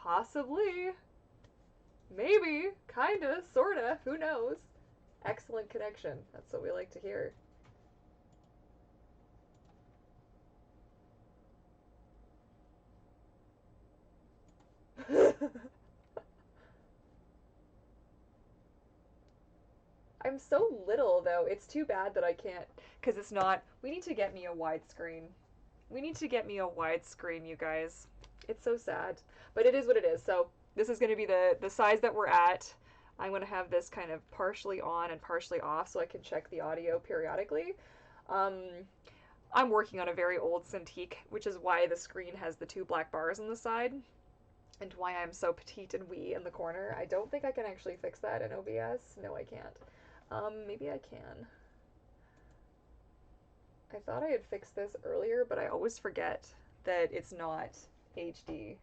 Possibly. Maybe. Kinda. Sorta. Who knows? Excellent connection. That's what we like to hear. I'm so little, though. It's too bad that I can't. Because it's not. We need to get me a widescreen. We need to get me a widescreen, you guys. It's so sad. But it is what it is. So this is going to be the size that we're at. I'm going to have this kind of partially on and partially off so I can check the audio periodically. Um, I'm working on a very old Cintiq, which is why the screen has the two black bars on the side and why I'm so petite and wee in the corner. I don't think I can actually fix that in OBS. No, I can't. Maybe I can. I thought I had fixed this earlier, but I always forget that it's not HD.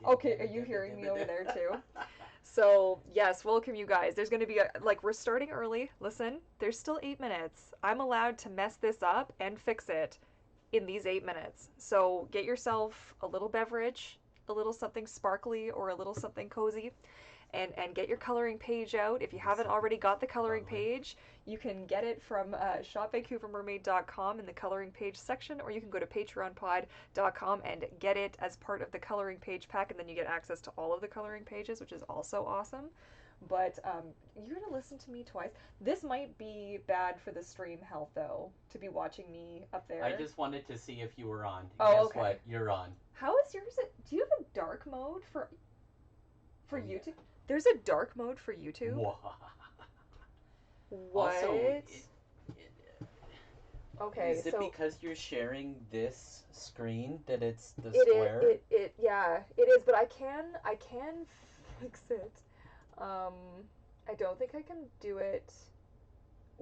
Okay, are you hearing me over there too? So, yes, welcome you guys. There's going to be we're starting early. Listen, there's still 8 minutes. I'm allowed to mess this up and fix it in these 8 minutes. So, get yourself a little beverage, a little something sparkly or a little something cozy. And get your coloring page out. If you haven't already got the coloring page, you can get it from shopvancouvermermaid.com in the coloring page section, or you can go to patreonpod.com and get it as part of the coloring page pack, and then you get access to all of the coloring pages, which is also awesome. But you're going to listen to me twice. This might be bad for the stream health, though, to be watching me up there. I just wanted to see if you were on. Oh, Guess okay. what? You're on. How is yours? Do you have a dark mode for YouTube? Yeah. There's a dark mode for YouTube? What? Also, okay, is it so because you're sharing this screen that it's the square? Yeah, it is, but I can fix it. I don't think I can do it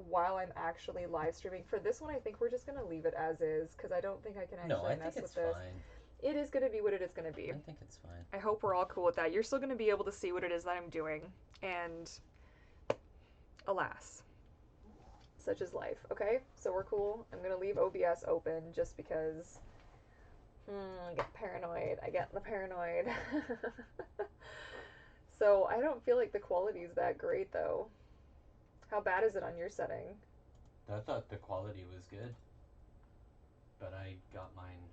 while I'm actually live streaming. For this one, I think we're just gonna leave it as is because I don't think I can actually mess with this. Fine. It is going to be what it is going to be. I think it's fine. I hope we're all cool with that. You're still going to be able to see what it is that I'm doing. And alas, such is life. Okay, so we're cool. I'm going to leave OBS open just because I get paranoid. I get the paranoid. So I don't feel like the quality is that great, though. How bad is it on your setting? I thought the quality was good, but I got mine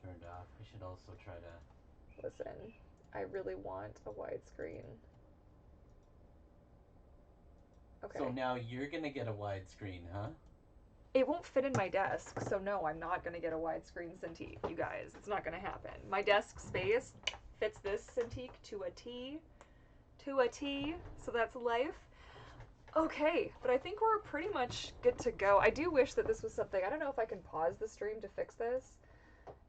turned off. I should also try to... Listen, I really want a widescreen. Okay. So now you're going to get a widescreen, huh? It won't fit in my desk, so no, I'm not going to get a widescreen Cintiq, you guys. It's not going to happen. My desk space fits this Cintiq to a T. To a T, so that's life. Okay, but I think we're pretty much good to go. I do wish that this was something... I don't know if I can pause the stream to fix this.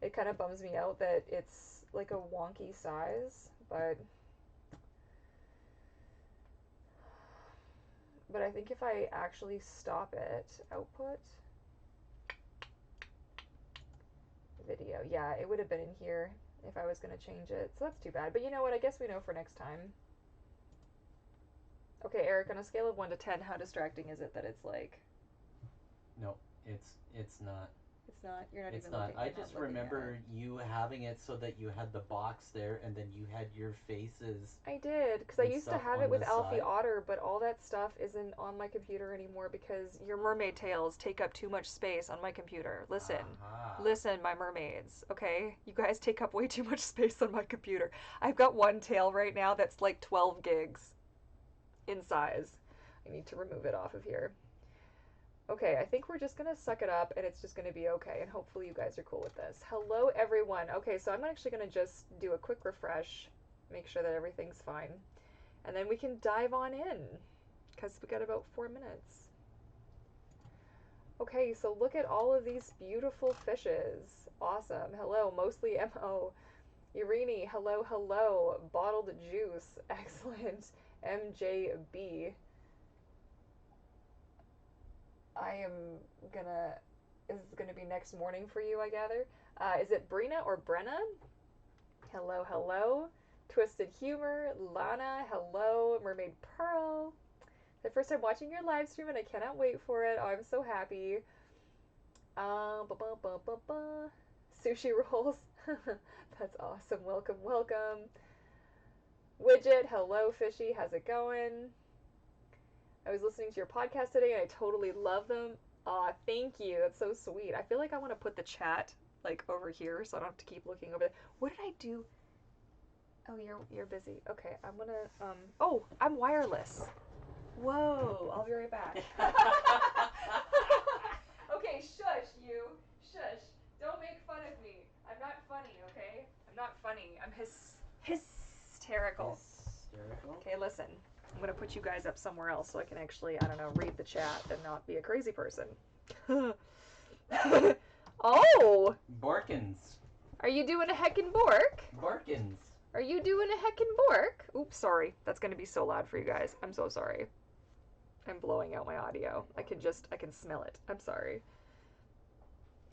It kind of bums me out that it's like a wonky size, but I think if I actually stop it, output, video, yeah, it would have been in here if I was going to change it, so that's too bad. But you know what, I guess we know for next time. Okay, Eric, on a scale of 1 to 10, how distracting is it that it's like... No, it's not. It's not? You're not it's even not. looking. I just remember you having it so that you had the box there and then you had your faces. I did, because I used to have it with Alfie Otter, but all that stuff isn't on my computer anymore because your mermaid tails take up too much space on my computer. Listen. Listen, my mermaids, okay? You guys take up way too much space on my computer. I've got one tail right now that's like 12 gigs in size. I need to remove it off of here. Okay, I think we're just going to suck it up and it's just going to be okay, and hopefully you guys are cool with this. Hello, everyone. Okay, so I'm actually going to just do a quick refresh, make sure that everything's fine, and then we can dive on in, because we got about 4 minutes. Okay, so look at all of these beautiful fishes. Awesome. Hello, mostly MO. Irini, hello, hello. Bottled juice. Excellent. MJB. Is this gonna be next morning for you, I gather? Is it Brina or Brenna? Hello, hello. Twisted Humor, Lana, hello. Mermaid Pearl. The first time watching your live stream and I cannot wait for it. Oh, I'm so happy. Sushi rolls. That's awesome. Welcome, welcome. Widget, hello, Fishy. How's it going? I was listening to your podcast today and I totally love them. Aw, thank you. That's so sweet. I feel like I want to put the chat like over here so I don't have to keep looking over there. What did I do? Oh, you're busy. Okay, I'm gonna oh, I'm wireless. Whoa, I'll be right back. Okay, shush you. Shush. Don't make fun of me. I'm not funny, okay? I'm not funny. I'm hysterical. Hysterical? Okay, listen. I'm gonna put you guys up somewhere else so I can actually, I don't know, read the chat and not be a crazy person. Oh! Borkins. Are you doing a heckin' bork? Borkins. Are you doing a heckin' bork? Oops, sorry. That's gonna be so loud for you guys. I'm so sorry. I'm blowing out my audio. I can smell it. I'm sorry.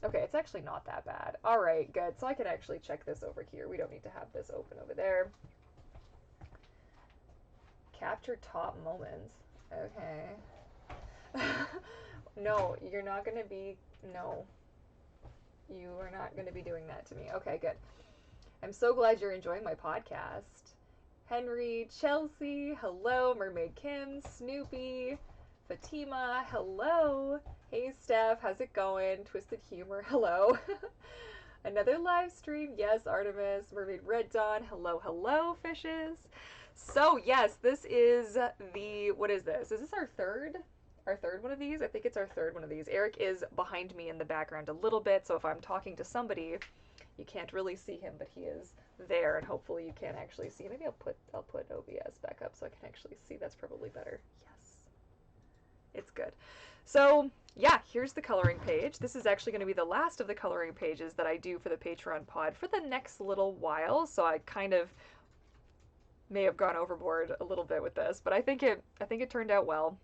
Okay, it's actually not that bad. Alright, good. So I can actually check this over here. We don't need to have this open over there. Capture top moments. Okay. No, you're not gonna be... No. You are not gonna be doing that to me. Okay, good. I'm so glad you're enjoying my podcast. Henry, Chelsea, hello. Mermaid Kim, Snoopy, Fatima, hello. Hey, Steph, how's it going? Twisted Humor, hello. Another live stream, yes, Artemis. Mermaid Red Dawn, hello, hello, fishes. So, yes, this is the, what is this? Is this our third one of these? I think it's our third one of these. Eric is behind me in the background a little bit, so if I'm talking to somebody, you can't really see him, but he is there, and hopefully you can actually see. Maybe I'll put OBS back up so I can actually see. That's probably better. Yes. It's good. So, yeah, here's the coloring page. This is actually going to be the last of the coloring pages that I do for the Patreon pod for the next little while, so I kind of may have gone overboard a little bit with this, but I think it turned out well,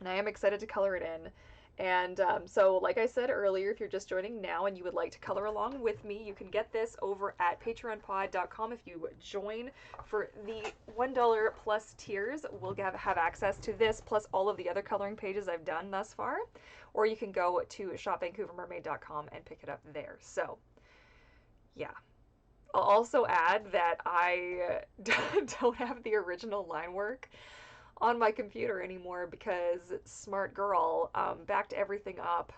and I am excited to color it in. And so, like I said earlier, if you're just joining now and you would like to color along with me, you can get this over at patreonpod.com. If you join for the $1 plus tiers, we'll have access to this plus all of the other coloring pages I've done thus far. Or you can go to shopvancouvermermaid.com and pick it up there. So, yeah. I'll also add that I don't have the original line work on my computer anymore because smart girl backed everything up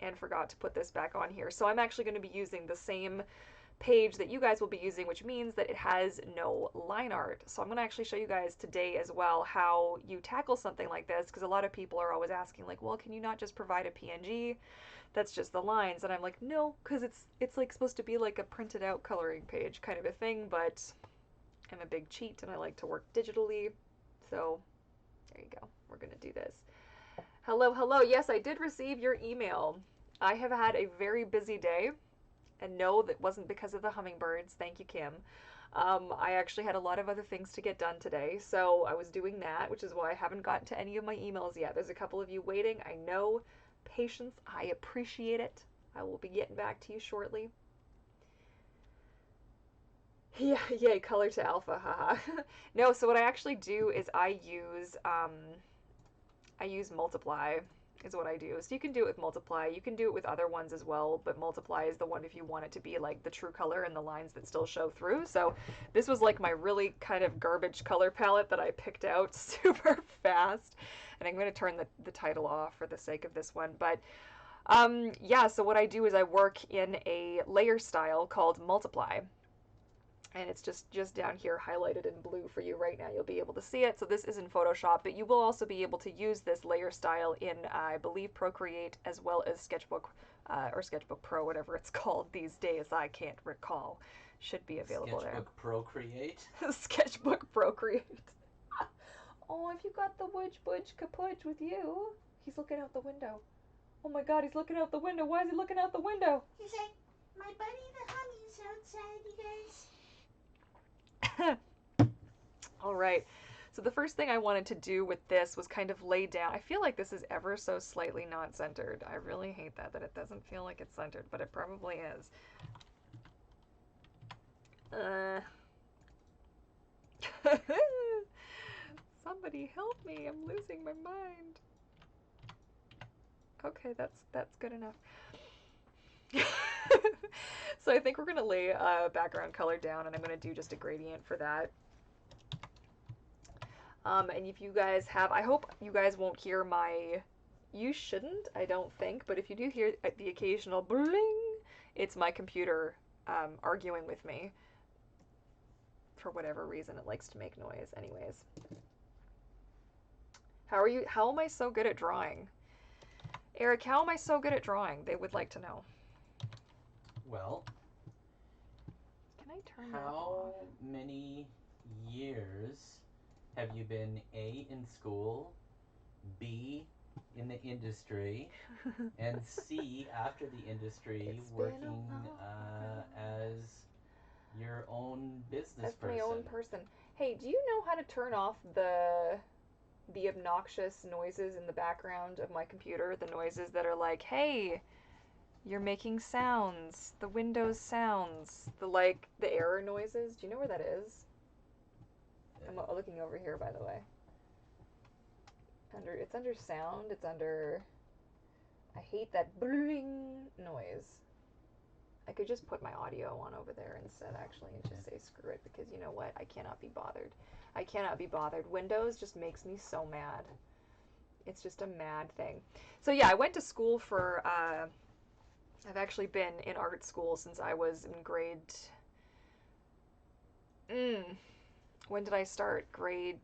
and forgot to put this back on here. So I'm actually going to be using the same page that you guys will be using, which means that it has no line art. So I'm going to actually show you guys today as well how you tackle something like this, because a lot of people are always asking like, well, can you not just provide a PNG that's just the lines? And I'm like, no, because it's like supposed to be like a printed out coloring page kind of a thing, but I'm a big cheat and I like to work digitally. So there you go. We're going to do this. Hello, hello. Yes, I did receive your email. I have had a very busy day, and no, that wasn't because of the hummingbirds. Thank you, Kim. I actually had a lot of other things to get done today, so I was doing that, which is why I haven't gotten to any of my emails yet. There's a couple of you waiting. I know. Patience. I appreciate it. I will be getting back to you shortly. Yeah, yay, color to alpha, haha. No, so what I actually do is I use multiply is what I do. So you can do it with multiply. You can do it with other ones as well, but multiply is the one if you want it to be like the true color and the lines that still show through. So this was like my really kind of garbage color palette that I picked out super fast. And I'm going to turn the title off for the sake of this one. But yeah, so what I do is I work in a layer style called multiply. And it's just down here highlighted in blue for you right now. You'll be able to see it. So this is in Photoshop, but you will also be able to use this layer style in, I believe, Procreate as well as Sketchbook or Sketchbook Pro, whatever it's called these days. I can't recall. Should be available Sketchbook Procreate? there. Sketchbook Procreate. Oh, have you got the Wudge Budge Kapudge with you? He's looking out the window. Oh my god, he's looking out the window. Why is he looking out the window? He's like, my buddy the honey's outside, you guys. All right. So the first thing I wanted to do with this was kind of lay down. I feel like this is ever so slightly not centered. I really hate that it doesn't feel like it's centered, but it probably is. Somebody help me. I'm losing my mind. Okay, that's good enough. So I think we're going to lay background color down, and I'm going to do just a gradient for that. And if you guys have, I hope you guys won't hear my, you shouldn't, I don't think, but if you do hear the occasional bling, it's my computer arguing with me. For whatever reason, it likes to make noise. Anyways. How am I so good at drawing? Eric, how am I so good at drawing? They would like to know. Well, can I turn that off? How many years have you been A, in school, B, in the industry, and C, after the industry, working as your own business person? As my own person. Hey, do you know how to turn off the obnoxious noises in the background of my computer? The noises that are like, hey, you're making sounds. The Windows sounds. The error noises. Do you know where that is? I'm looking over here, by the way. It's under sound. It's under... I hate that bling noise. I could just put my audio on over there instead, actually, and just say screw it, because you know what? I cannot be bothered. I cannot be bothered. Windows just makes me so mad. It's just a mad thing. So yeah, I went to school for, I've actually been in art school since I was in grade, when did I start? Grade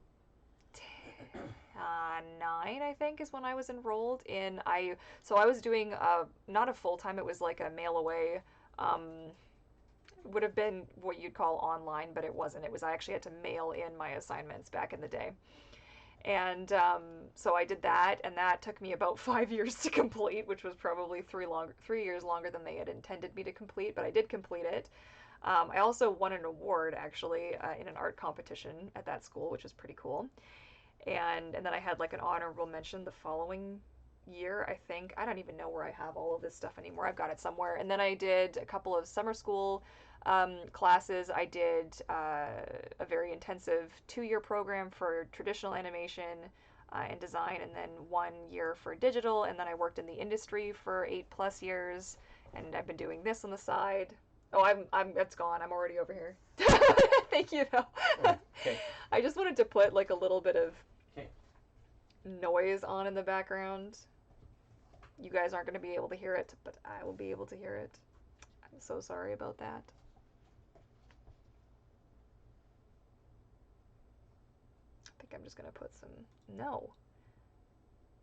9, I think, is when I was enrolled in, so I was doing, not a full-time, it was like a mail away, would have been what you'd call online, but it wasn't. I actually had to mail in my assignments back in the day. And so I did that, and that took me about 5 years to complete, which was probably 3 years longer than they had intended me to complete, but I did complete it. I also won an award, actually, in an art competition at that school, which was pretty cool. And then I had like an honorable mention the following year, I think. I don't even know where I have all of this stuff anymore. I've got it somewhere. And then I did a couple of summer school classes. I did a very intensive 2-year program for traditional animation and design, and then 1 year for digital. And then I worked in the industry for 8+ years, and I've been doing this on the side. Oh, it's gone. I'm already over here. Thank you, though. Okay. I just wanted to put like a little bit of noise on in the background. You guys aren't going to be able to hear it, but I will be able to hear it. I'm so sorry about that. I think I'm just going to put some no.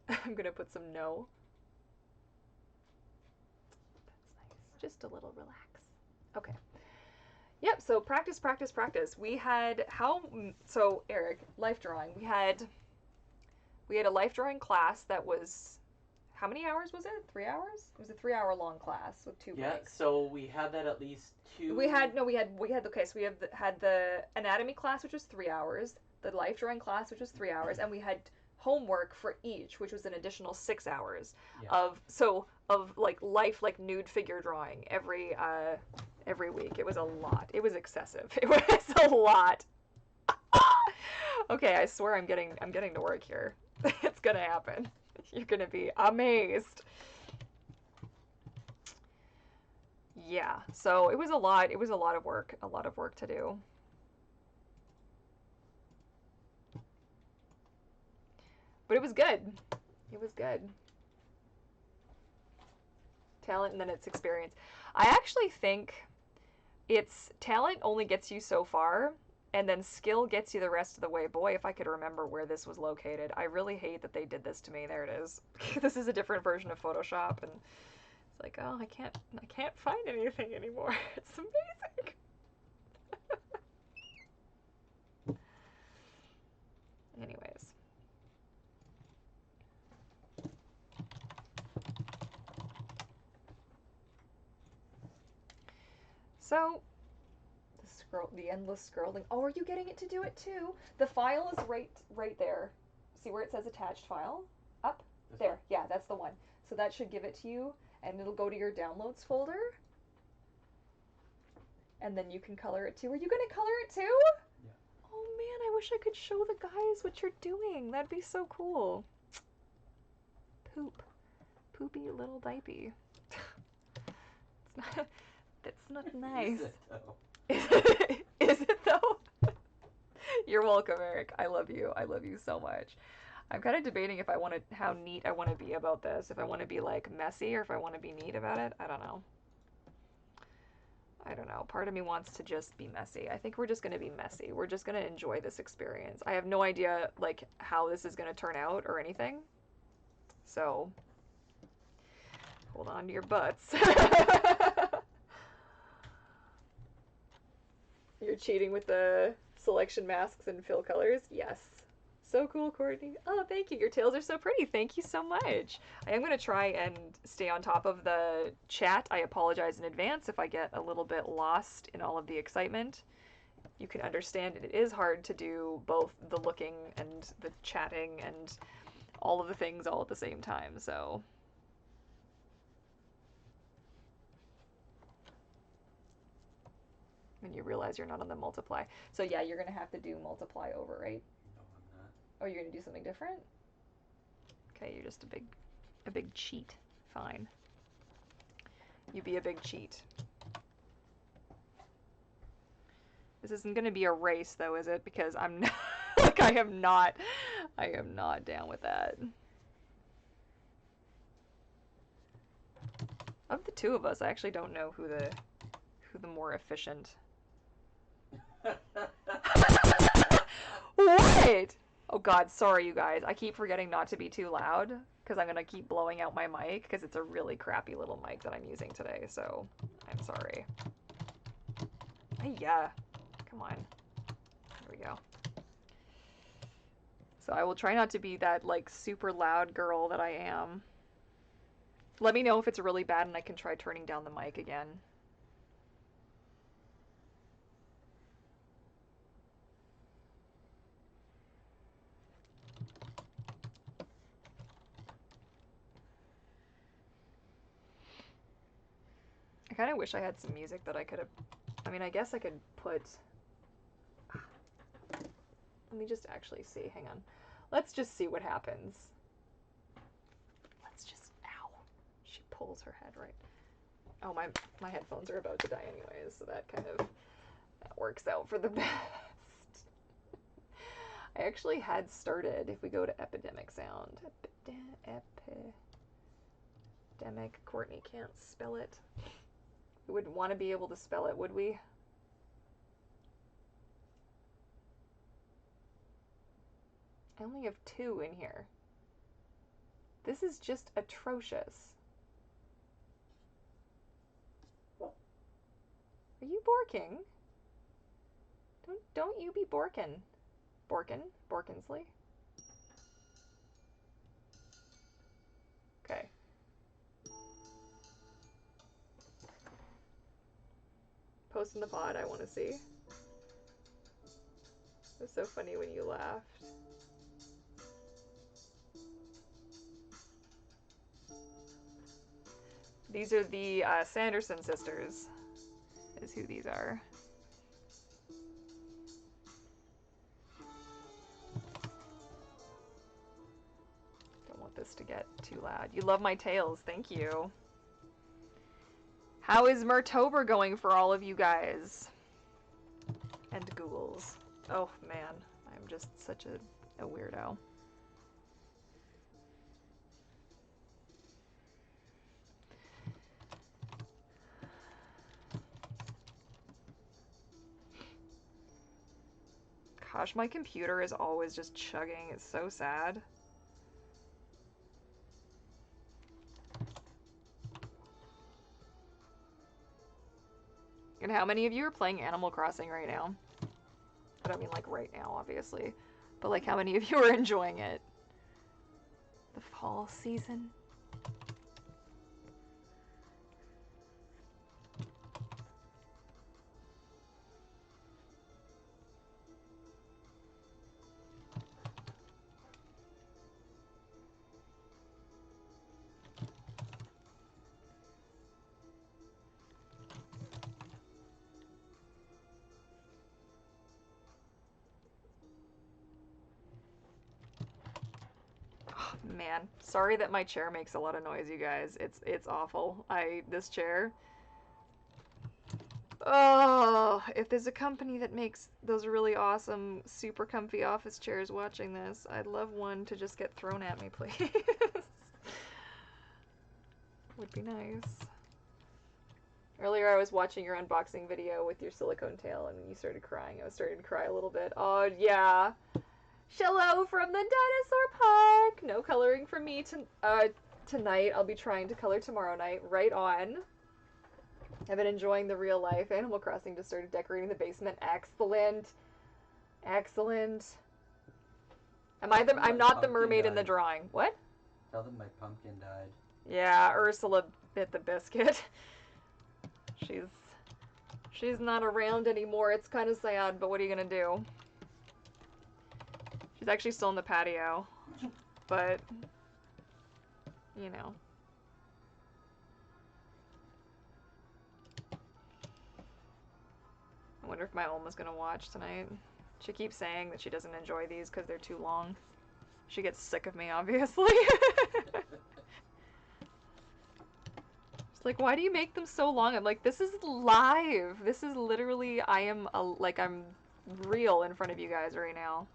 I'm going to put some no. That's nice. Just a little relax. Okay. Yep, so practice, practice, practice. We had so Eric, life drawing. We had a life drawing class that was, how many hours was it? 3 hours? It was a 3-hour long class with 2 breaks. Yeah, so we had that at least 2. We had the anatomy class, which was 3 hours, the life drawing class, which was 3 hours, and we had homework for each, which was an additional 6 hours of like life, like nude figure drawing every week. It was a lot. It was excessive. It was a lot. Okay, I swear I'm getting to work here. It's gonna happen. You're gonna be amazed. Yeah, so it was a lot. It was a lot of work to do. But it was good. It was good. Talent, and then it's experience. I actually think it's talent only gets you so far, and then skill gets you the rest of the way. Boy, if I could remember where this was located. I really hate that they did this to me. There it is. This is a different version of Photoshop, and it's like, oh, I can't find anything anymore. It's amazing. Anyways. So, the endless scrolling. Oh, are you getting it to do it too? The file is right there. See where it says attached file? Up? There. Yeah, that's the one. So that should give it to you, and it'll go to your downloads folder. And then you can color it too. Are you going to color it too? Yeah. Oh man, I wish I could show the guys what you're doing. That'd be so cool. Poopy little diaper. That's not nice. Is it though? Is it though? You're welcome, Eric. I love you. I love you so much. I'm kind of debating if I want to, how neat I want to be about this. If I want to be like messy or if I want to be neat about it. I don't know. I don't know. Part of me wants to just be messy. I think we're just going to be messy. We're just going to enjoy this experience. I have no idea like how this is going to turn out or anything. So, hold on to your butts. You're cheating with the selection masks and fill colors? Yes. So cool, Courtney. Oh, thank you. Your tails are so pretty. Thank you so much. I am going to try and stay on top of the chat. I apologize in advance if I get a little bit lost in all of the excitement. You can understand it is hard to do both the looking and the chatting and all of the things all at the same time, so... When you realize you're not on the multiply. So yeah, you're going to have to do multiply over, right? No, I'm not. Oh, you're going to do something different? Okay, you're just a big cheat. Fine. You be a big cheat. This isn't going to be a race though, is it? Because I'm not, like I am not down with that. Of the two of us, I actually don't know who the more efficient. What? Oh god, sorry you guys. I keep forgetting not to be too loud because I'm going to keep blowing out my mic because it's a really crappy little mic that I'm using today, so I'm sorry. Hey, yeah. Come on. There we go. So I will try not to be that like super loud girl that I am. Let me know if it's really bad and I can try turning down the mic again. I kind of wish I had some music that I could have... I mean, I guess I could put... Let me just actually see. Hang on. Let's just see what happens. Let's just... Ow. She pulls her head right. Oh, my headphones are about to die anyways, so that kind of... That works out for the best. I actually had started, if we go to epidemic sound. Epidemic. Courtney can't spell it. We would want to be able to spell it, would we? I only have 2 in here. This is just atrocious. Are you borking? Don't you be borkin'. Borkinsley? Okay. Post in the pod, I want to see. It was so funny when you laughed. These are the Sanderson Sisters, is who these are. Don't want this to get too loud. You love my tails, thank you. How is Mertober going for all of you guys? And ghouls. Oh man, I'm just such a weirdo. Gosh, my computer is always just chugging. It's so sad. And how many of you are playing Animal Crossing right now? I don't mean like right now, obviously. But like how many of you are enjoying it? The fall season? Man, sorry that my chair makes a lot of noise, you guys. It's awful. This chair, Oh, if there's a company that makes those really awesome, super comfy office chairs watching this, I'd love one to just get thrown at me, please. Would be nice. Earlier I was watching your unboxing video with your silicone tail and you started crying. I was starting to cry a little bit. Oh, yeah. Hello from the dinosaur park! No coloring from me tonight. I'll be trying to color tomorrow night. Right on. I've been enjoying the real life. Animal Crossing just started decorating the basement. Excellent. Excellent. I'm not the mermaid in the drawing. What? Tell them my pumpkin died. Yeah, Ursula bit the biscuit. She's not around anymore. It's kind of sad, but what are you gonna do? She's actually still in the patio, but you know. I wonder if my Alma's gonna watch tonight. She keeps saying that she doesn't enjoy these because they're too long. She gets sick of me, obviously. She's like, why do you make them so long? I'm like, this is live. This is literally, I'm real in front of you guys right now.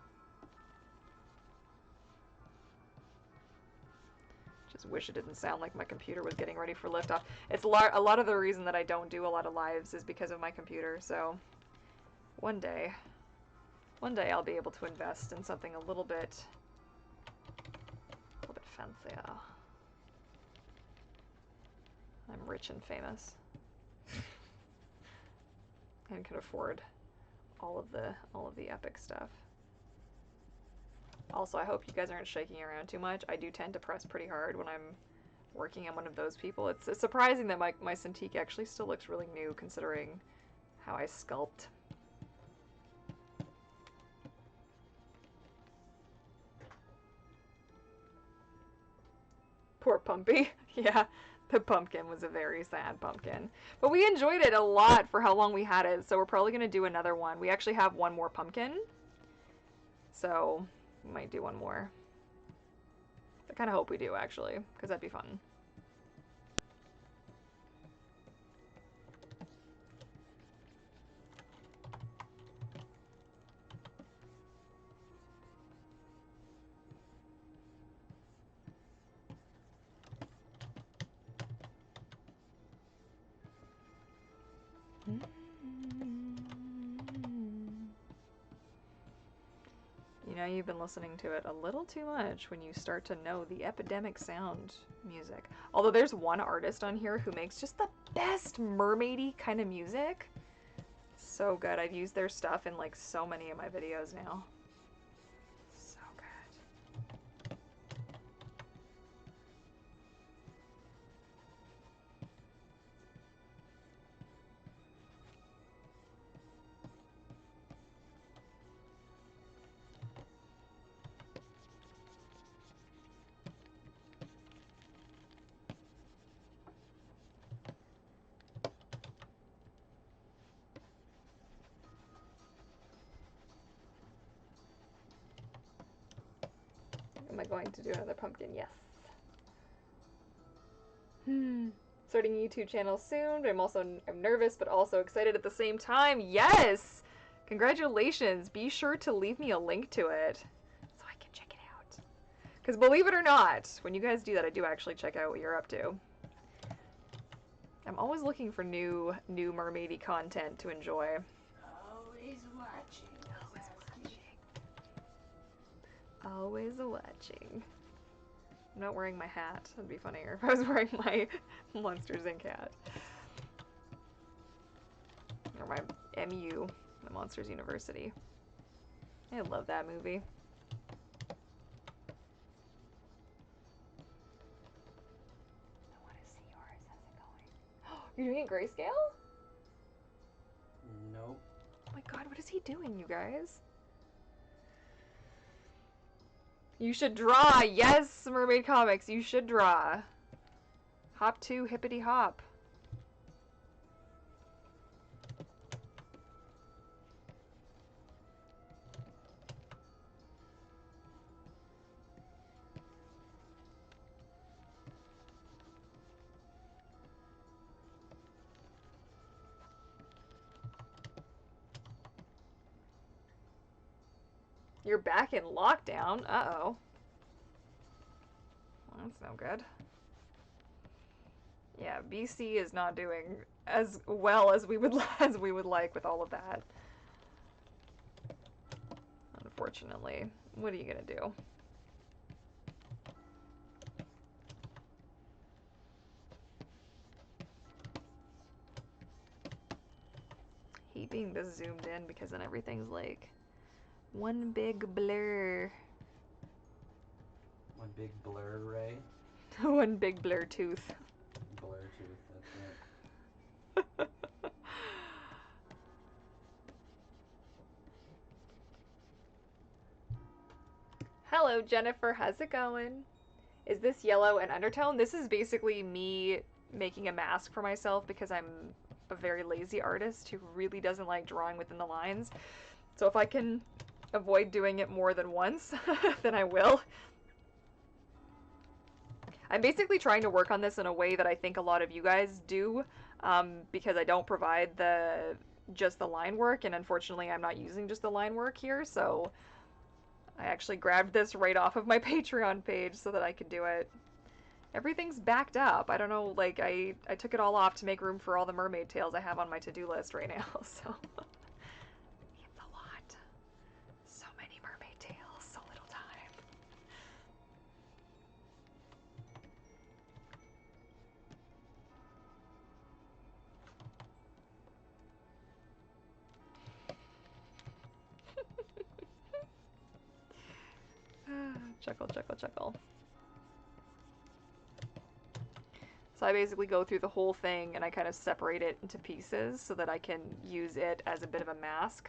Just wish it didn't sound like my computer was getting ready for liftoff. It's a lot of the reason that I don't do a lot of lives is because of my computer, so one day I'll be able to invest in something a little bit fancier. I'm rich and famous. And can afford all of the epic stuff. Also, I hope you guys aren't shaking around too much. I do tend to press pretty hard when I'm working on one of those people. It's surprising that my Cintiq actually still looks really new considering how I sculpt. Poor Pumpy. Yeah, the pumpkin was a very sad pumpkin. But we enjoyed it a lot for how long we had it, so we're probably going to do another one. We actually have one more pumpkin, so we might do one more. I kind of hope we do, actually, because that'd be fun. You know, you've been listening to it a little too much when you start to know the epidemic sound music. Although there's one artist on here who makes just the best mermaidy kind of music. So good. I've used their stuff in like so many of my videos now. So good. Am I going to do another pumpkin? Yes. Starting a YouTube channel soon, but I'm nervous but also excited at the same time. Yes! Congratulations. Be sure to leave me a link to it so I can check it out. Because believe it or not, when you guys do that, I do actually check out what you're up to. I'm always looking for new mermaidy content to enjoy. Always watching. Always watching. I'm not wearing my hat. That'd be funnier if I was wearing my Monsters Inc. hat. Or my MU, my Monsters University. I love that movie. I want to see yours. How's it going? You're doing it grayscale? Nope. Oh my god, what is he doing, you guys? You should draw! Yes, Mermaid Comics, you should draw. Hop to hippity hop. You're back in lockdown. Uh-oh. Well, that's no good. Yeah, BC is not doing as well as we would like with all of that. Unfortunately. What are you gonna do? Hate being this zoomed in because then everything's like one big blur. One big blur ray. One big blur tooth. Blur tooth, that's it. Hello, Jennifer. How's it going? Is this yellow and undertone? This is basically me making a mask for myself because I'm a very lazy artist who really doesn't like drawing within the lines. So if I can avoid doing it more than once, then I will. I'm basically trying to work on this in a way that I think a lot of you guys do, because I don't provide just the line work, and unfortunately I'm not using just the line work here, so I actually grabbed this right off of my Patreon page so that I could do it. Everything's backed up. I don't know, like, I took it all off to make room for all the mermaid tales I have on my to-do list right now, so... It's a lot. So many mermaid tales, so little time. Chuckle, chuckle, chuckle. So I basically go through the whole thing and I kind of separate it into pieces so that I can use it as a bit of a mask.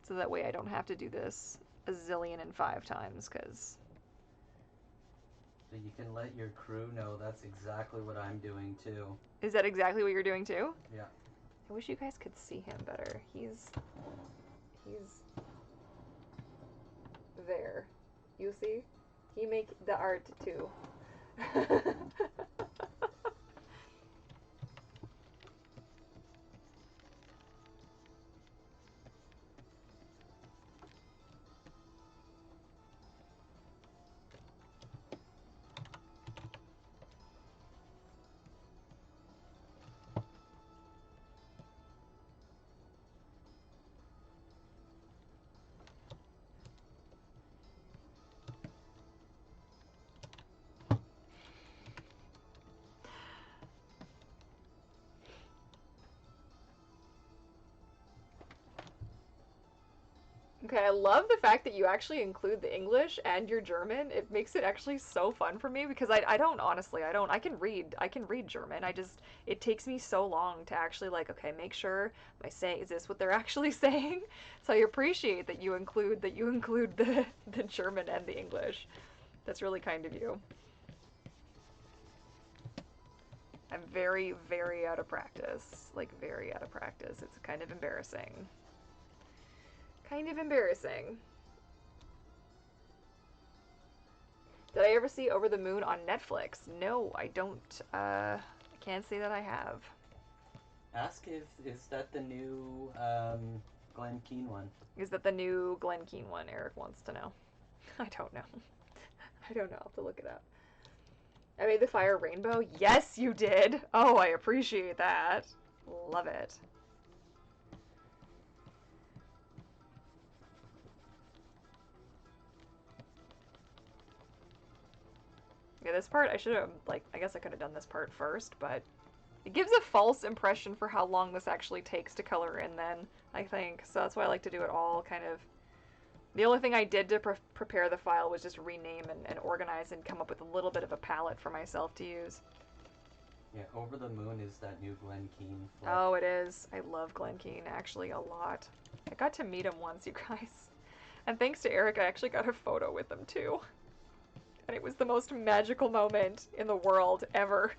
So that way I don't have to do this a zillion and 5 times, because... So you can let your crew know that's exactly what I'm doing too. Is that exactly what you're doing too? Yeah. I wish you guys could see him better. He's there. You see? He make the art too. Okay, I love the fact that you actually include the English and your German. It makes it actually so fun for me because I don't, honestly, I can read German. It takes me so long to actually, like, okay, make sure, am I saying, is this what they're actually saying? So I appreciate that you include the German and the English. That's really kind of you. I'm very, very out of practice. Like, very out of practice. It's kind of embarrassing. Kind of embarrassing. Did I ever see Over the Moon on Netflix? No, I don't. I can't say that I have. Ask if, is that the new Glen Keane one? Is that the new Glen Keane one? Eric wants to know. I don't know. I don't know. I'll have to look it up. I made the fire rainbow? Yes, you did! Oh, I appreciate that. Love it. Yeah, this part, I should have, like, I guess I could have done this part first, but it gives a false impression for how long this actually takes to color in then, I think. So that's why I like to do it all kind of... The only thing I did to prepare the file was just rename and organize and come up with a little bit of a palette for myself to use. Yeah, Over the Moon is that new Glen Keane flick. Oh, it is. I love Glen Keane, actually, a lot. I got to meet him once, you guys. And thanks to Eric, I actually got a photo with him, too. And it was the most magical moment in the world ever.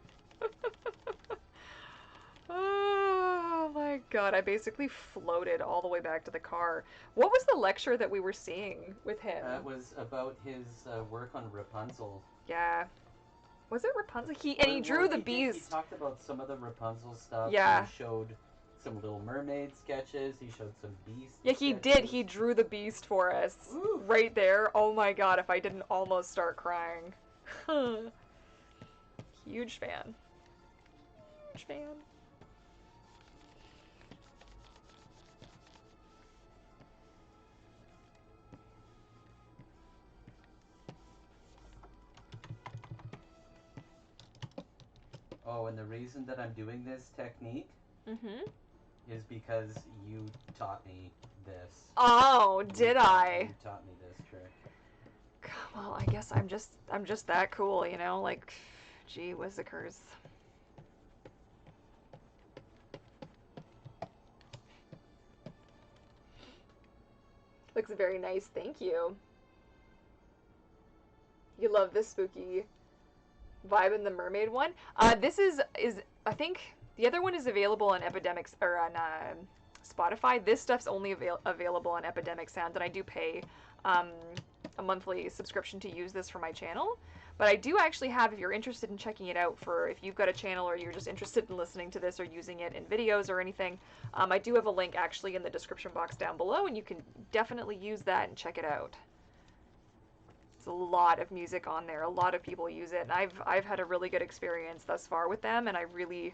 Oh my god, I basically floated all the way back to the car. What was the lecture that we were seeing with him? That was about his work on Rapunzel. Yeah. Was it Rapunzel? He drew the beast. He talked about some of the Rapunzel stuff. Yeah. He showed some Little Mermaid sketches. He showed some Beast Yeah, he sketches. did. He drew the beast for us. Ooh. Right there. Oh my god, if I didn't almost start crying. Huge fan. Huge fan. Oh, and the reason that I'm doing this technique is because you taught me this. Oh, did I? You taught me this trick. Well, I guess I'm just that cool, you know? Like, gee whizzikers. Looks very nice, thank you. You love this spooky vibe in the mermaid one. This is I think the other one is available on Epidemics or on Spotify. This stuff's only available on Epidemic Sounds, and I do pay a monthly subscription to use this for my channel. But I do actually have, if you're interested in checking it out, for if you've got a channel or you're just interested in listening to this or using it in videos or anything, I do have a link actually in the description box down below, and you can definitely use that and check it out. There's a lot of music on there. A lot of people use it, and I've had a really good experience thus far with them, and I really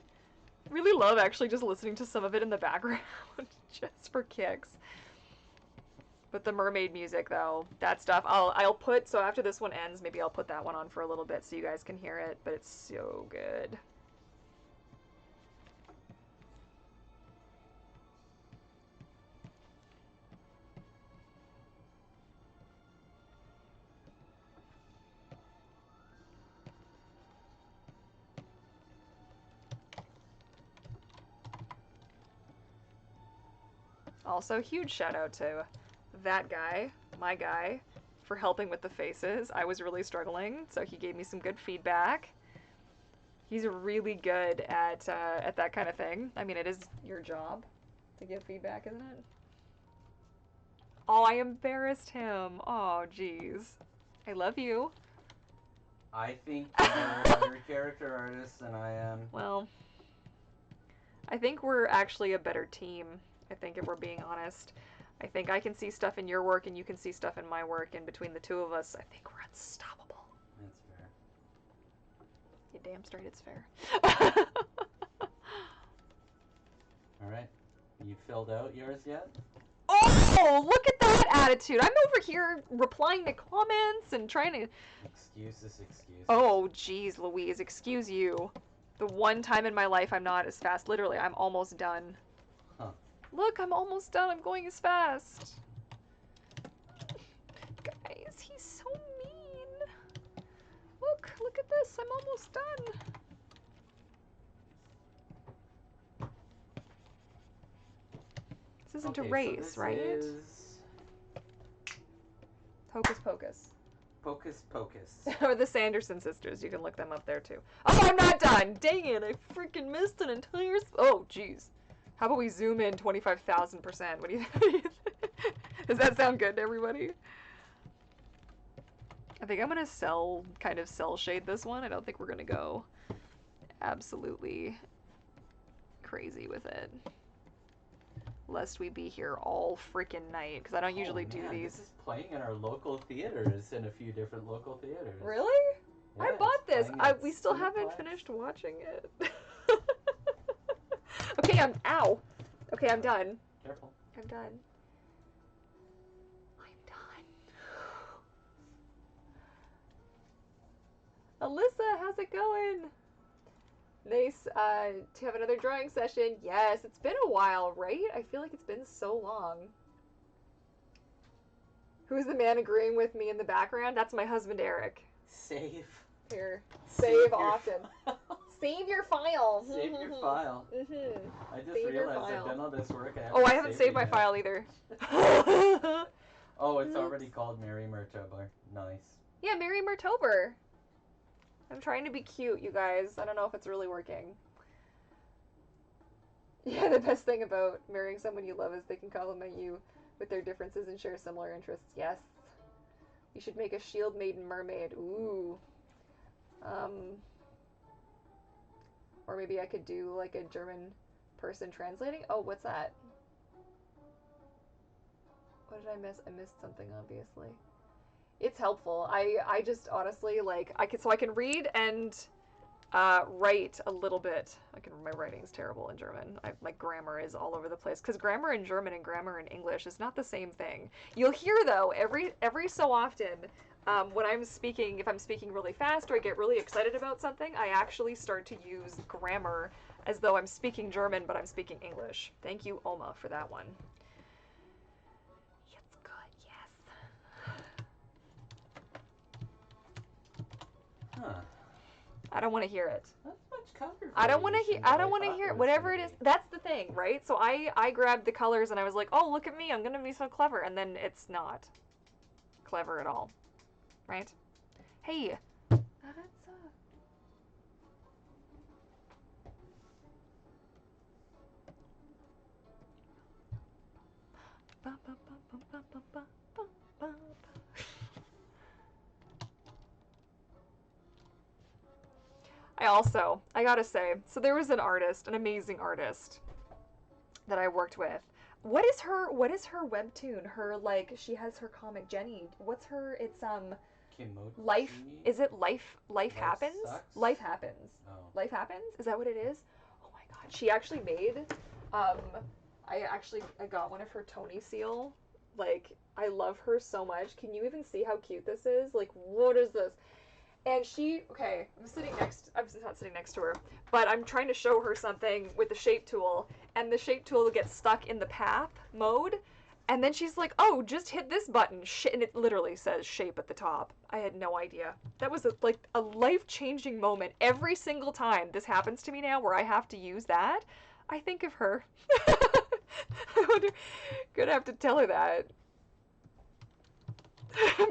love actually just listening to some of it in the background just for kicks. But the mermaid music, though, that stuff, I'll put, so after this one ends, maybe I'll put that one on for a little bit so you guys can hear it, but it's so good. Also, huge shout out to that guy, my guy, for helping with the faces. I was really struggling, so he gave me some good feedback. He's really good at that kind of thing. I mean, it is your job to give feedback, isn't it? Oh, I embarrassed him. Oh, jeez. I love you. I think you're a better character artist than I am. Well, I think we're actually a better team, I think, if we're being honest. I think I can see stuff in your work and you can see stuff in my work, and between the two of us, I think we're unstoppable. That's fair. You damn straight it's fair. Alright. You filled out yours yet? Oh, look at that attitude. I'm over here replying to comments and trying to... Excuses. Oh, geez, Louise, excuse you. The one time in my life I'm not as fast. Literally, I'm almost done. Huh. Look, I'm almost done. I'm going as fast. Guys, he's so mean. Look at this. I'm almost done. This isn't a race, so right? Is Hocus Pocus. Pocus Pocus. Or the Sanderson Sisters. You can look them up there too. Oh, I'm not done. Dang it. I freaking missed an entire... Oh, jeez. How about we zoom in 25,000%? What do you think? Does that sound good to everybody? I think I'm going to kind of cell shade this one. I don't think we're going to go absolutely crazy with it. Lest we be here all freaking night, because I don't usually do these. This is playing in our local theaters, in a few different local theaters. Really? Yeah, I bought this. We still Cineplex. haven't finished watching it. Okay, ow. Okay, I'm done. Careful. I'm done. I'm done. Alyssa, how's it going? Nice to have another drawing session. Yes, it's been a while, right? I feel like it's been so long. Who's the man agreeing with me in the background? That's my husband, Eric. Save. Here. Save your often. Save your file. Save your file. I just Save your realized I've file. done all this work. I haven't saved my file either. Oh, it's already called Mary Mertober. Nice. Yeah, Mary Mertober. I'm trying to be cute, you guys. I don't know if it's really working. Yeah, the best thing about marrying someone you love is they can compliment you with their differences and share similar interests. Yes. You should make a shield maiden mermaid. Ooh. Or maybe I could do like a German person translating. Oh, what's that? What did I miss? I missed something, obviously. It's helpful. I just honestly, like, I can read and write a little bit. My writing's terrible in German. My grammar is all over the place, because grammar in German and grammar in English is not the same thing. You'll hear, though, every so often, when I'm speaking, if I'm speaking really fast or I get really excited about something, I actually start to use grammar as though I'm speaking German, but I'm speaking English. Thank you, Oma, for that one. It's good, yes. Huh. I don't want to hear it. That's much color. I don't want to hear. I don't want to hear it. Whatever it is, that's the thing, right? So I grabbed the colors and I was like, oh, look at me, I'm gonna be so clever, and then it's not clever at all, right? Hey, I gotta say, so there was an artist, an amazing artist that I worked with. What is her webtoon? Her, like, she has her comic, Jenny. What's her, it's Kimochi? Life, is it Life Happens? Sucks? Life Happens. Oh. Life Happens? Is that what it is? Oh my god. She actually made, I got one of her Tony seal. Like, I love her so much. Can you even see how cute this is? Like, what is this? And she, okay, I'm not sitting next to her, but I'm trying to show her something with the shape tool, and the shape tool gets stuck in the path mode, and then she's like, oh, just hit this button, and it literally says shape at the top. I had no idea. That was like a life-changing moment. Every single time this happens to me now where I have to use that, I think of her. Gonna have to tell her that.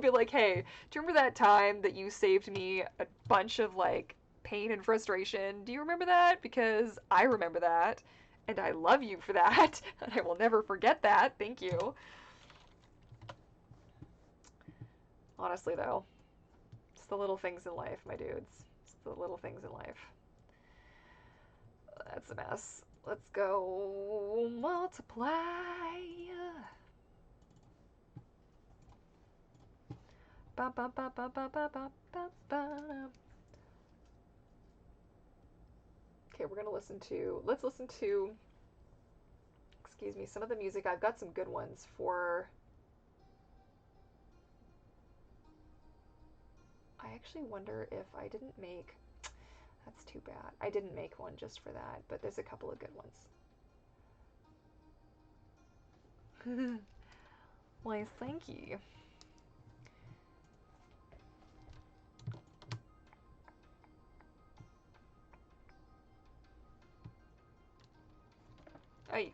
Be like, hey, do you remember that time that you saved me a bunch of, like, pain and frustration? Do you remember that? Because I remember that, and I love you for that, and I will never forget that. Thank you. Honestly, though, it's the little things in life, my dudes. It's the little things in life. That's a mess. Let's go multiply. Ba, ba, ba, ba, ba, ba, ba, ba, ba. Okay, we're gonna let's listen to, excuse me, some of the music. I've got some good ones for, I actually wonder if I didn't make, that's too bad. I didn't make one just for that, but there's a couple of good ones. Why, thank you. Ay.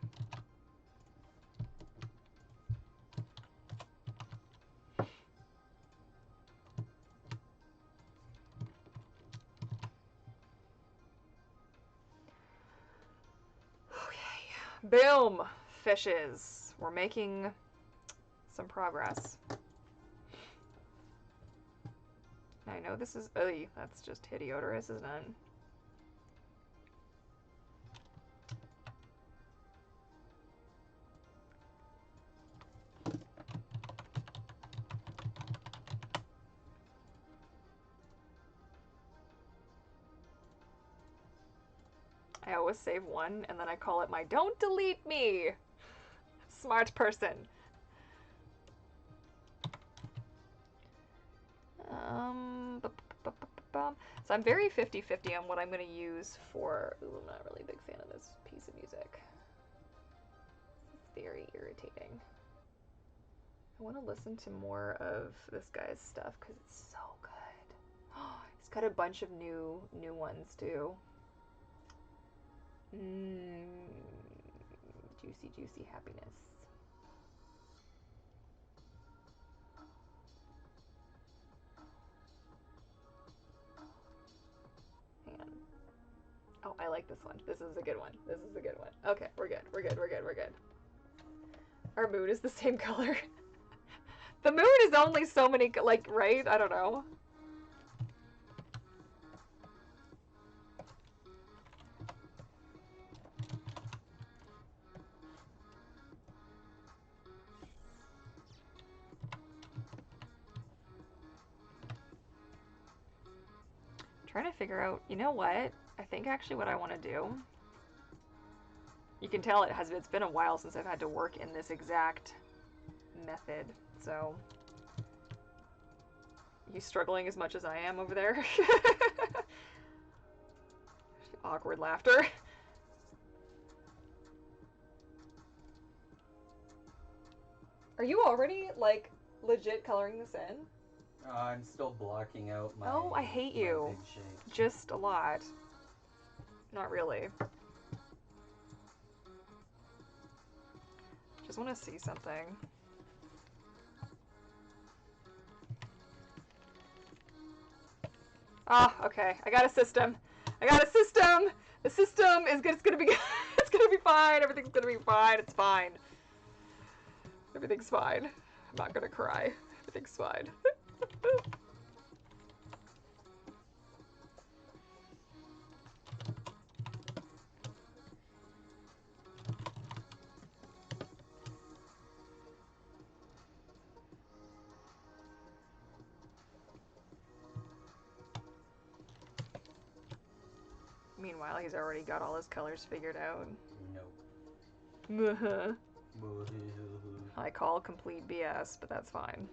Okay. Boom! Fishes. We're making some progress. I know this is, that's just hideodorous, isn't it? I always save one, and then I call it my "Don't delete me" smart person. So I'm very 50-50 on what I'm going to use for... Ooh, I'm not really a big fan of this piece of music. It's very irritating. I want to listen to more of this guy's stuff because it's so good. Oh, he's got a bunch of new ones too. Juicy, juicy happiness. Hang on. Oh, I like this one. This is a good one. This is a good one. Okay, we're good. We're good. We're good. We're good. Our moon is the same color. The moon is only so many, like, right? I don't know. Trying to figure out, you know what? I think actually what I want to do, you can tell it's been a while since I've had to work in this exact method, so you struggling as much as I am over there? Awkward laughter. Are you already, like, legit coloring this in? I'm still blocking out my, Oh, I hate my you. big shape. Just a lot. Not really. Just want to see something. Ah, okay. I got a system. I got a system. The system is good. It's gonna be good. It's gonna be fine. Everything's gonna be fine. It's fine. Everything's fine. I'm not gonna cry. Everything's fine. Meanwhile, he's already got all his colors figured out. Nope. I call complete BS, but that's fine.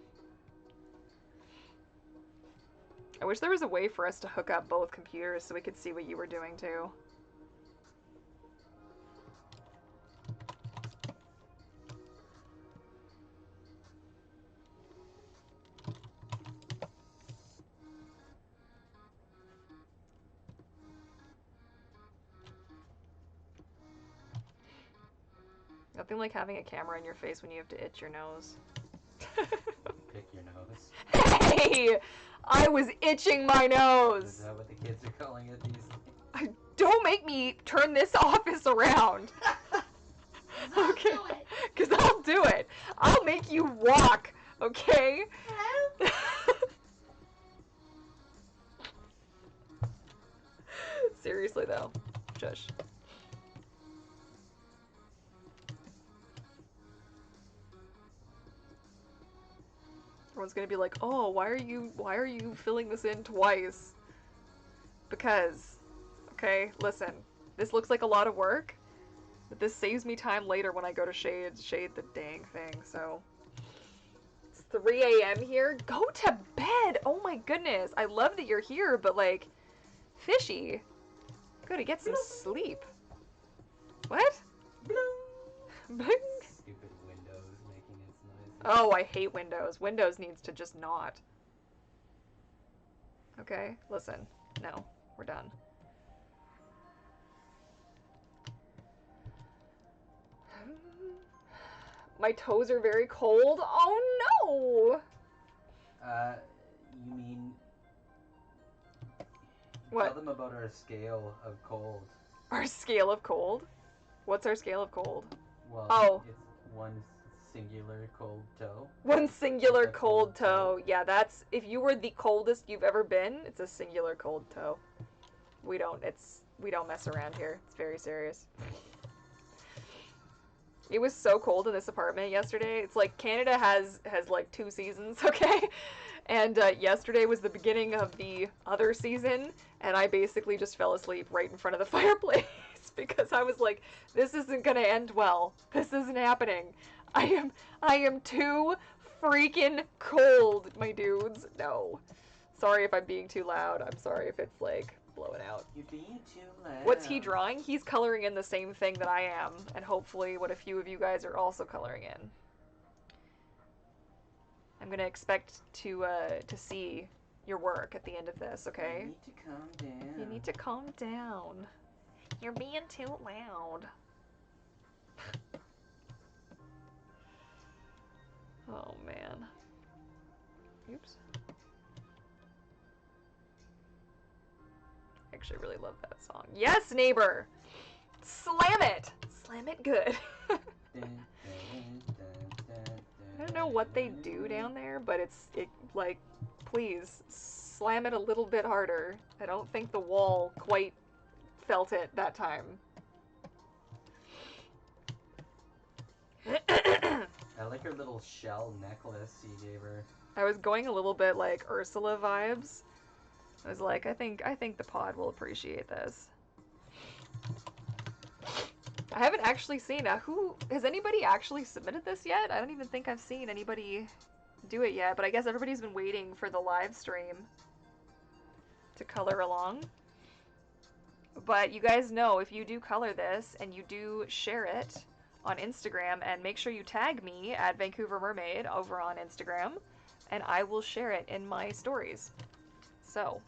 I wish there was a way for us to hook up both computers so we could see what you were doing too. Nothing like having a camera in your face when you have to itch your nose. Pick your nose. Hey! I was itching my nose! Is that what the kids are calling it these days? Don't make me turn this office around! Okay? Because I'll do it. I'll make you walk, okay? Hello? Seriously though. Shush. Everyone's gonna be like, oh, why are you filling this in twice? Because, okay, listen, this looks like a lot of work, but this saves me time later when I go to shade the dang thing, so. It's 3 a.m. here. Go to bed! Oh my goodness. I love that you're here, but like, fishy. Gotta get some sleep. What? Bling. Stupid Windows making its noises. Oh, I hate Windows. Windows needs to just not. Okay, listen. No, we're done. My toes are very cold. Oh no! You mean... What? Tell them about our scale of cold. Our scale of cold? What's our scale of cold? Well, Oh. it's one singular cold toe. One singular It's a cold toe. Yeah, that's, if you were the coldest you've ever been, it's a singular cold toe. We don't mess around here. It's very serious. It was so cold in this apartment yesterday. It's like Canada has like 2 seasons, okay? And yesterday was the beginning of the other season, and I basically just fell asleep right in front of the fireplace because I was like, this isn't gonna end well. This isn't happening. I am too freaking cold, my dudes. No. Sorry if I'm being too loud. I'm sorry if it's like blowing out. You're being too loud. What's he drawing? He's coloring in the same thing that I am, and hopefully what a few of you guys are also coloring in. I'm gonna expect to see your work at the end of this, okay? You need to calm down. You need to calm down. You're being too loud. Oh man. Oops. I actually really love that song. Yes, neighbor! Slam it! Slam it good. I don't know what they do down there, but like, please, slam it a little bit harder. I don't think the wall quite felt it that time. I like her little shell necklace you gave her. I was going a little bit like Ursula vibes. I was like, I think the pod will appreciate this. I haven't actually seen who has anybody actually submitted this yet? I don't even think I've seen anybody do it yet, but I guess everybody's been waiting for the live stream to color along. But you guys know, if you do color this and you do share it on Instagram, and make sure you tag me at Vancouver Mermaid over on Instagram, and I will share it in my stories. So,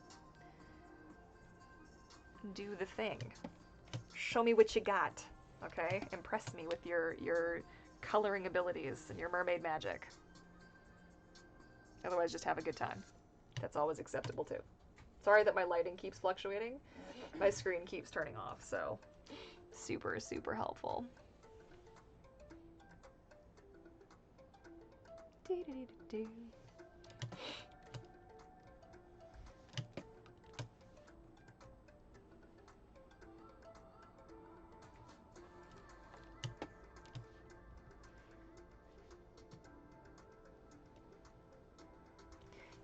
do the thing. Show me what you got, okay? Impress me with your coloring abilities and your mermaid magic. Otherwise, just have a good time. That's always acceptable too. Sorry that my lighting keeps fluctuating. My screen keeps turning off, so super, super helpful. Doo-doo-doo-doo.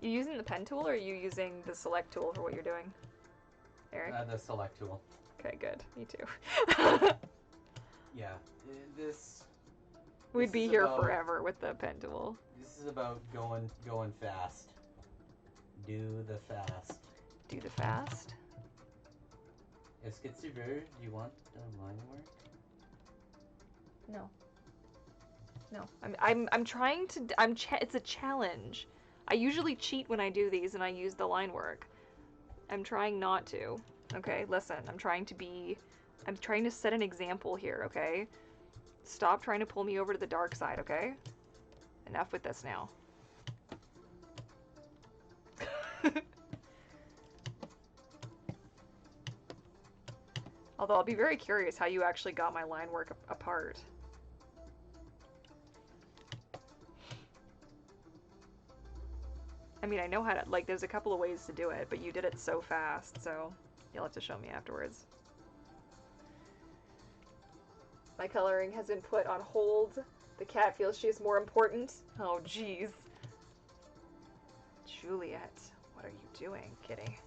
You using the pen tool, or are you using the select tool for what you're doing, Eric? The select tool. Okay, good. Me too. Yeah, this. We'd this be is here about- forever with the pen tool. This is about going fast. Do the fast. Do the fast. Est-ce que tu veux? Do you want line work? No. No. I'm trying to. It's a challenge. I usually cheat when I do these, and I use the line work. I'm trying not to. Okay, listen. I'm trying to set an example here. Okay. Stop trying to pull me over to the dark side. Okay. Enough with this now. Although I'll be very curious how you actually got my line work apart. I mean, I know how to, like, there's a couple of ways to do it, but you did it so fast, so you'll have to show me afterwards. My coloring has been put on hold. The cat feels she is more important. Oh, jeez. Juliet, what are you doing, kitty?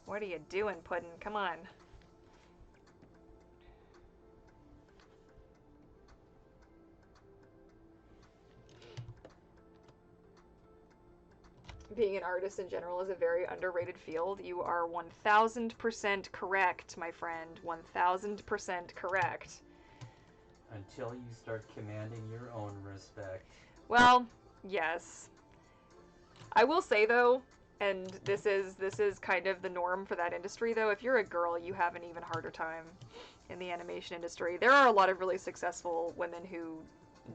What are you doing, Puddin'? Come on. Being an artist in general is a very underrated field. You are 1000% correct, my friend. 1000% correct. Until you start commanding your own respect. Well, yes. I will say though, and this is kind of the norm for that industry though, if you're a girl, you have an even harder time in the animation industry. There are a lot of really successful women who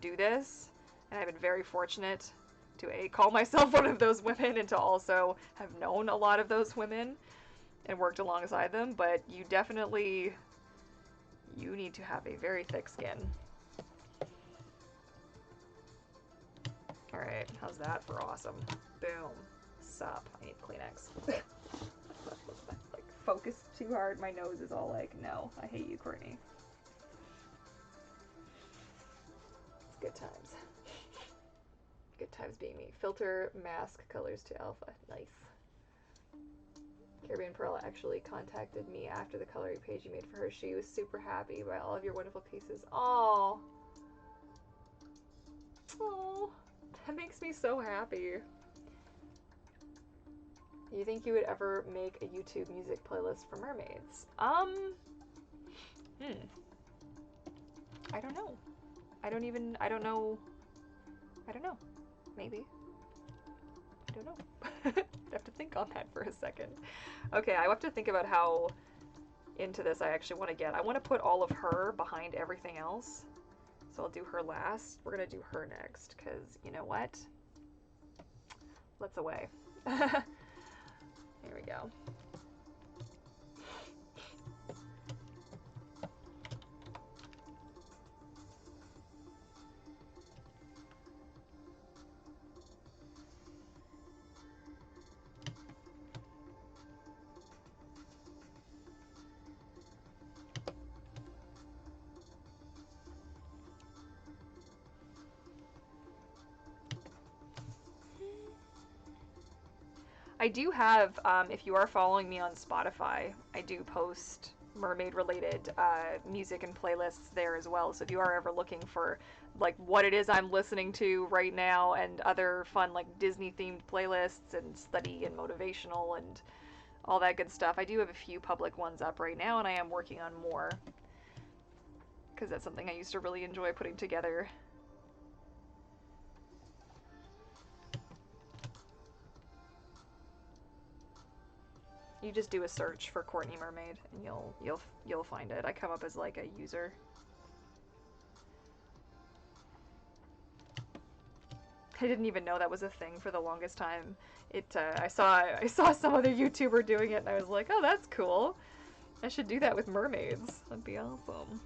do this, and I've been very fortunate to call myself one of those women, and to also have known a lot of those women and worked alongside them, but you need to have a very thick skin. Alright, how's that for awesome? Boom. Sup. I need Kleenex. Like, focus too hard, my nose is all like, no, I hate you, Courtney. It's good times. Good times being me. Filter mask colors to alpha. Nice. Caribbean Pearl actually contacted me after the coloring page you made for her. She was super happy by all of your wonderful pieces. Aww. Oh, that makes me so happy. You think you would ever make a YouTube music playlist for mermaids? I don't know. I don't know. Maybe. I don't know. I have to think on that for a second. Okay, I have to think about how into this I actually want to get. I want to put all of her behind everything else. So I'll do her last. We're going to do her next, because you know what? Let's away. Here we go. I do have, if you are following me on Spotify, I do post mermaid-related music and playlists there as well. So if you are ever looking for like what it is I'm listening to right now and other fun like Disney-themed playlists and study and motivational and all that good stuff, I do have a few public ones up right now, and I am working on more because that's something I used to really enjoy putting together. You just do a search for Courtney Mermaid and you'll find it. I come up as like a user. I didn't even know that was a thing for the longest time. I saw some other YouTuber doing it and I was like, oh, that's cool. I should do that with mermaids. That'd be awesome.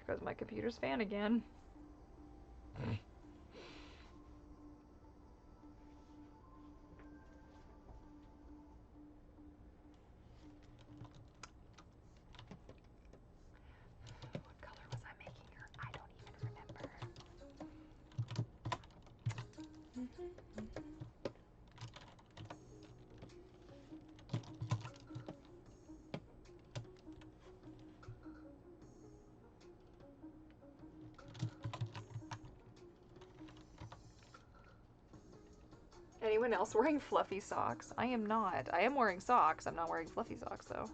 There goes my computer's fan again. What color was I making her? I don't even remember. Anyone else wearing fluffy socks? I am not. I am wearing socks. I'm not wearing fluffy socks though.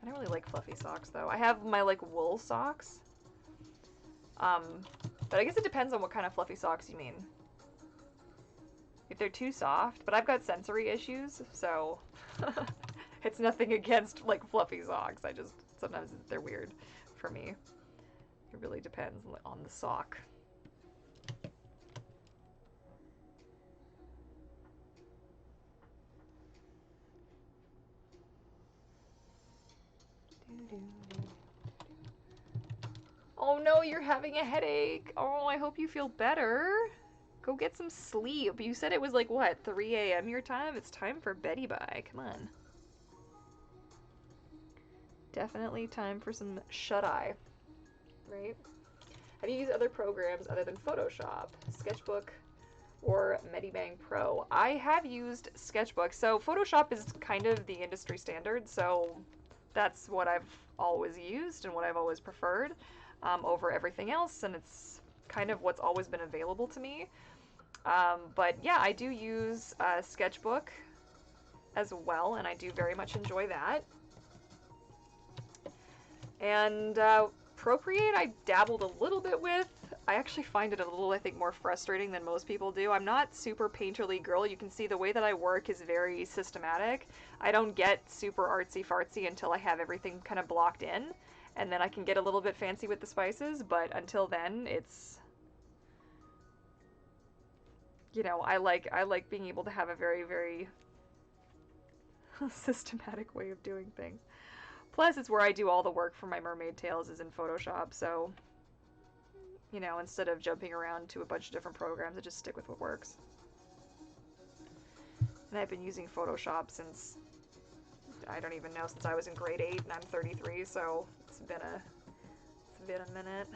I don't really like fluffy socks though. I have my like wool socks. But I guess it depends on what kind of fluffy socks you mean. If they're too soft, but I've got sensory issues, so it's nothing against like fluffy socks. I just sometimes they're weird for me. It really depends on the sock. Oh no, you're having a headache. Oh, I hope you feel better. Go get some sleep. You said it was like, what, 3 a.m. your time? It's time for Betty Bye. Come on. Definitely time for some shut-eye. Right? Have you used other programs other than Photoshop, Sketchbook, or Medibang Pro? I have used Sketchbook. So Photoshop is kind of the industry standard, so that's what I've always used and what I've always preferred over everything else, and it's kind of what's always been available to me. But yeah, I do use Sketchbook as well, and I do very much enjoy that. And Procreate I dabbled a little bit with. I actually find it a little, I think, more frustrating than most people do. I'm not super painterly girl. You can see the way that I work is very systematic. I don't get super artsy-fartsy until I have everything kind of blocked in, and then I can get a little bit fancy with the spices, but until then, it's, you know, I like being able to have a very, very systematic way of doing things. Plus, it's where I do all the work for my mermaid tales is in Photoshop, so, you know, instead of jumping around to a bunch of different programs, I just stick with what works. And I've been using Photoshop since, I don't even know, since I was in grade 8, and I'm 33, so it's been a minute.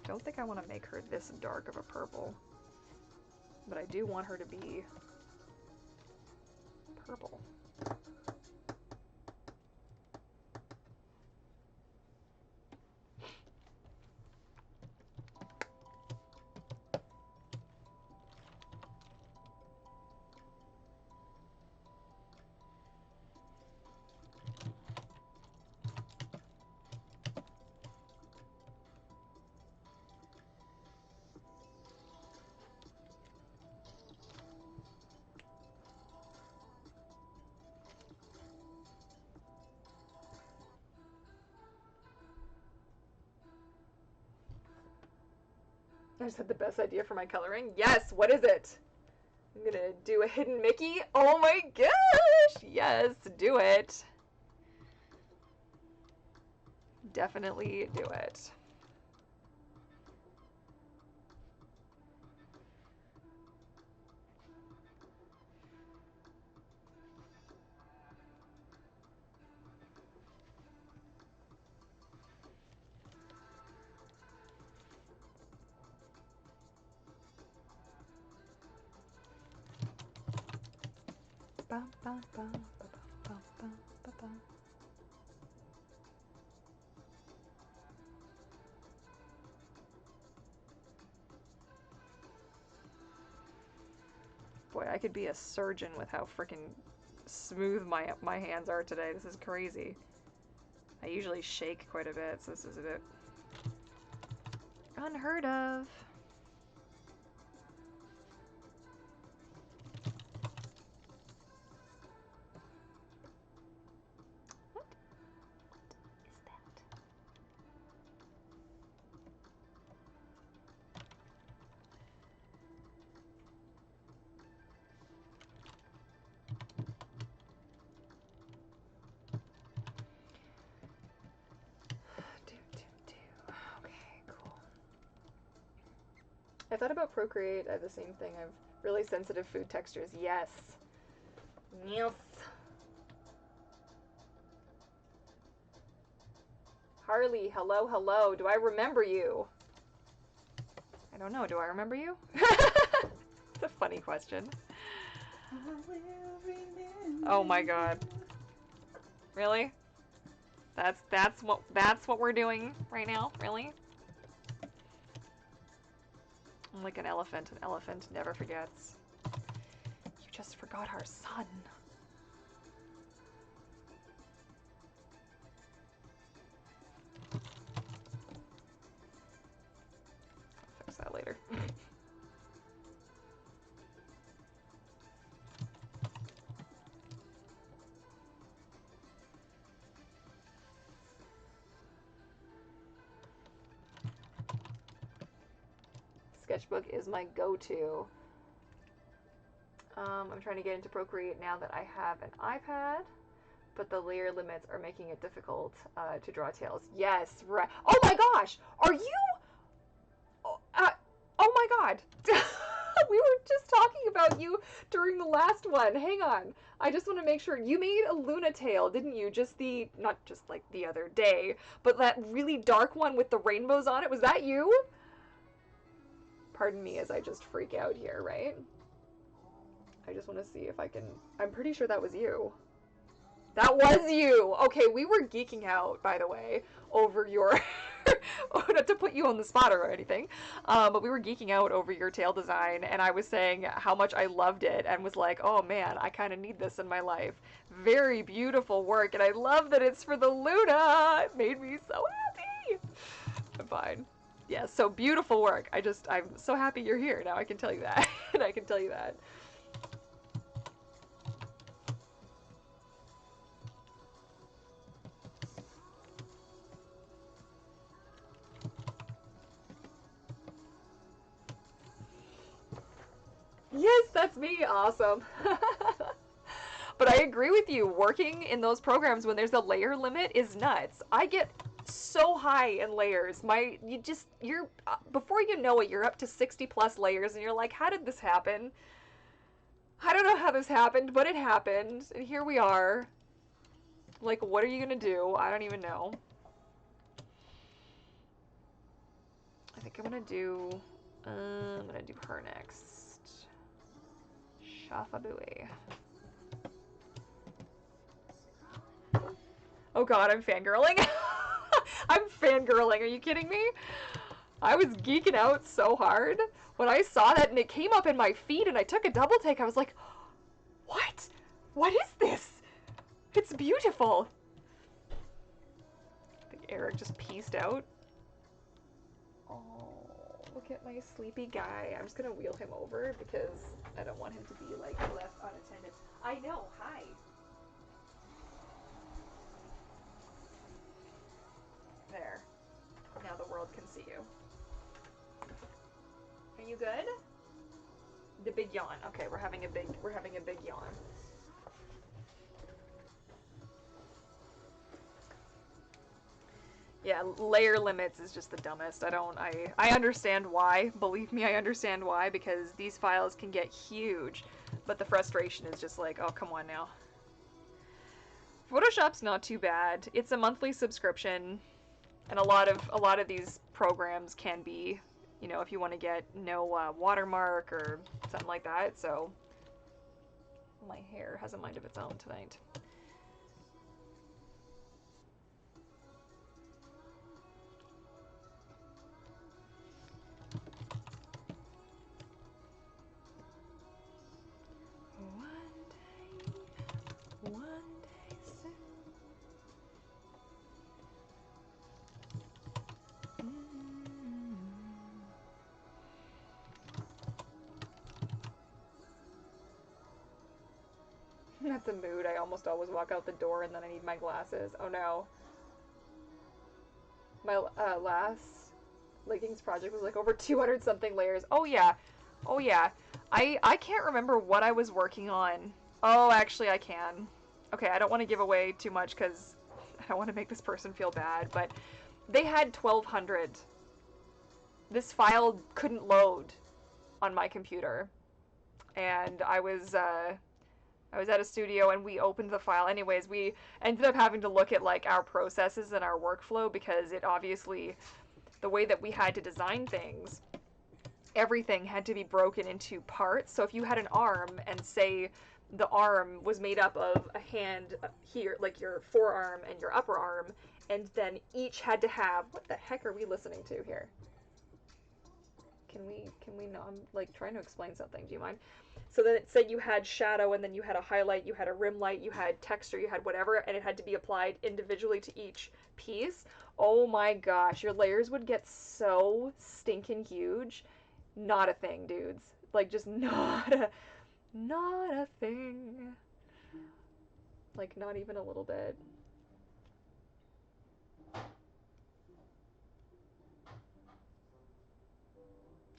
Don't think I want to make her this dark of a purple, but I do want her to be purple. I just had the best idea for my coloring. Yes, what is it? I'm gonna do a hidden Mickey. Oh my gosh! Yes, do it. Definitely do it. Bum, bum, bum, bum, bum, bum, bum, bum. Boy, I could be a surgeon with how freaking smooth my hands are today. This is crazy. I usually shake quite a bit, so this is a bit unheard of. What is that? Okay, cool. I thought about Procreate. I have the same thing. I have really sensitive food textures. Yes. Yes. Harley, hello, hello. Do I remember you? I don't know. Do I remember you? It's a funny question. Oh my god. Really? That's what we're doing right now? Really? I'm like an elephant. An elephant never forgets. You just forgot our son. I'll fix that later. Sketchbook is my go-to. I'm trying to get into Procreate now that I have an iPad, but the layer limits are making it difficult to draw tails. Yes, right. Oh my gosh! Are you... oh my god! We were just talking about you during the last one. Hang on. I just want to make sure. You made a Luna tail, didn't you? Not just like the other day, but that really dark one with the rainbows on it. Was that you? Pardon me as I just freak out here, right? I just want to see if I can... I'm pretty sure that was you. That was you! Okay, we were geeking out, by the way, over your... Not to put you on the spot or anything, but we were geeking out over your tail design, and I was saying how much I loved it, and was like, oh man, I kind of need this in my life. Very beautiful work, and I love that it's for the Luna! It made me so happy! I'm fine. Yeah, so beautiful work. I'm so happy you're here. Now I can tell you that. And I can tell you that. Yes, that's me. Awesome. But I agree with you. Working in those programs when there's a layer limit is nuts. I get so high in layers. Before you know it, you're up to 60 plus layers and you're like, how did this happen? I don't know how this happened, but it happened. And here we are. Like, what are you gonna do? I don't even know. I think I'm gonna do her next. Shafabui. Oh god, I'm fangirling. I'm fangirling, are you kidding me? I was geeking out so hard when I saw that and it came up in my feed and I took a double take. I was like, what? What is this? It's beautiful. I think Eric just pieced out. Oh, look at my sleepy guy. I'm just gonna wheel him over because I don't want him to be like left unattended. I know, hi. There. Now the world can see you. Are you good? The big yawn. Okay, we're having a big yawn. Yeah, layer limits is just the dumbest. I understand why. Believe me, I understand why, because these files can get huge. But the frustration is just like, oh, come on now. Photoshop's not too bad. It's a monthly subscription, and a lot of these programs can be, you know, if you want to get no watermark or something like that. So my hair has a mind of its own tonight. One day soon. That's a mood. I almost always walk out the door and then I need my glasses. Oh no. My last Leggings project was like over 200 something layers. Oh yeah. Oh yeah. I can't remember what I was working on. Oh, actually I can. Okay, I don't want to give away too much because I don't want to make this person feel bad, but they had 1200. This file couldn't load on my computer. And I was at a studio and we opened the file. Anyways, we ended up having to look at like our processes and our workflow because it obviously, the way that we had to design things, everything had to be broken into parts. So if you had an arm and say the arm was made up of a hand here, like your forearm and your upper arm, and then each had to have, what the heck are we listening to here? Can we not, I'm like trying to explain something, do you mind? So then it said you had shadow, and then you had a highlight, you had a rim light, you had texture, you had whatever, and it had to be applied individually to each piece. Oh my gosh, your layers would get so stinking huge. Not a thing, dudes. Like, just not a thing. Like, not even a little bit.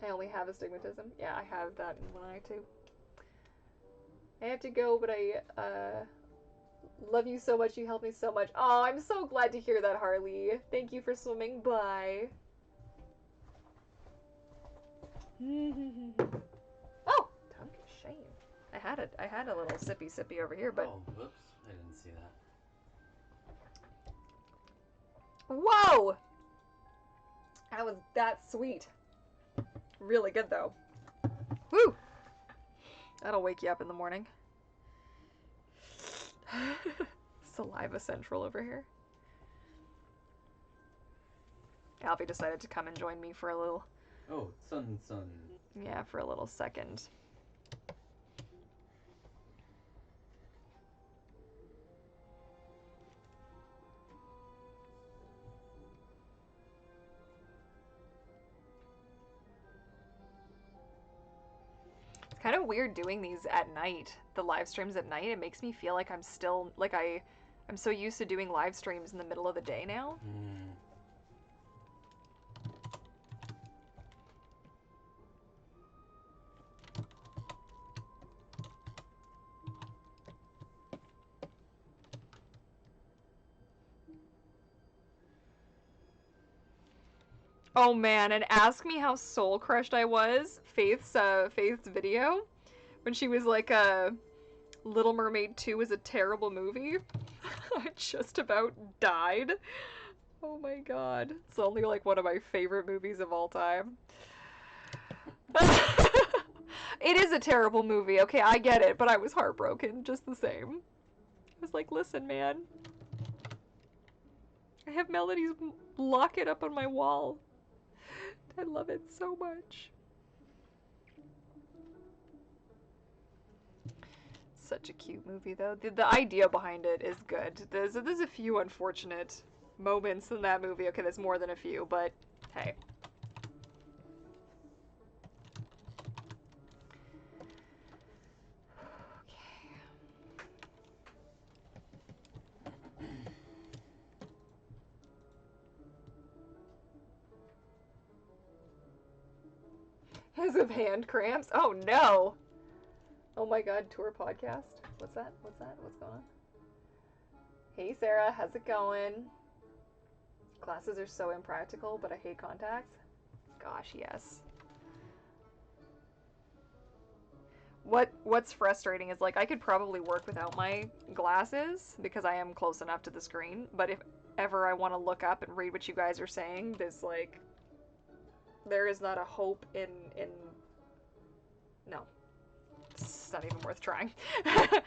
I only have astigmatism. Yeah, I have that in one eye too. I have to go, but I love you so much. You helped me so much. Oh, I'm so glad to hear that, Harley. Thank you for swimming by. Oh, Tongue shame. I had a little sippy over here, but oh, whoops, I didn't see that. whoa, that sweet. Really good though. Woo! That'll wake you up in the morning. Saliva central over here. Alfie decided to come and join me for a little. Oh, sun. Yeah, for a little second. It's kind of weird doing these at night, the live streams at night. It makes me feel like I'm still, like I'm so used to doing live streams in the middle of the day now. Oh man, and ask me how soul crushed I was. Faith's video when she was like, Little Mermaid 2 is a terrible movie. I just about died. Oh my god. It's only like one of my favorite movies of all time. It is a terrible movie, okay, I get it, but I was heartbroken just the same. I was like, listen, man. I have Melody's locket up on my wall. I love it so much. Such a cute movie, though. The idea behind it is good. There's a few unfortunate moments in that movie. Okay, there's more than a few, but hey. Because of hand cramps? Oh no! Oh my god, tour podcast. What's that? What's that? What's going on? Hey Sarah, how's it going? Glasses are so impractical, but I hate contacts. Gosh, yes. What's frustrating is, like, I could probably work without my glasses because I am close enough to the screen, but if ever I want to look up and read what you guys are saying, there's like, there is not a hope in no. It's not even worth trying. It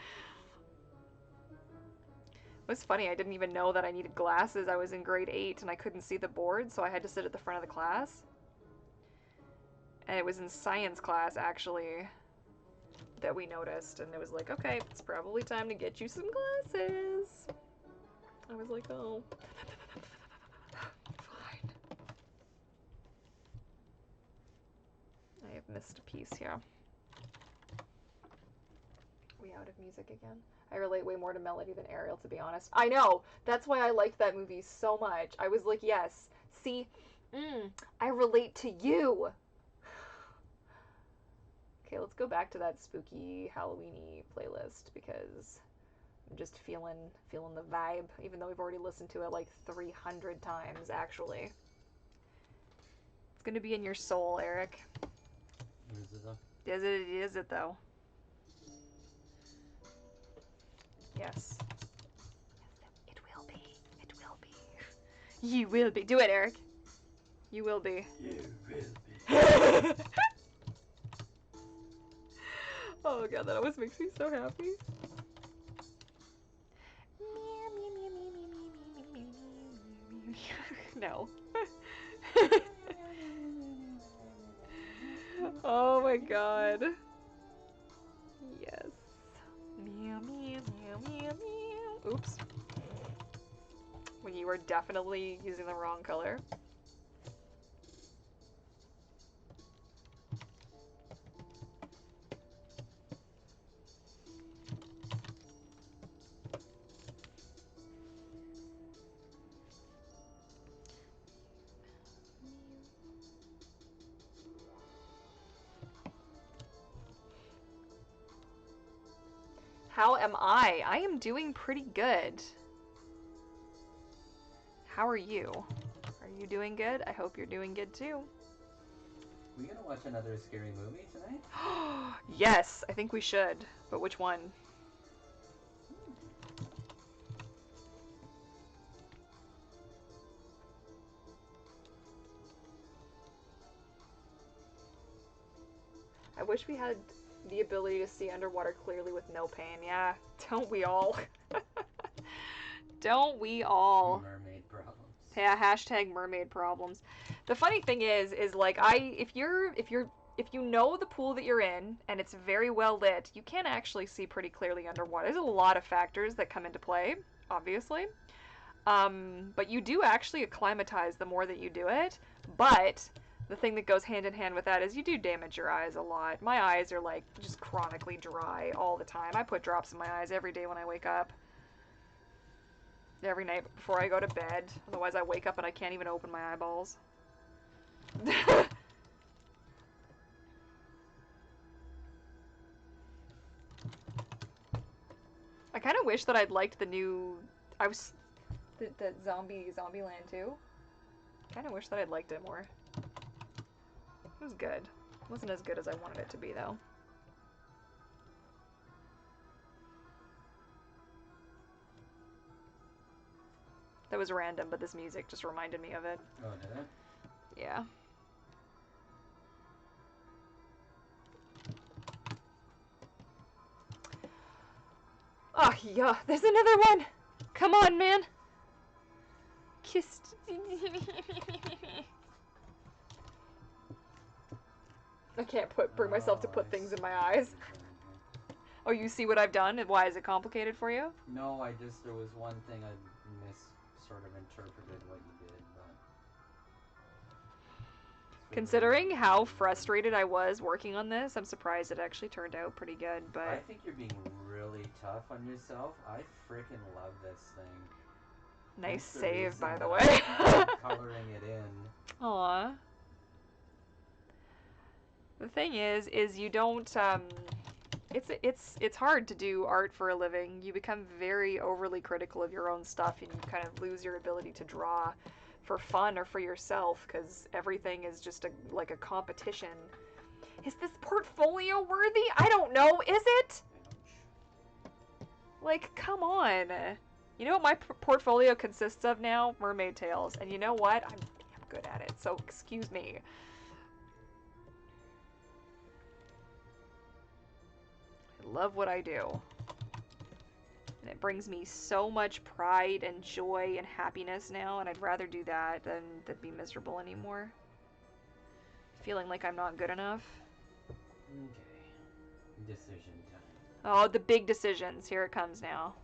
was funny, I didn't even know that I needed glasses. I was in grade 8 and I couldn't see the board, so I had to sit at the front of the class. And it was in science class, actually, that we noticed, and it was like, okay, it's probably time to get you some glasses. I was like, oh, fine. I have missed a piece here. We out of music again? I relate way more to Melody than Ariel, to be honest. I know! That's why I liked that movie so much. I was like, yes, see, I relate to you! Okay, let's go back to that spooky Halloween-y playlist because I'm just feeling the vibe, even though we've already listened to it like 300 times, actually. It's gonna be in your soul, Eric. Is it though? Is it though? Yes. It will be. It will be. You will be. Do it, Eric. You will be. You will be. Oh god, that always makes me so happy. No. Oh my god. Yes. Meow, meow, meow, meow, meow. Oops. When you were definitely using the wrong color. How am I? I am doing pretty good. How are you? Are you doing good? I hope you're doing good too. We gonna watch another scary movie tonight? Yes, I think we should. But which one? I wish we had the ability to see underwater clearly with no pain. Yeah, don't we all? Don't we all? Mermaid problems. Yeah, hashtag mermaid problems. The funny thing is like if you know the pool that you're in and it's very well lit, you can actually see pretty clearly underwater. There's a lot of factors that come into play, obviously. But you do actually acclimatize the more that you do it. But the thing that goes hand in hand with that is you do damage your eyes a lot. My eyes are like just chronically dry all the time. I put drops in my eyes every day when I wake up. Every night before I go to bed. Otherwise I wake up and I can't even open my eyeballs. I kind of wish that I'd liked the new... the Zombieland 2. Kind of wish that I'd liked it more. It was good. It wasn't as good as I wanted it to be, though. That was random, but this music just reminded me of it. Oh, did it? Yeah. Oh, yeah. There's another one! Come on, man! Kissed. I can't bring myself to put things in my eyes. Oh, you see what I've done? Why is it complicated for you? No, there was one thing I sort of interpreted what you did, but... Considering how frustrated I was working on this, I'm surprised it actually turned out pretty good, but... I think you're being really tough on yourself. I freaking love this thing. Nice That's the save, reason by the that way. I'm coloring it in. Aww. It The thing is you don't, it's hard to do art for a living. You become very overly critical of your own stuff, and you kind of lose your ability to draw for fun or for yourself, because everything is just like a competition. Is this portfolio worthy? I don't know. Is it? Like, come on. You know what my portfolio consists of now? Mermaid tales. And you know what? I'm damn good at it, so excuse me. I love what I do. And it brings me so much pride and joy and happiness now, and I'd rather do that than be miserable anymore. Feeling like I'm not good enough. Okay. Decision time. Oh, the big decisions. Here it comes now.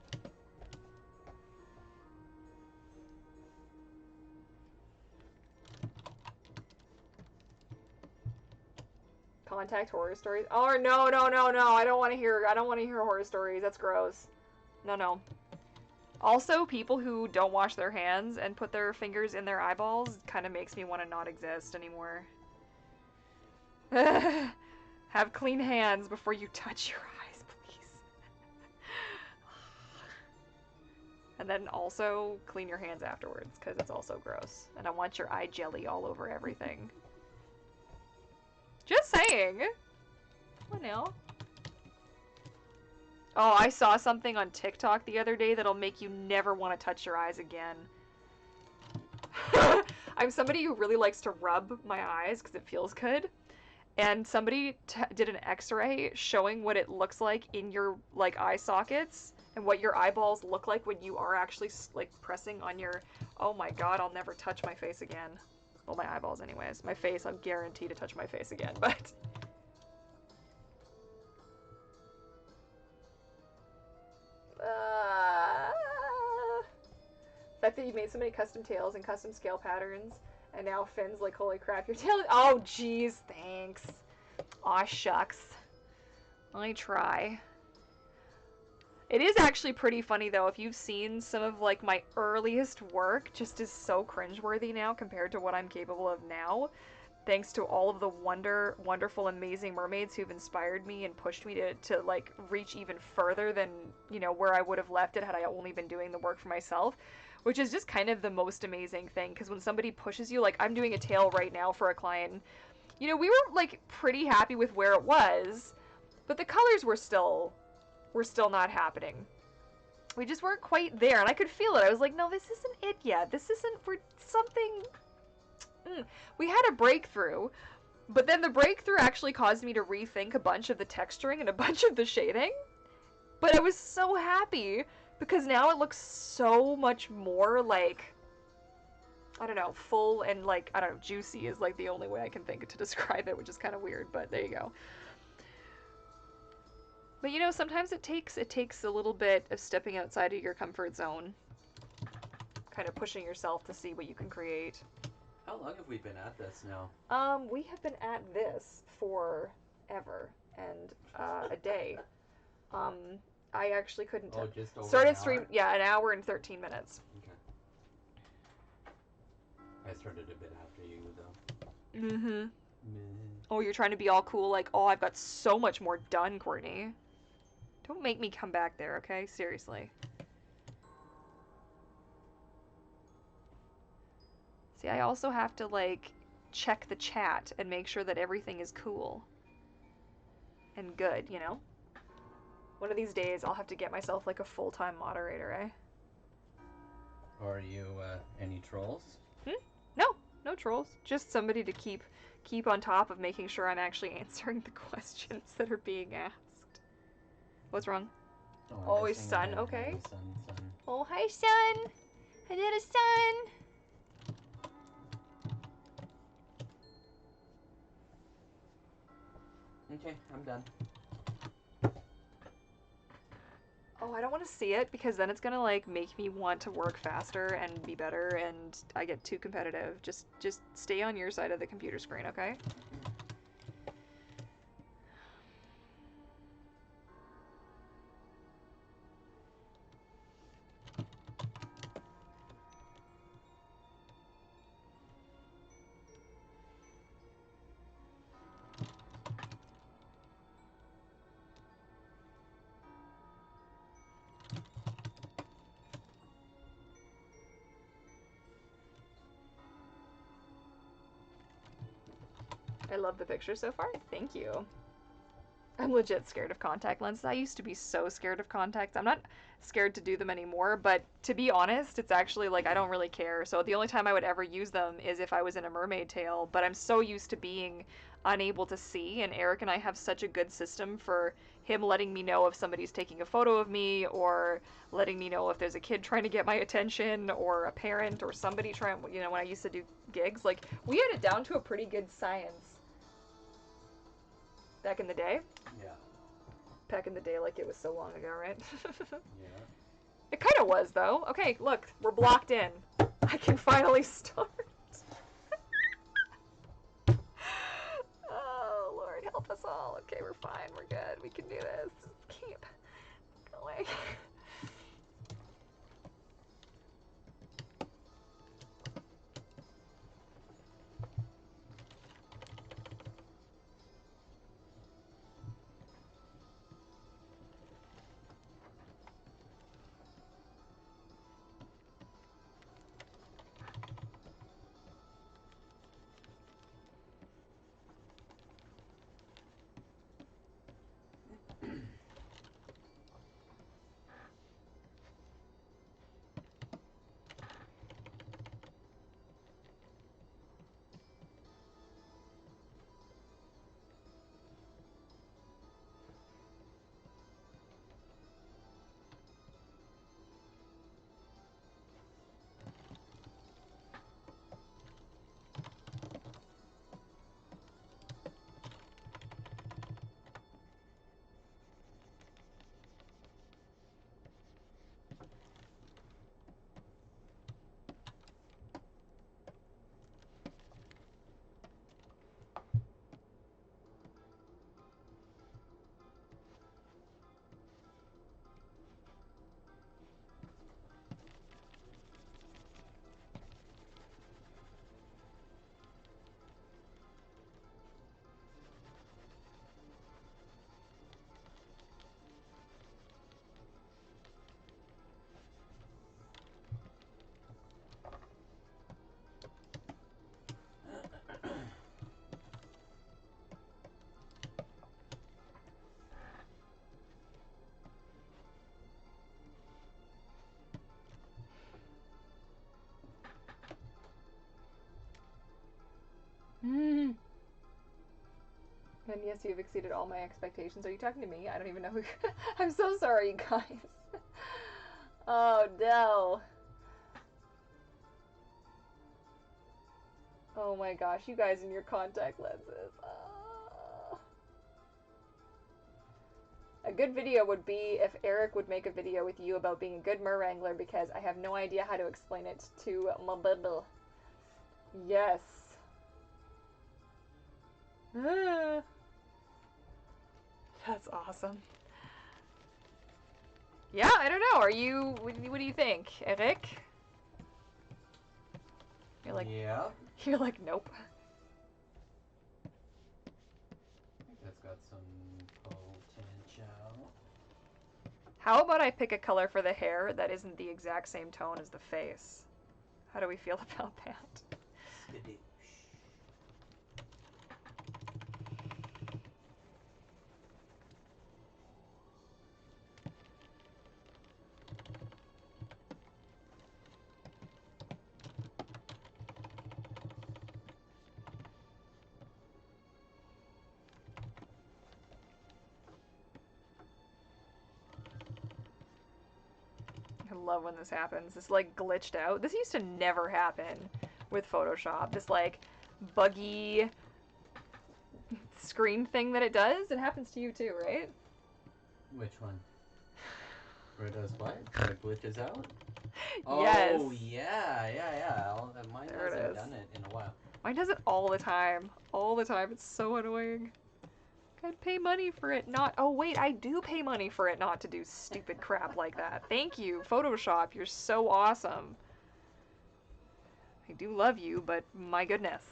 Contact horror stories. Oh, no, no, no, no. I don't want to hear horror stories. That's gross. No, no. Also, people who don't wash their hands and put their fingers in their eyeballs kind of makes me want to not exist anymore. Have clean hands before you touch your eyes, please. And then also clean your hands afterwards, because it's also gross. And I want your eye jelly all over everything. Just saying. Come on now. Oh, I saw something on TikTok the other day that'll make you never want to touch your eyes again. I'm somebody who really likes to rub my eyes because it feels good. And somebody did an x-ray showing what it looks like in your like eye sockets and what your eyeballs look like when you are actually like pressing on your... Oh my god, I'll never touch my face again. Well, my eyeballs anyways. My face, I'm guaranteed to touch my face again, but... The fact that you made so many custom tails and custom scale patterns, and now Finn's like, holy crap, your tail... Oh, jeez, thanks. Aw, shucks. I try. It is actually pretty funny, though, if you've seen some of, like, my earliest work just is so cringeworthy now compared to what I'm capable of now. Thanks to all of the wonderful, amazing mermaids who've inspired me and pushed me to like, reach even further than, you know, where I would have left it had I only been doing the work for myself. Which is just kind of the most amazing thing, because when somebody pushes you, like, I'm doing a tail right now for a client, and, you know, we were, like, pretty happy with where it was, but the colors were still not happening. We just weren't quite there, and I could feel it. I was like, no, this isn't it yet. This isn't for something... We had a breakthrough, but then the breakthrough actually caused me to rethink a bunch of the texturing and a bunch of the shading. But I was so happy, because now it looks so much more like, I don't know, full and like, I don't know, juicy is like the only way I can think to describe it, which is kind of weird, but there you go. But you know, sometimes it takes a little bit of stepping outside of your comfort zone, kind of pushing yourself to see what you can create. How long have we been at this now? We have been at this for ever and a day. I actually couldn't tell. Oh, just over started an hour? stream, yeah, an hour and 13 minutes. Okay. I started a bit after you, though. Mm-hmm. Meh. Oh, you're trying to be all cool, like, oh, I've got so much more done, Courtney. Don't make me come back there, okay? Seriously. See, I also have to, like, check the chat and make sure that everything is cool. And good, you know? One of these days, I'll have to get myself, like, a full-time moderator, eh? Are you, any trolls? No, no trolls. Just somebody to keep on top of making sure I'm actually answering the questions that are being asked. What's wrong? Oh, his son, okay. Son. Oh, hi, son! I did a son! Okay, I'm done. Oh, I don't want to see it, because then it's gonna, like, make me want to work faster and be better, and I get too competitive. Just stay on your side of the computer screen, okay? I love the picture so far. Thank you. I'm legit scared of contact lenses. I used to be so scared of contacts. I'm not scared to do them anymore, but to be honest, it's actually like I don't really care. So the only time I would ever use them is if I was in a mermaid tail, but I'm so used to being unable to see, and Eric and I have such a good system for him letting me know if somebody's taking a photo of me, or letting me know if there's a kid trying to get my attention, or a parent, or somebody trying, you know, when I used to do gigs, like we had it down to a pretty good science back in the day. Yeah. Back in the day, like it was so long ago, right? Yeah. It kind of was, though. Okay, look, we're blocked in. I can finally start. Oh, Lord, help us all. Okay, we're fine. We're good. We can do this. Keep going. And yes, you've exceeded all my expectations. Are you talking to me? I don't even know who. I'm so sorry, you guys. Oh, no. Oh my gosh, you guys and your contact lenses. A good video would be if Eric would make a video with you about being a good mer wrangler, because I have no idea how to explain it to my bubble. Yes. That's awesome. Yeah, I don't know. Are you? What do you think, Eric? You're like, Yeah. you're like, nope. I think that's got some potential. How about I pick a color for the hair that isn't the exact same tone as the face? How do we feel about that? Skadoosh. I love when this happens. This like glitched out. This used to never happen with Photoshop. This like buggy screen thing that it does. It happens to you too, right? Which one? Where it does what? Where it glitches out? Yes. Oh, yeah. Mine There it hasn't is. done it in a while. Mine does it all the time. All the time. It's so annoying. I'd pay money for it not. Oh, wait, I do pay money for it not to do stupid crap like that. Thank you, Photoshop. You're so awesome. I do love you, but my goodness.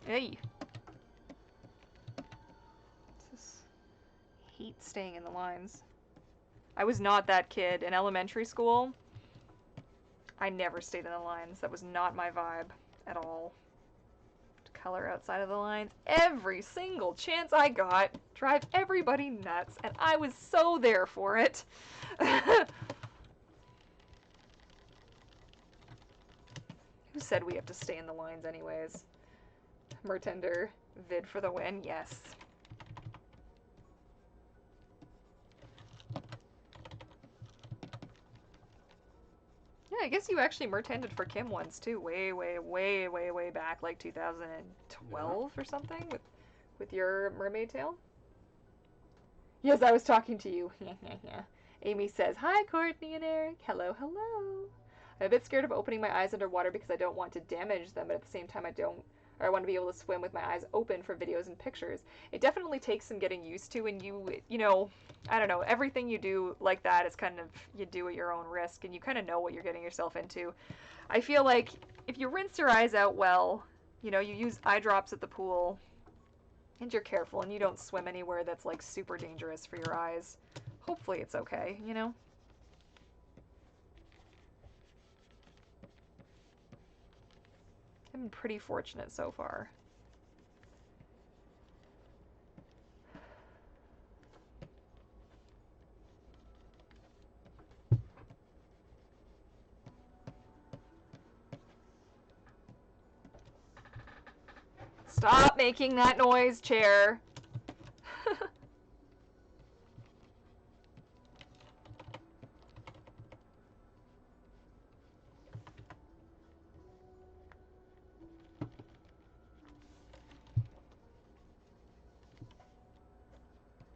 Hey. This hate staying in the lines. I was not that kid in elementary school. I never stayed in the lines. That was not my vibe at all. Color outside of the lines every single chance I got. Drive everybody nuts, and I was so there for it. Who said we have to stay in the lines anyways? Mertender, vid for the win, yes. Yeah, I guess you actually mertended for Kim once too, way back, like 2012 or something, with your mermaid tail. Yes, I was talking to you. Amy says, hi, Courtney and Eric. Hello, hello. I'm a bit scared of opening my eyes underwater because I don't want to damage them, but at the same time I want to be able to swim with my eyes open for videos and pictures. It definitely takes some getting used to, and you know, I don't know, everything you do like that is kind of, you do at your own risk, and you kind of know what you're getting yourself into. I feel like if you rinse your eyes out well, you know, you use eye drops at the pool, and you're careful, and you don't swim anywhere that's like super dangerous for your eyes, hopefully it's okay, you know? I've been pretty fortunate so far. Stop making that noise, chair.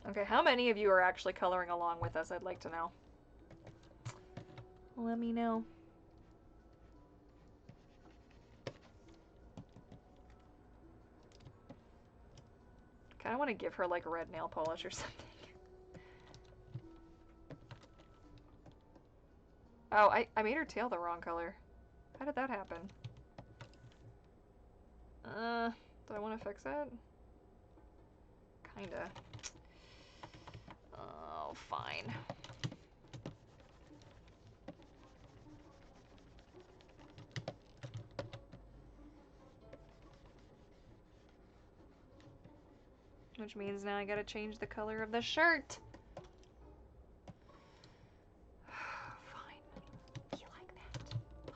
Okay, how many of you are actually coloring along with us? I'd like to know. Let me know. Kind of want to give her like red nail polish or something. Oh, I made her tail the wrong color. How did that happen? Do I want to fix it? Kinda. Oh, fine. Which means now I gotta change the color of the shirt. Fine. You like that? Fine.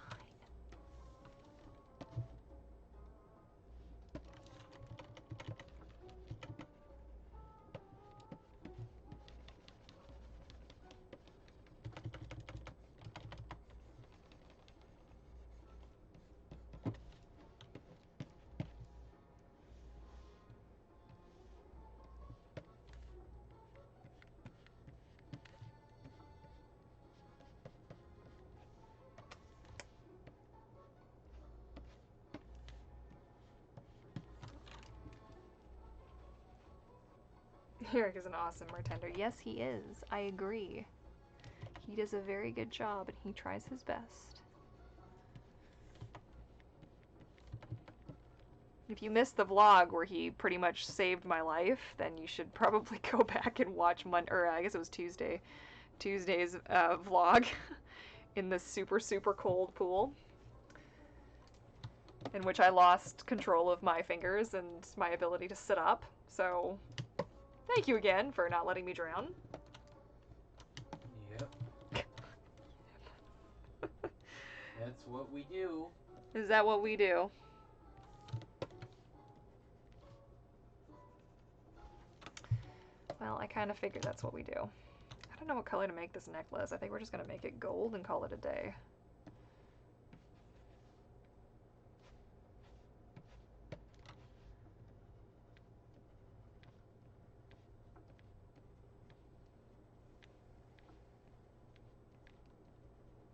Eric is an awesome bartender. Yes, he is. I agree. He does a very good job, and he tries his best. If you missed the vlog where he pretty much saved my life, then you should probably go back and watch I guess it was Tuesday's vlog in the super cold pool, in which I lost control of my fingers and my ability to sit up. So, thank you again for not letting me drown. Yep. That's what we do. Is that what we do? Well, I kind of figured that's what we do. I don't know what color to make this necklace. I think we're just going to make it gold and call it a day.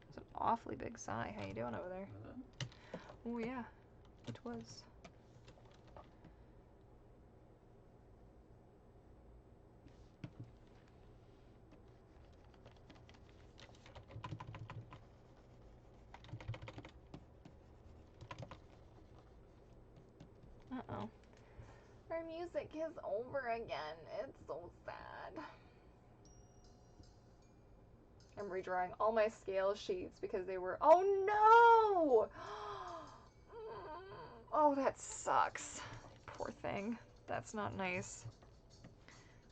It's an awfully big sigh. How you doing over there? Oh yeah, it was. Uh-oh. our music is over again. It's so sad. I'm redrawing all my scale sheets because they were... Oh no! Oh, that sucks. Poor thing. That's not nice.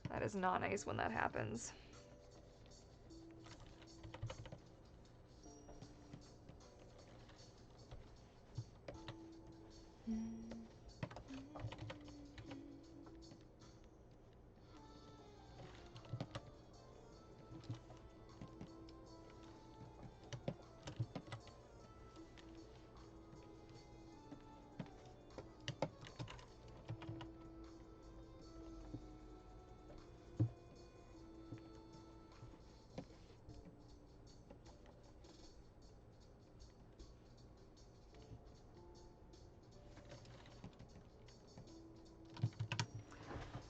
That is not nice when that happens.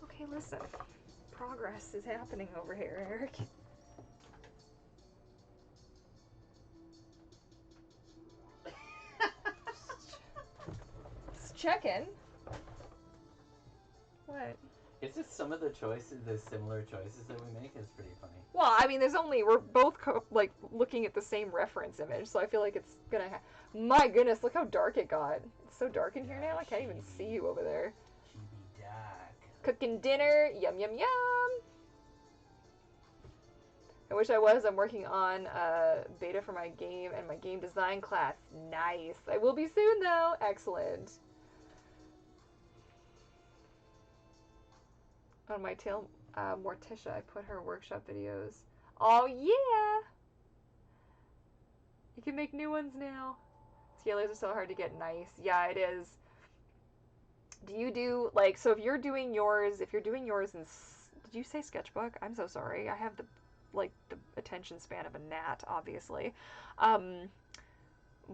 Okay, listen. Progress is happening over here, Eric. Just checking. What? It's just some of the choices, the similar choices that we make is pretty funny. Well, I mean, we're both like looking at the same reference image, so I feel like it's gonna my goodness, look how dark it got. It's so dark in here now, I can't even see you over there. Chibi dark. Cooking dinner, yum yum yum. I wish I was. I'm working on beta for my game and my game design class. Nice. I will be soon, though. Excellent. On my tail, Morticia, I put her workshop videos. Oh, yeah! You can make new ones now. Scalers are so hard to get. Nice. Yeah, it is. Do you do, like, so if you're doing yours in, did you say sketchbook? I'm so sorry. I have the attention span of a gnat, obviously.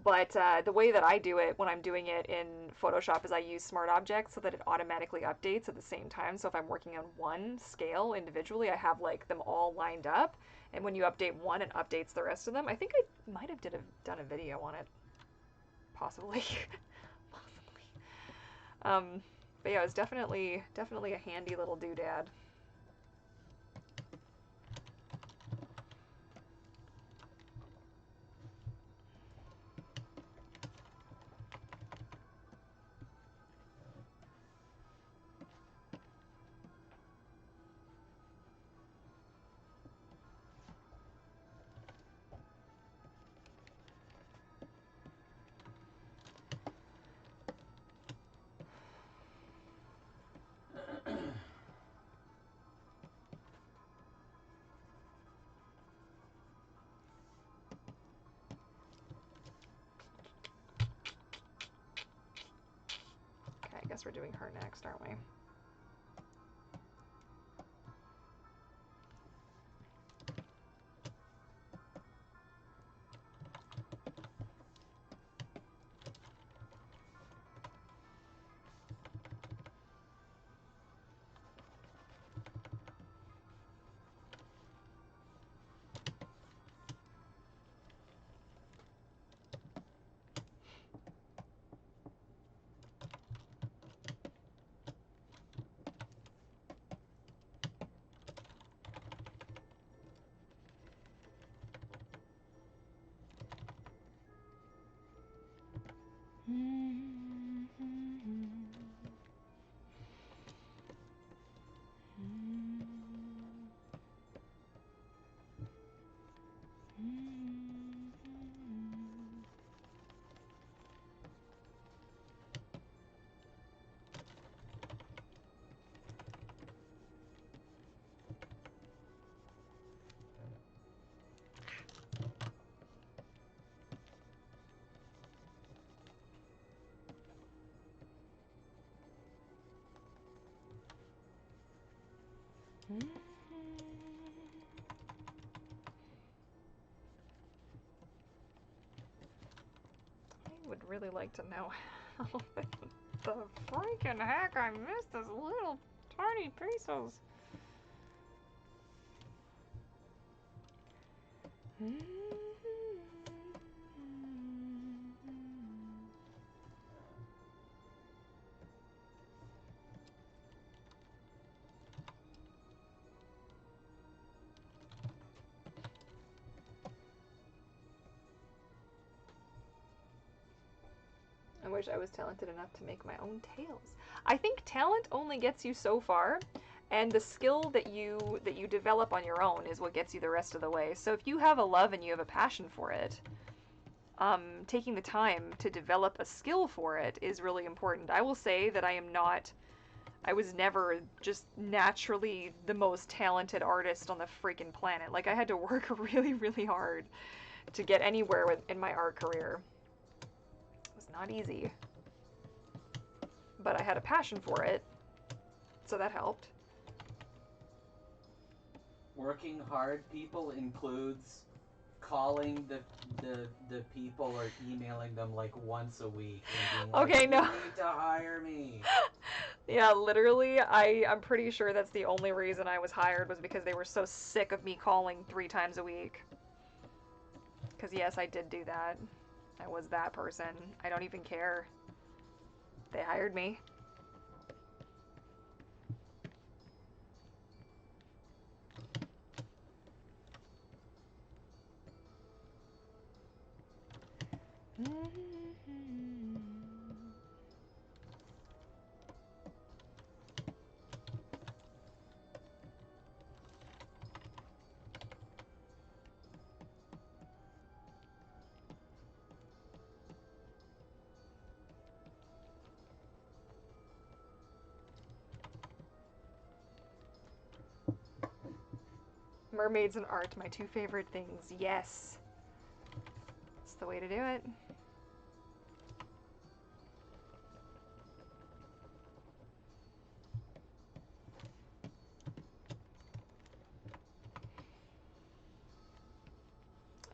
But the way that I do it when I'm doing it in Photoshop is I use Smart Objects so that it automatically updates at the same time. So if I'm working on one scale individually, I have like them all lined up. And when you update one, it updates the rest of them. I think I might have done a video on it. Possibly. Possibly. But yeah, it was definitely a handy little doodad. I guess we're doing her next, aren't we? I would really like to know how the freaking heck I missed this little tiny pieces. wish I was talented enough to make my own tails. I think talent only gets you so far, and the skill that you develop on your own is what gets you the rest of the way. So if you have a love and you have a passion for it, taking the time to develop a skill for it is really important. I will say that I was never just naturally the most talented artist on the freaking planet. Like, I had to work really, really hard to get anywhere in my art career. It was not easy. But I had a passion for it, so that helped. Working hard, people, includes calling the people or emailing them like once a week and being like, Okay, no. you need to hire me. Yeah, literally, I'm pretty sure that's the only reason I was hired, was because they were so sick of me calling 3 times a week. Because yes, I did do that. I was that person. I don't even care. They hired me. Mermaids and art, my 2 favorite things. Yes. It's the way to do it.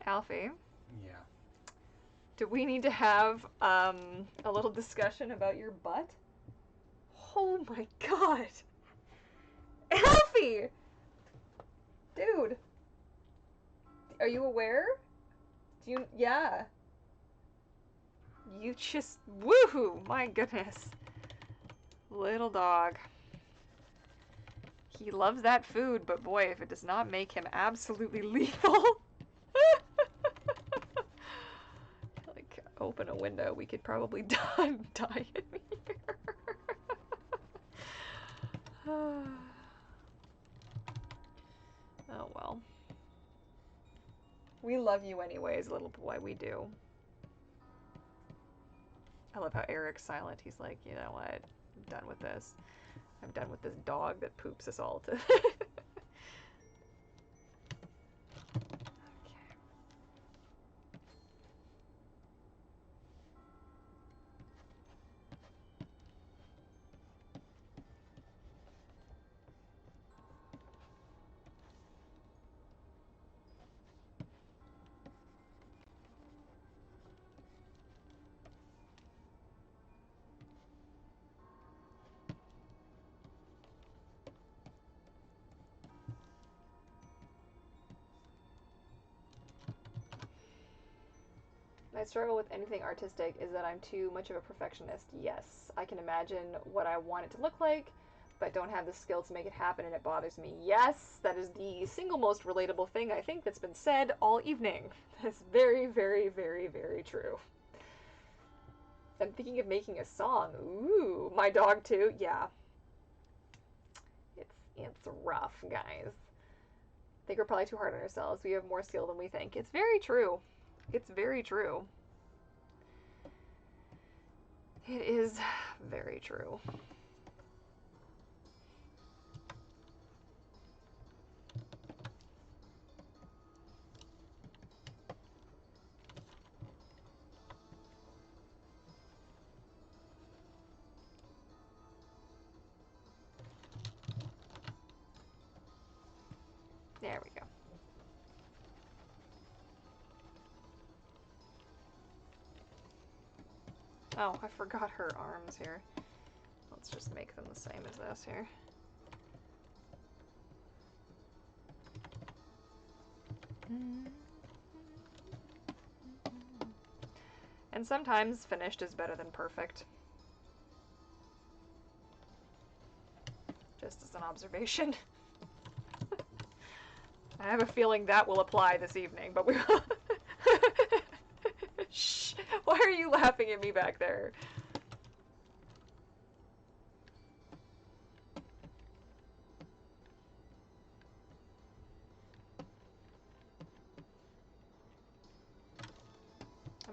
Alfie? Yeah. Do we need to have a little discussion about your butt? Oh my god! Alfie! Dude! Are you aware? Do you... Yeah. You just... Woohoo! My goodness. Little dog. He loves that food, but boy, if it does not make him absolutely lethal... Like, open a window, we could probably die in here. Oh well. We love you anyways, little boy, we do. I love how Eric's silent. He's like, you know what? I'm done with this. I'm done with this dog that poops us all to... My struggle with anything artistic is that I'm too much of a perfectionist. Yes, I can imagine what I want it to look like, but don't have the skill to make it happen, and it bothers me. Yes, that is the single most relatable thing I think that's been said all evening. That's very, very, very, very true. I'm thinking of making a song. Ooh, my dog too. Yeah. It's rough, guys. I think we're probably too hard on ourselves. We have more skill than we think. It's very true. It's very true. It is very true. There we go. Oh, I forgot her arms here. Let's just make them the same as this here. And sometimes finished is better than perfect. Just as an observation. I have a feeling that will apply this evening, but we will... Shh! Why are you laughing at me back there?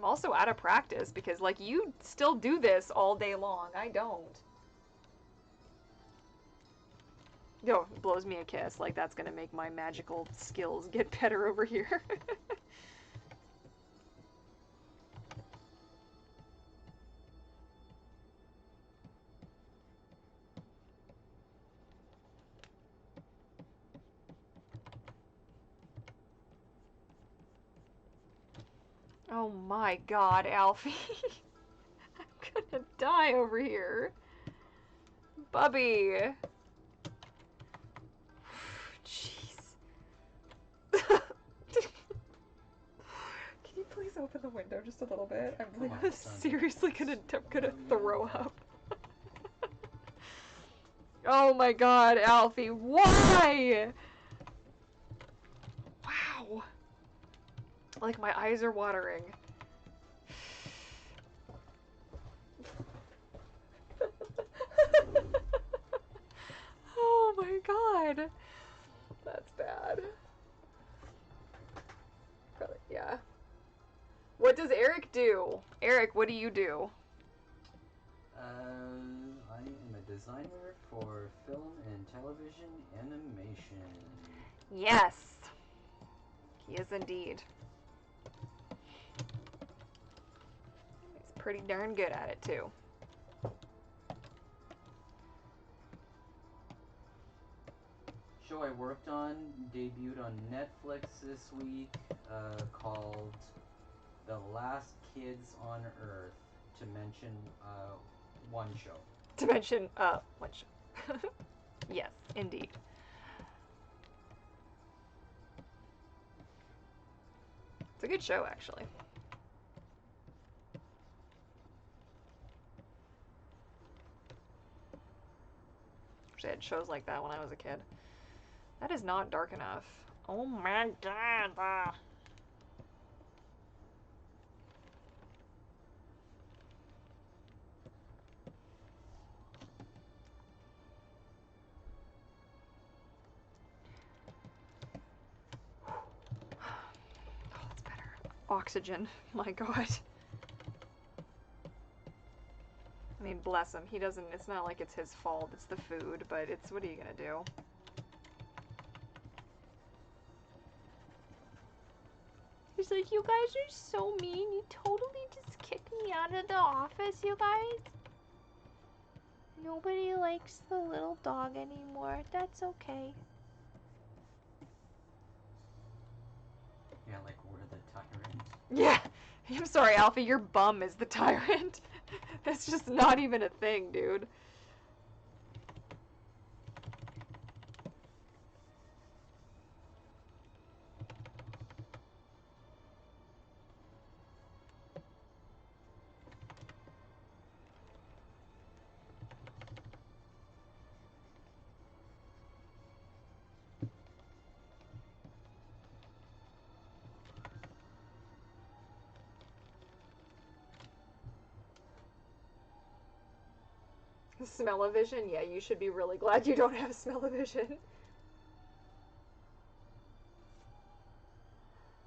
also out of practice because, like, you still do this all day long. I don't. Yo, blows me a kiss. Like, that's gonna make my magical skills get better over here. Oh my god, Alfie. I'm gonna die over here. Bubby. Jeez. Can you please open the window just a little bit? I'm seriously gonna throw up. Oh my god, Alfie, why? Wow. Like, my eyes are watering. Oh my god. That's bad. Probably, yeah. What does Eric do? Eric, what do you do? I am a designer for film and television animation. Yes. He is indeed. He's pretty darn good at it, too. Show I worked on debuted on Netflix this week, called The Last Kids on Earth, to mention one show. To mention, one show. Yes, indeed. It's a good show, actually. Actually, I had shows like that when I was a kid. That is not dark enough. Oh my god. Oh, that's better. Oxygen. My god. I mean, bless him. He doesn't, it's not like it's his fault. It's the food, but it's, what are you gonna do? He's like, you guys are so mean. You totally just kicked me out of the office, you guys. Nobody likes the little dog anymore. That's okay. Yeah, like we're the tyrant. Yeah. I'm sorry, Alfie. Your bum is the tyrant. That's just not even a thing, dude. Smell-o-vision? Yeah, you should be really glad you don't have smell-o-vision.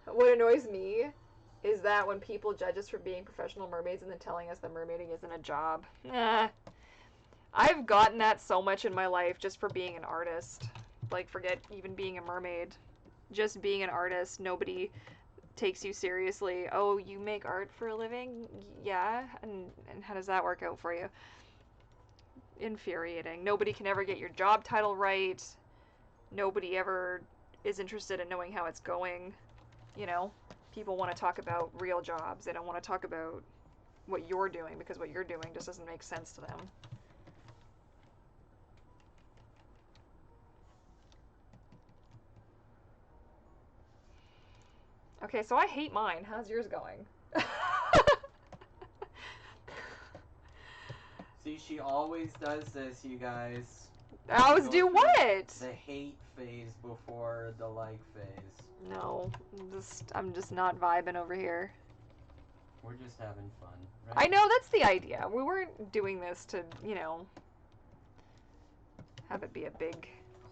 What annoys me is that when people judge us for being professional mermaids and then telling us that mermaiding isn't a job. I've gotten that so much in my life just for being an artist. Like, forget even being a mermaid. Just being an artist, nobody takes you seriously. Oh, you make art for a living? Yeah? And how does that work out for you? Infuriating. Nobody can ever get your job title right. Nobody ever is interested in knowing how it's going. You know? People want to talk about real jobs. They don't want to talk about what you're doing because what you're doing just doesn't make sense to them. Okay, so I hate mine. How's yours going? See, she always does this, you guys. I always do what? The hate phase before the like phase. No, I'm just not vibing over here. We're just having fun, right? I know, that's the idea. We weren't doing this to, you know, have it be a big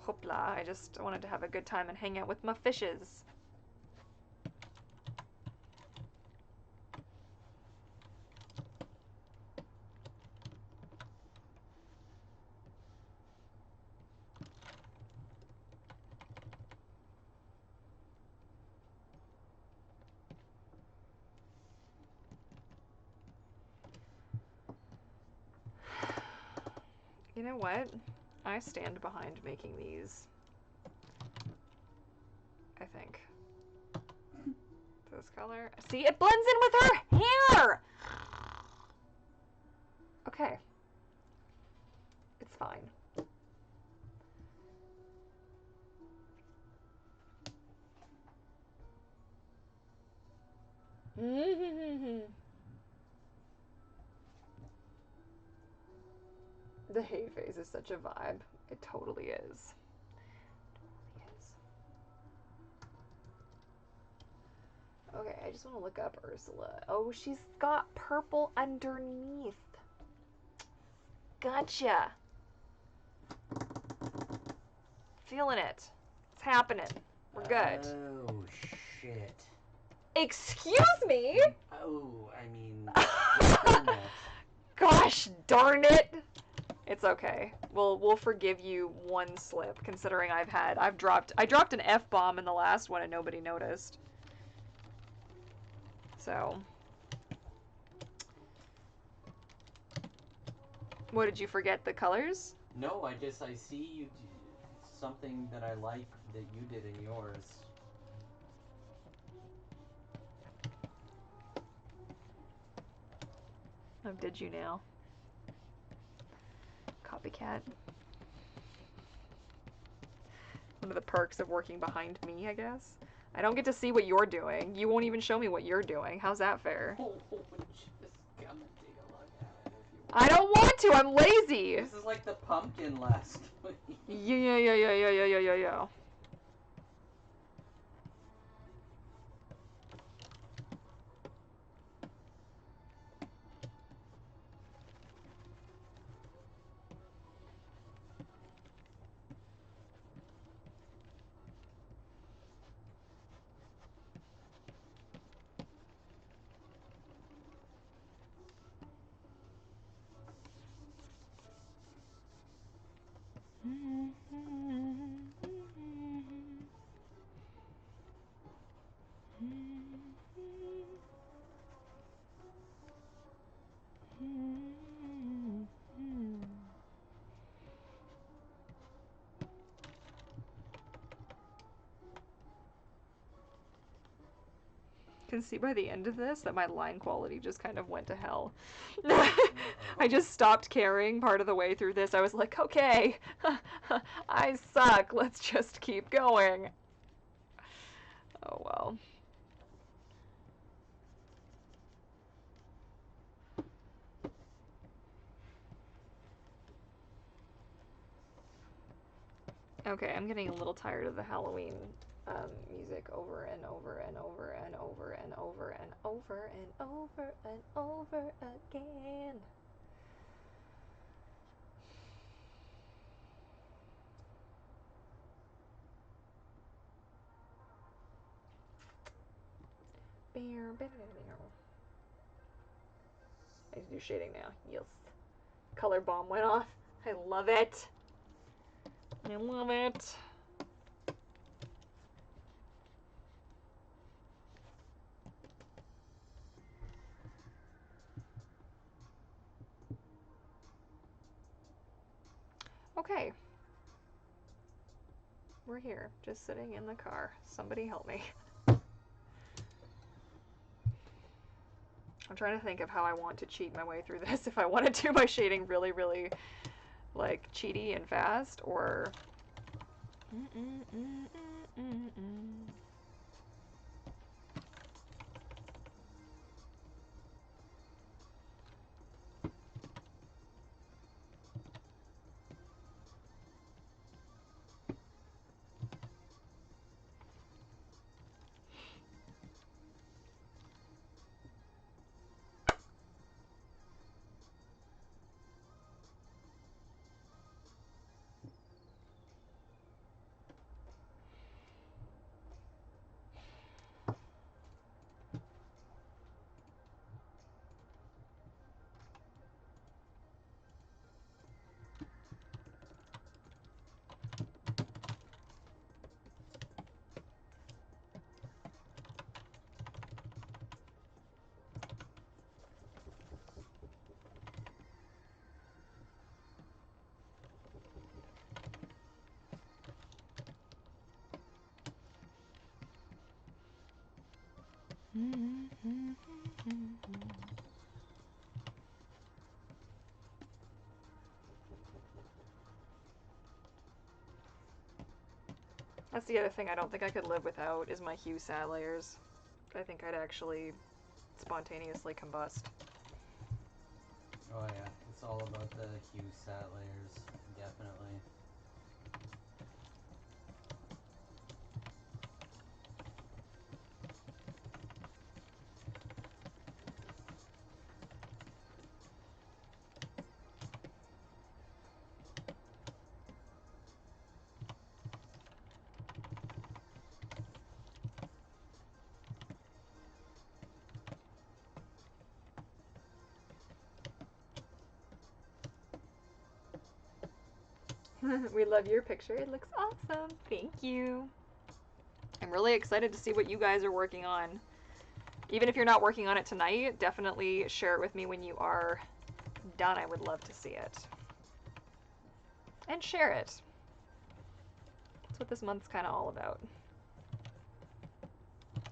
hoopla. I just wanted to have a good time and hang out with my fishes. You know what? I stand behind making these. I think. This color. See, it blends in with her hair! Okay. It's fine. The hay phase is such a vibe. It totally is. Okay, I just want to look up Ursula. Oh, she's got purple underneath. Gotcha. Feeling it. It's happening. We're good. Oh, shit. Excuse me? Oh, I mean, damn it. Gosh darn it. It's okay. We'll forgive you one slip, considering I dropped an F-bomb in the last one and nobody noticed. So, what, did you forget the colors? No, I see you something that I like that you did in yours. Oh, did you now? Copycat. One of the perks of working behind me, I guess. I don't get to see what you're doing. You won't even show me what you're doing. How's that fair? Oh, just come and take a look at it if you want. I don't want to. I'm lazy. This is like the pumpkin last week. Yeah. Can see by the end of this that my line quality just kind of went to hell. I just stopped caring part of the way through this. I was like, okay, I suck. Let's just keep going. Oh well. Okay, I'm getting a little tired of the Halloween music over and over and over and over and over and over and over and over again. I need to do shading now. Yes. Color bomb went off. I love it. I love it. Okay. We're here, just sitting in the car. Somebody help me. I'm trying to think of how I want to cheat my way through this. If I want to do my shading really, really, like, cheaty and fast, or... That's the other thing I don't think I could live without is my hue sat layers. I think I'd actually spontaneously combust. Oh yeah, it's all about the hue sat layers, definitely. We love your picture. It looks awesome. Thank you. I'm really excited to see what you guys are working on. Even if you're not working on it tonight, definitely share it with me when you are done. I would love to see it. And share it. That's what this month's kind of all about.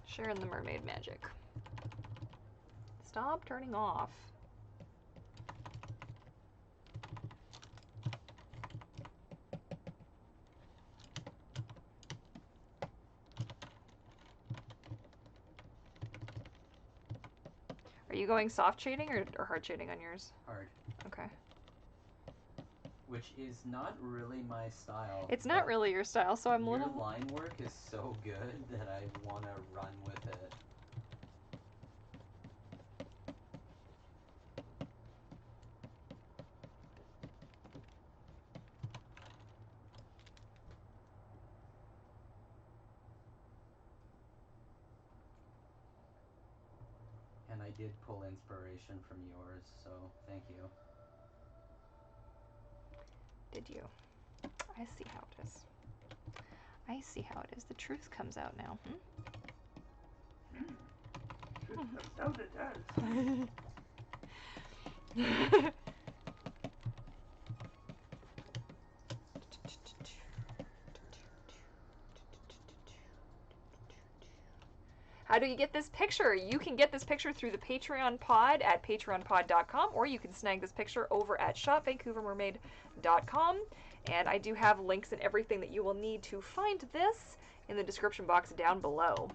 Sharing the mermaid magic. Stop turning off. Are you going soft shading or hard shading on yours? Hard. Okay. Which is not really my style. It's not really your style, so I'm a your little... line work is so good that I want to run with it. And I did pull inspiration from yours, so thank you. Did you? I see how it is. I see how it is. The truth comes out now. Truth comes out, it does. How do you get this picture? You can get this picture through the Patreon pod at patreonpod.com, or you can snag this picture over at shopvancouvermermaid.com. And I do have links and everything that you will need to find this in the description box down below.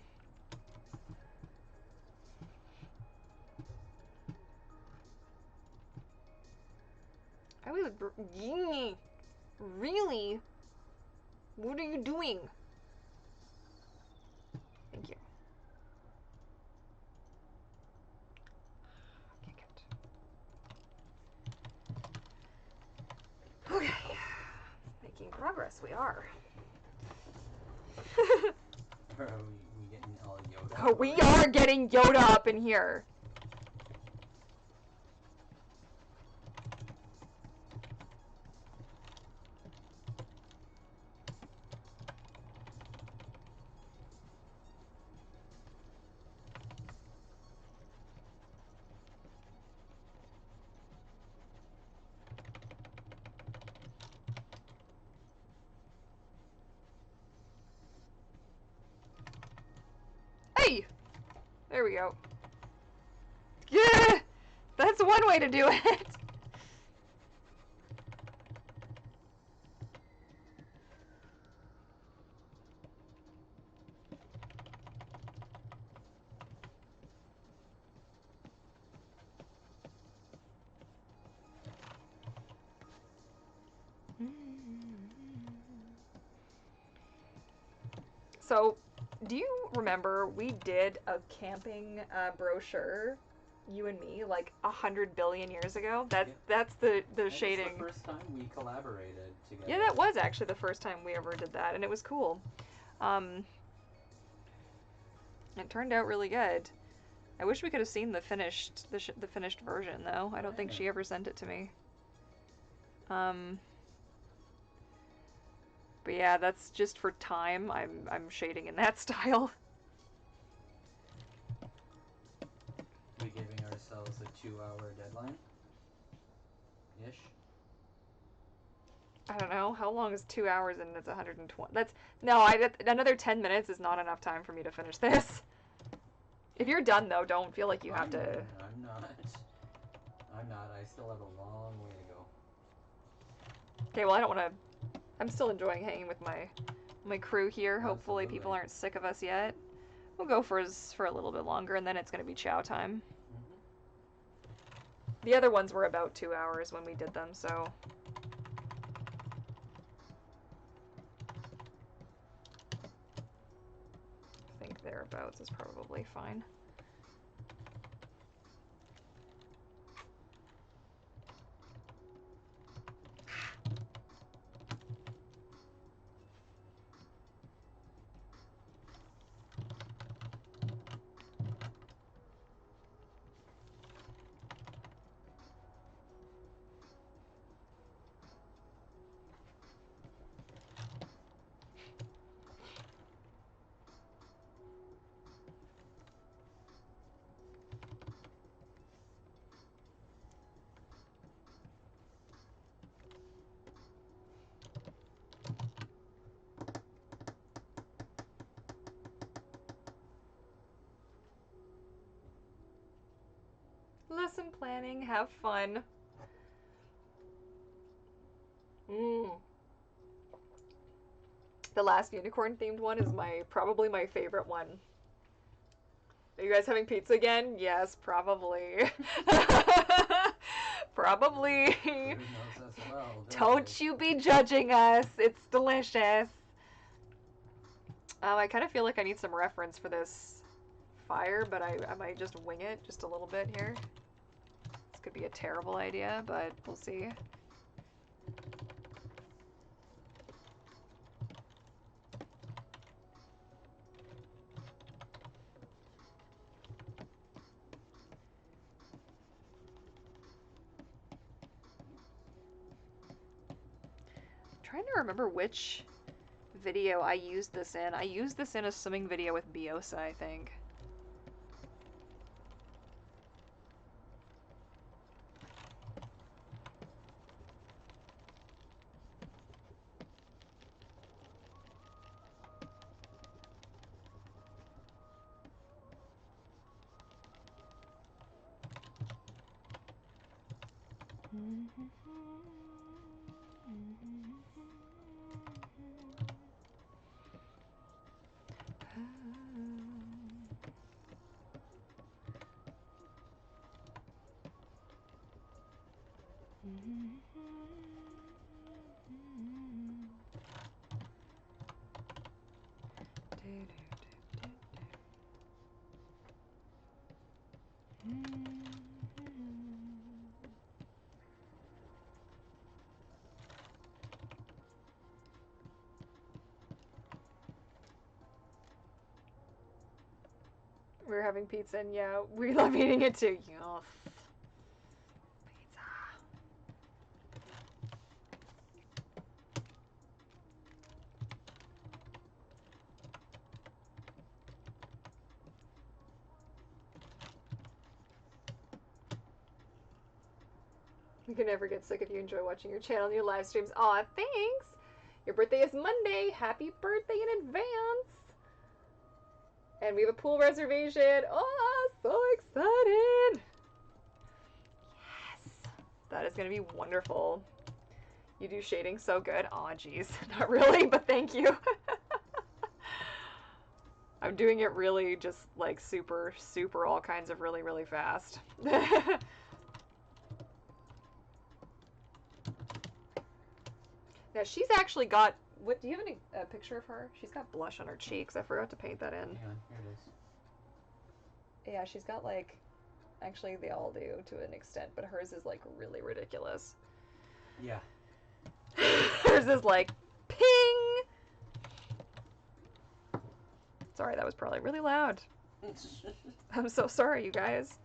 I was... Really? What are you doing? Thank you. Okay, making progress, we are. Are we getting all Yoda? Oh, we are getting Yoda up in here. Hey! There we go. Yeah! That's one way to do it. So, do you remember we did a camping brochure, you and me, like 100 billion years ago? That's the shading. That's the first time we collaborated together. Yeah, that was actually the first time we ever did that, and it was cool. It turned out really good. I wish we could have seen the finished version though. I don't think she ever sent it to me. But yeah, that's just for time. I'm shading in that style. We giving ourselves a 2-hour deadline? Ish. I don't know. How long is 2 hours and it's 120? That's... No, another 10 minutes is not enough time for me to finish this. If you're done though, don't feel like you have to. I'm not. I'm not. I still have a long way to go. Okay, well I don't want to. I'm still enjoying hanging with my crew here. Hopefully Absolutely. people aren't sick of us yet. We'll go for a little bit longer, and then it's gonna be chow time. Mm-hmm. The other ones were about 2 hours when we did them, so. I think thereabouts is probably fine. Lesson planning, have fun. The last unicorn themed one is probably my favorite one. Are you guys having pizza again? Yes, probably. Probably. Food knows us well. Don't you be judging us. It's delicious. I kind of feel like I need some reference for this fire, but I might just wing it just a little bit here. This could be a terrible idea, but we'll see. Trying to remember which video I used this in. I used this in a swimming video with Biosa, I think. We're having pizza, and yeah, we love eating it too. Yes. Pizza. You can never get sick if you enjoy watching your channel and your live streams. Aw, thanks! Your birthday is Monday. Happy birthday in advance! And we have a pool reservation. Oh, so excited! Yes! That is going to be wonderful. You do shading so good. Aw, geez. Not really, but thank you. I'm doing it really just like super, super all kinds of really, really fast. Now, she's actually got... What, do you have a picture of her? She's got blush on her cheeks. I forgot to paint that in. Hang on, here it is. Yeah, she's got like... Actually, they all do to an extent, but hers is like really ridiculous. Yeah. Hers is like, ping! Sorry, that was probably really loud. I'm so sorry, you guys.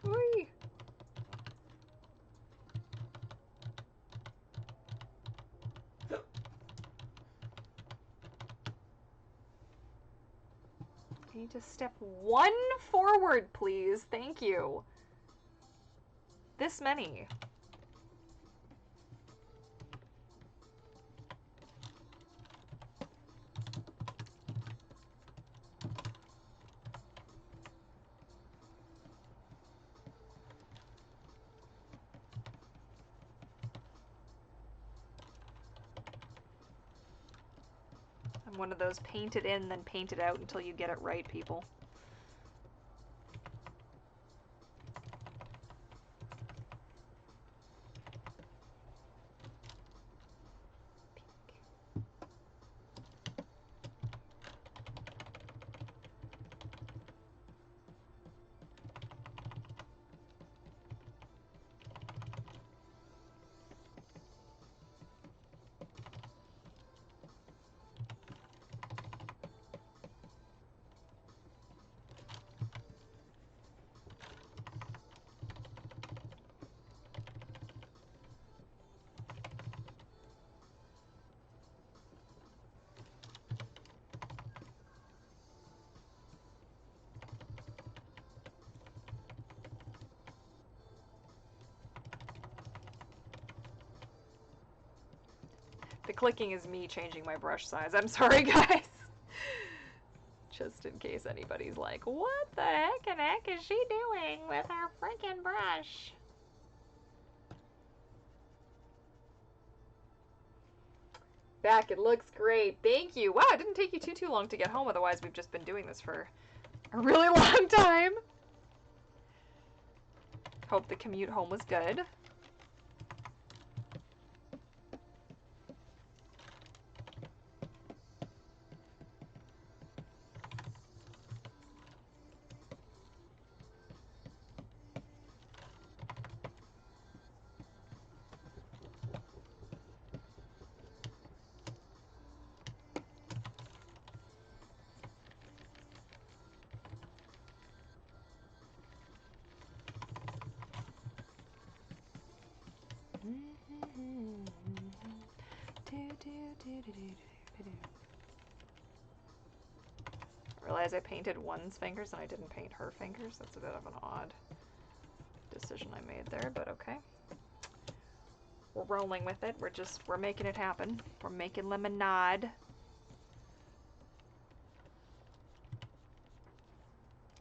Whee! I need to step one forward, please. Thank you. this many. I'm one of those paint it in, then paint it out until you get it right people. The clicking is me changing my brush size. I'm sorry, guys. Just in case anybody's like, what the heck is she doing with her freaking brush? Back, it looks great. Thank you. Wow, it didn't take you too long to get home. Otherwise, we've just been doing this for a really long time. Hope the commute home was good. I realize I painted one's fingers and I didn't paint her fingers. That's a bit of an odd decision I made there, but okay. We're rolling with it. We're making it happen. We're making lemonade.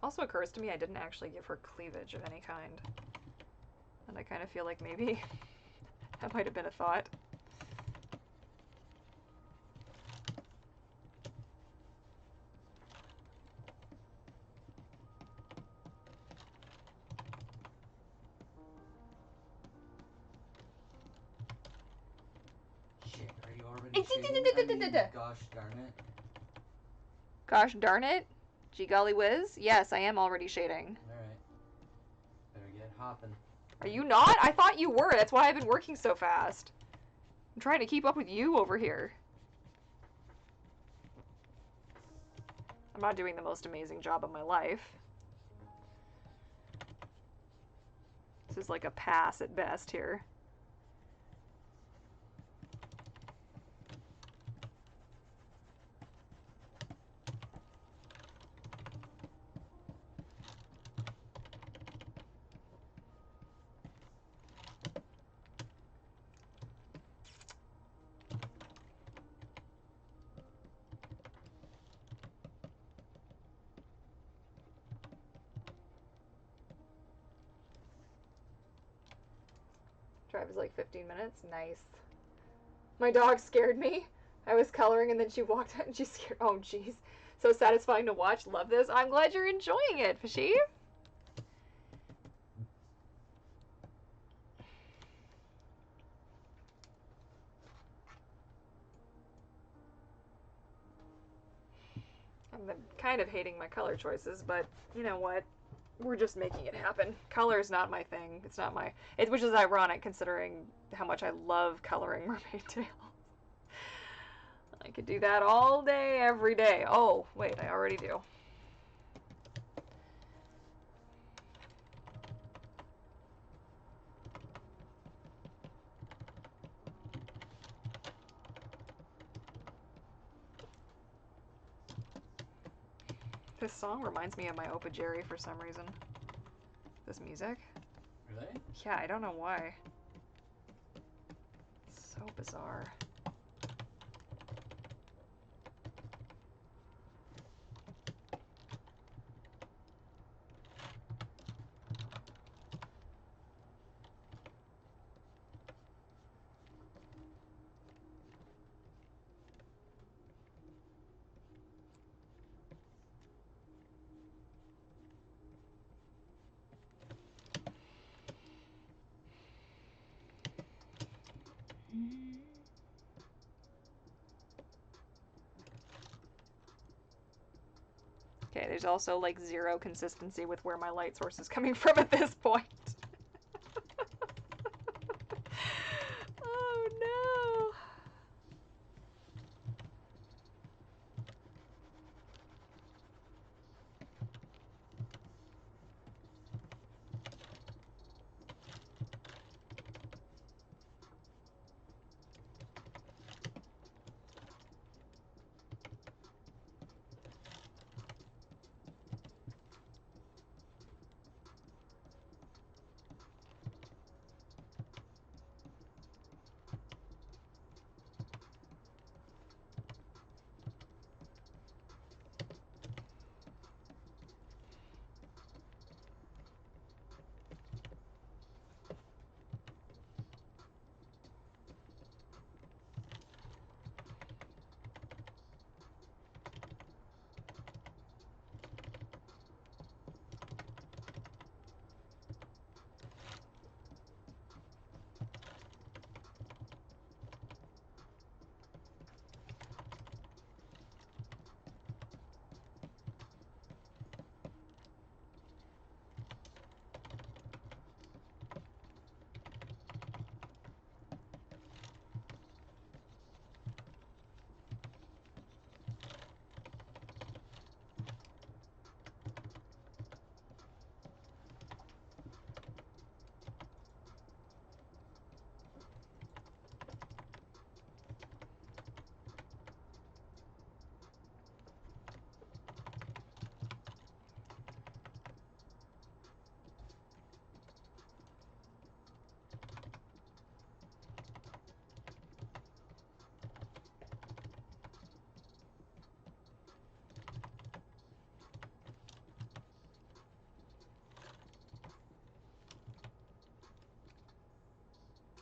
Also occurs to me I didn't actually give her cleavage of any kind. And I kind of feel like maybe that might have been a thought. Shit, are you already shading? Gosh darn it. Gosh darn it. Gee golly whiz. Yes, I am already shading. Alright. Better get hopping. Are you not? I thought you were. That's why I've been working so fast. I'm trying to keep up with you over here. I'm not doing the most amazing job of my life. This is like a pass at best here. Drive is like 15 minutes. Nice. My dog scared me. I was coloring and then she walked out and she scared. Oh, jeez. So satisfying to watch. Love this. I'm glad you're enjoying it, Fishy. I'm kind of hating my color choices, but you know what? We're just making it happen. Color is not my thing. It's not my... which is ironic considering how much I love coloring mermaid tails. I could do that all day, every day. Oh, wait, I already do. This song reminds me of my Opa Jerry for some reason. This music. Really? Yeah, I don't know why. So bizarre. Okay, there's also like zero consistency with where my light source is coming from at this point. Oh no.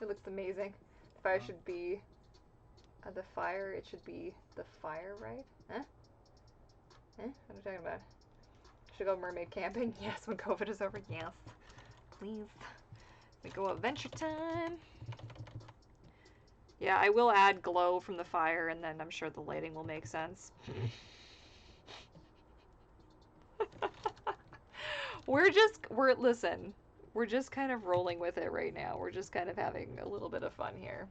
It looks amazing. The fire should be the fire. It should be the fire, right? Huh? What are you talking about? Should go mermaid camping? Yes, when COVID is over. Yes, please. We go adventure time. Yeah, I will add glow from the fire, and then I'm sure the lighting will make sense. Listen, we're just kind of rolling with it right now. We're just kind of having a little bit of fun here.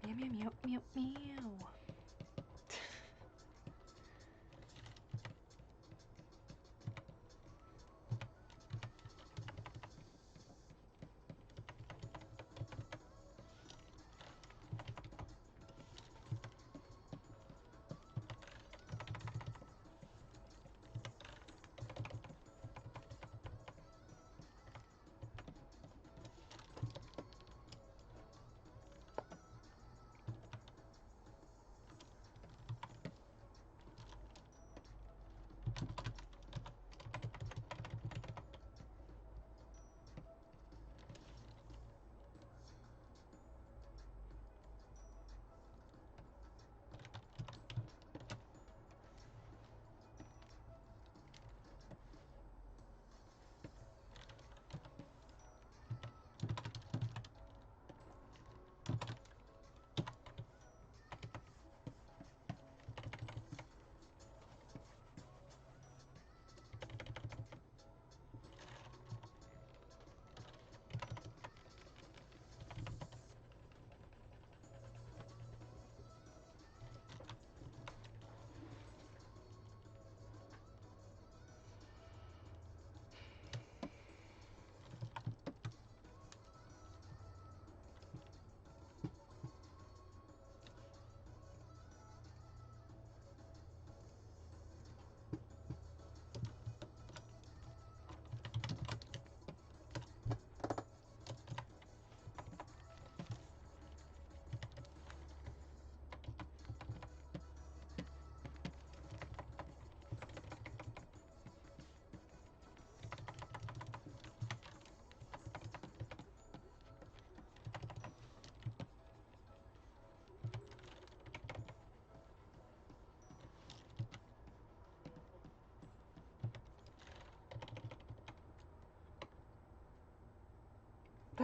Meow, meow, meow, meow, meow.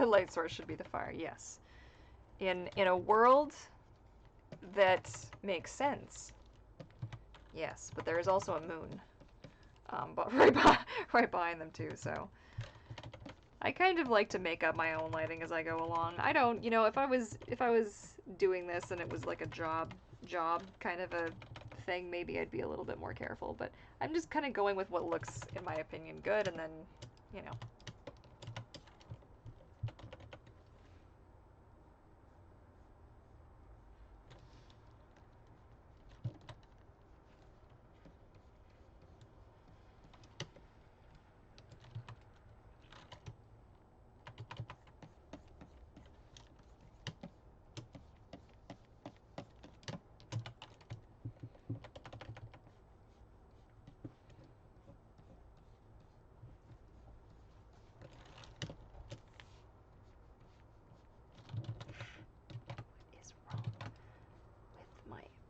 The light source should be the fire, yes. In a world that makes sense. Yes, but there is also a moon. But right behind them too, so I kind of like to make up my own lighting as I go along. I don't, if I was doing this and it was like a job kind of a thing, maybe I'd be a little bit more careful, but I'm just kind of going with what looks, in my opinion, good, and then, you know.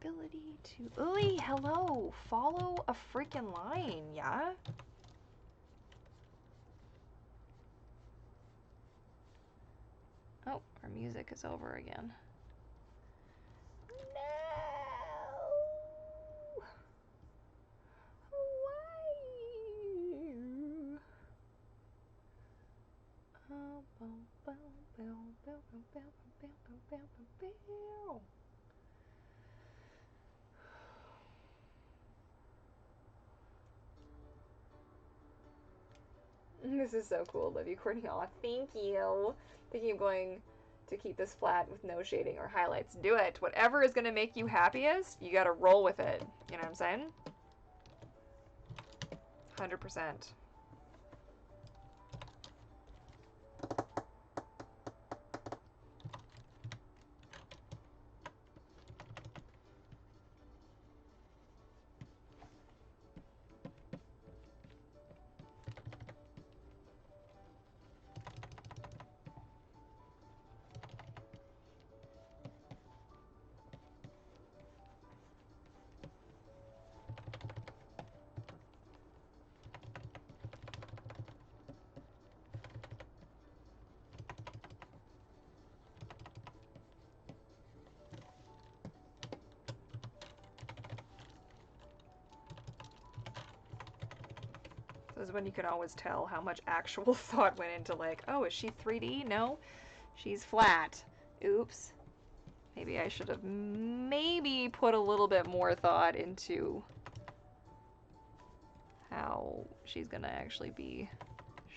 Ability to... Ooh, hello! Follow a freaking line, yeah? Oh, our music is over again. No! Why? This is so cool. Love you, Courtney. Aw, thank you. Thinking of going to keep this flat with no shading or highlights. Do it. Whatever is going to make you happiest, you got to roll with it. You know what I'm saying? 100%. This is when you can always tell how much actual thought went into, like, oh, is she 3D? No, she's flat. Oops. Maybe I should have maybe put a little bit more thought into how she's gonna actually be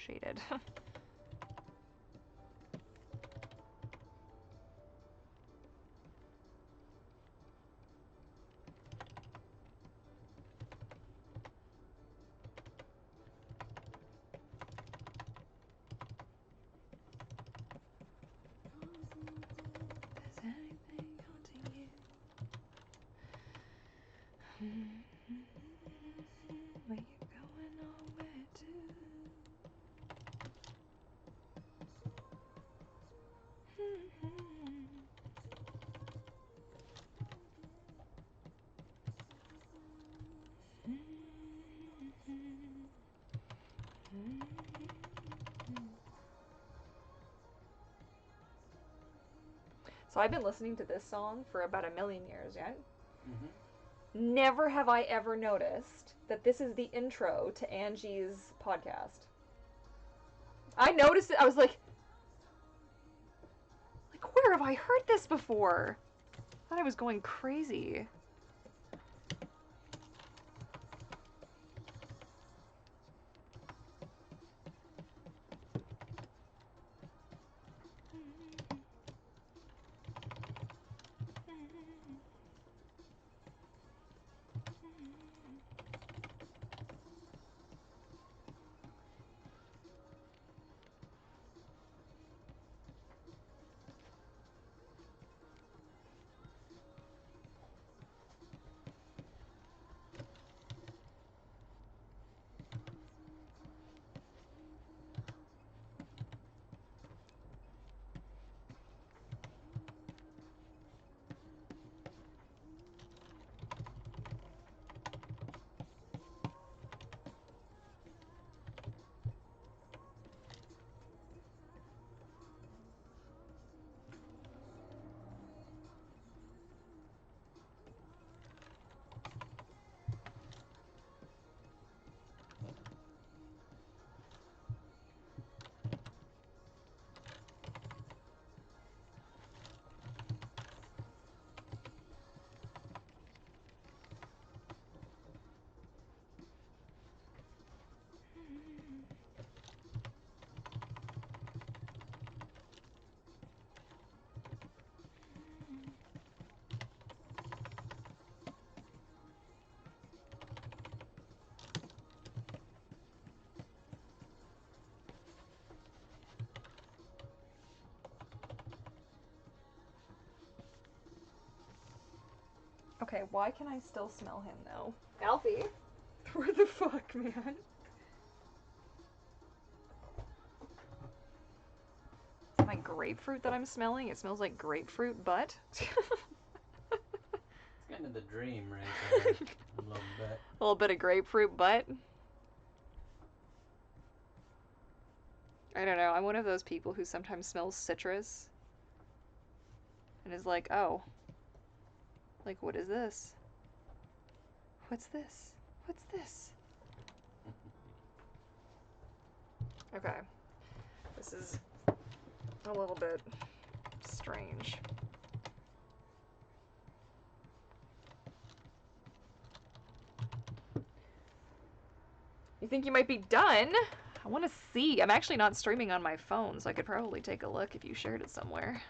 shaded. Where you going nowhere to? So I've been listening to this song for about 1,000,000 years, yeah? Mm-hmm. Never have I ever noticed that this is the intro to Angie's podcast. I noticed it. I was like, where have I heard this before? I thought I was going crazy. Okay, why can I still smell him though? Alfie? Where the fuck, man? Is my grapefruit that I'm smelling? It smells like grapefruit butt. It's kind of the dream right there. A little bit. A little bit of grapefruit butt. I don't know. I'm one of those people who sometimes smells citrus and is like, oh, like, what is this? What's this? What's this? Okay. This is a little bit strange. You think you might be done? I want to see. I'm actually not streaming on my phone, so I could probably take a look if you shared it somewhere.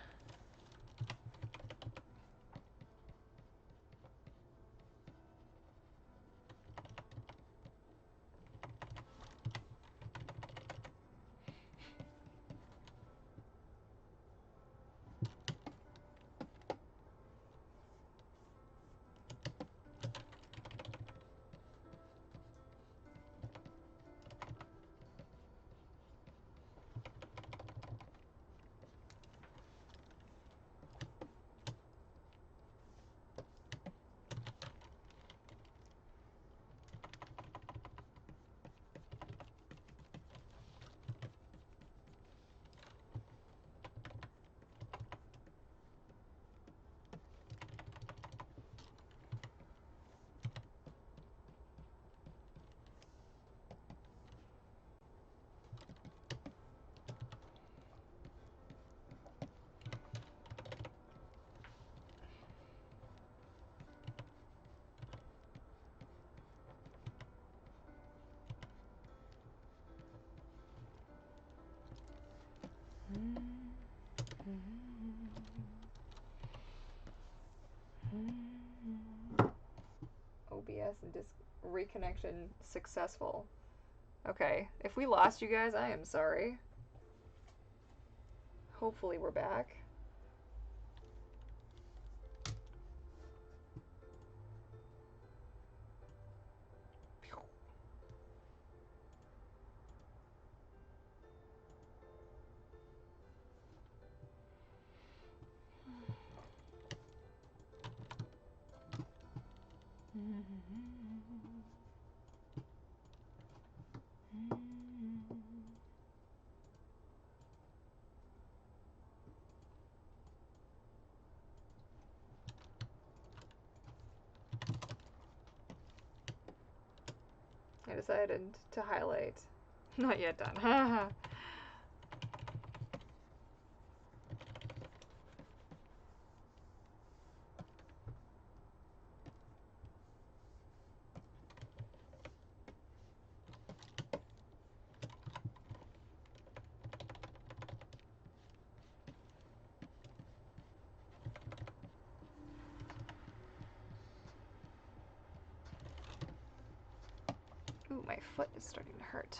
OBS and disk reconnection successful. Okay, if we lost you guys, I am sorry. Hopefully we're back. I decided to highlight. Not yet done. Haha. Ooh, my foot is starting to hurt.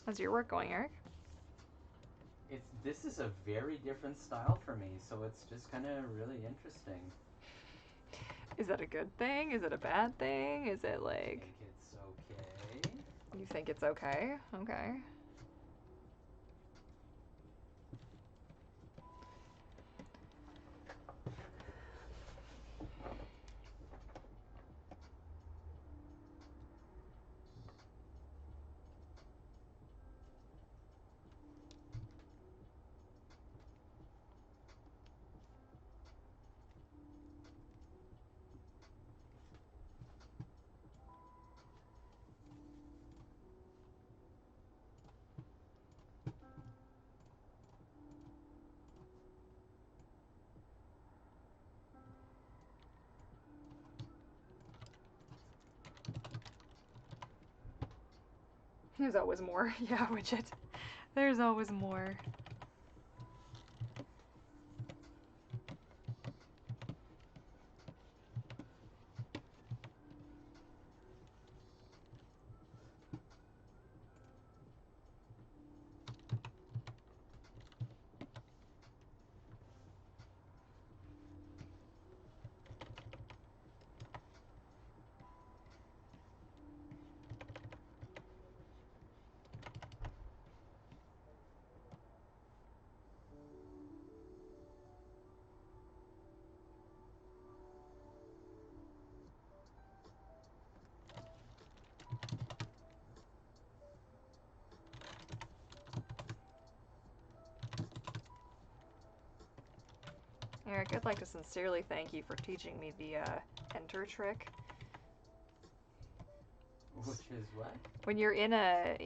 How's your work going, Eric? This is a very different style for me, so it's just kind of really interesting. Is that a good thing? Is it a bad thing? Is it I like... think it's okay. You think it's okay? Okay. There's always more. Yeah, Widget. There's always more. Eric, I'd like to sincerely thank you for teaching me the enter trick. Which is what? When you're in a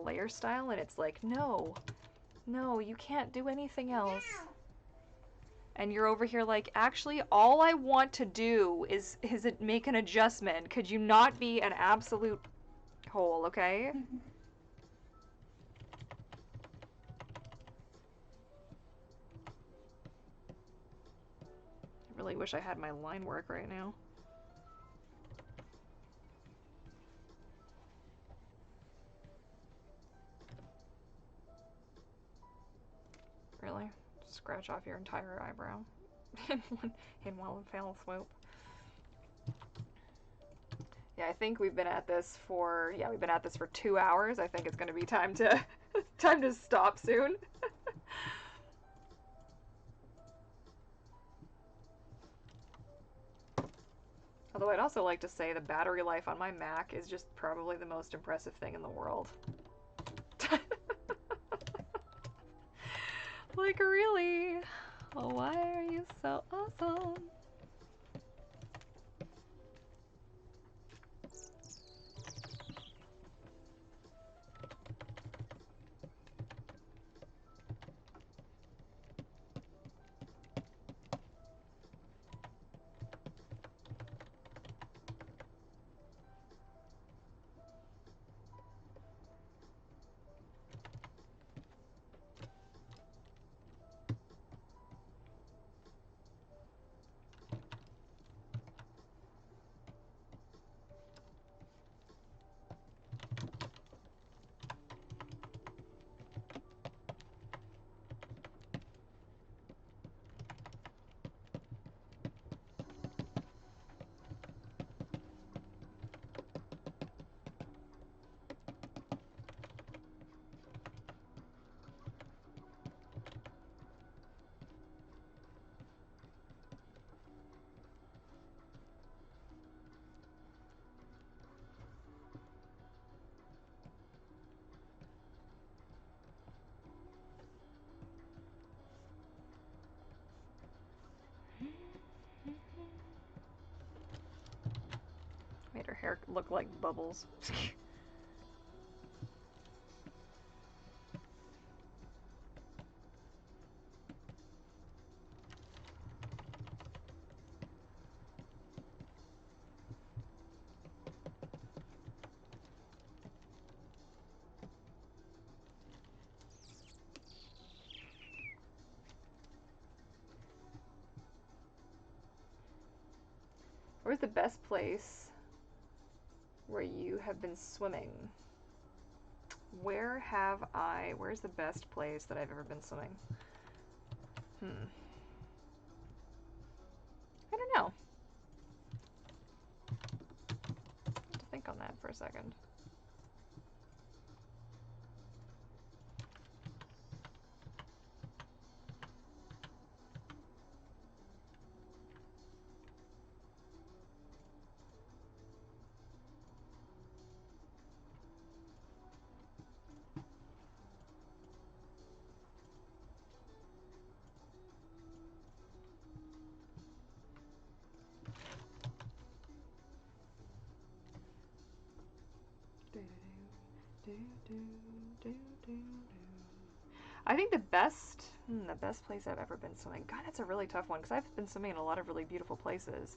layer style and it's like, no, you can't do anything else. And you're over here like, actually, all I want to do is it make an adjustment. Could you not be an absolute hole, okay? I really wish I had my line work right now. Really? Scratch off your entire eyebrow in one fell swoop. Yeah, I think we've been at this for 2 hours. I think it's going to be time to time to stop soon. Although I'd also like to say the battery life on my Mac is just probably the most impressive thing in the world. Like, really? Oh, why are you so awesome? Made her hair look like bubbles. Where's the best place where you have been swimming? Where's the best place that I've ever been swimming? I don't know. I have to think on that for a second. I think the best place I've ever been swimming. God, that's a really tough one because I've been swimming in a lot of really beautiful places.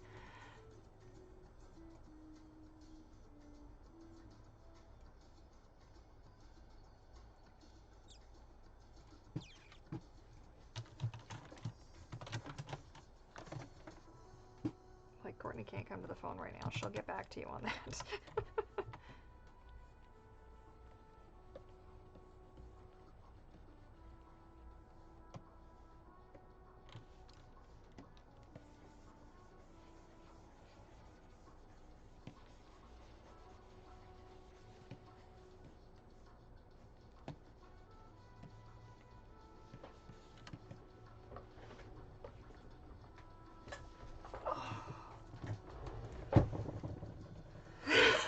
can't come to the phone right now. She'll get back to you on that.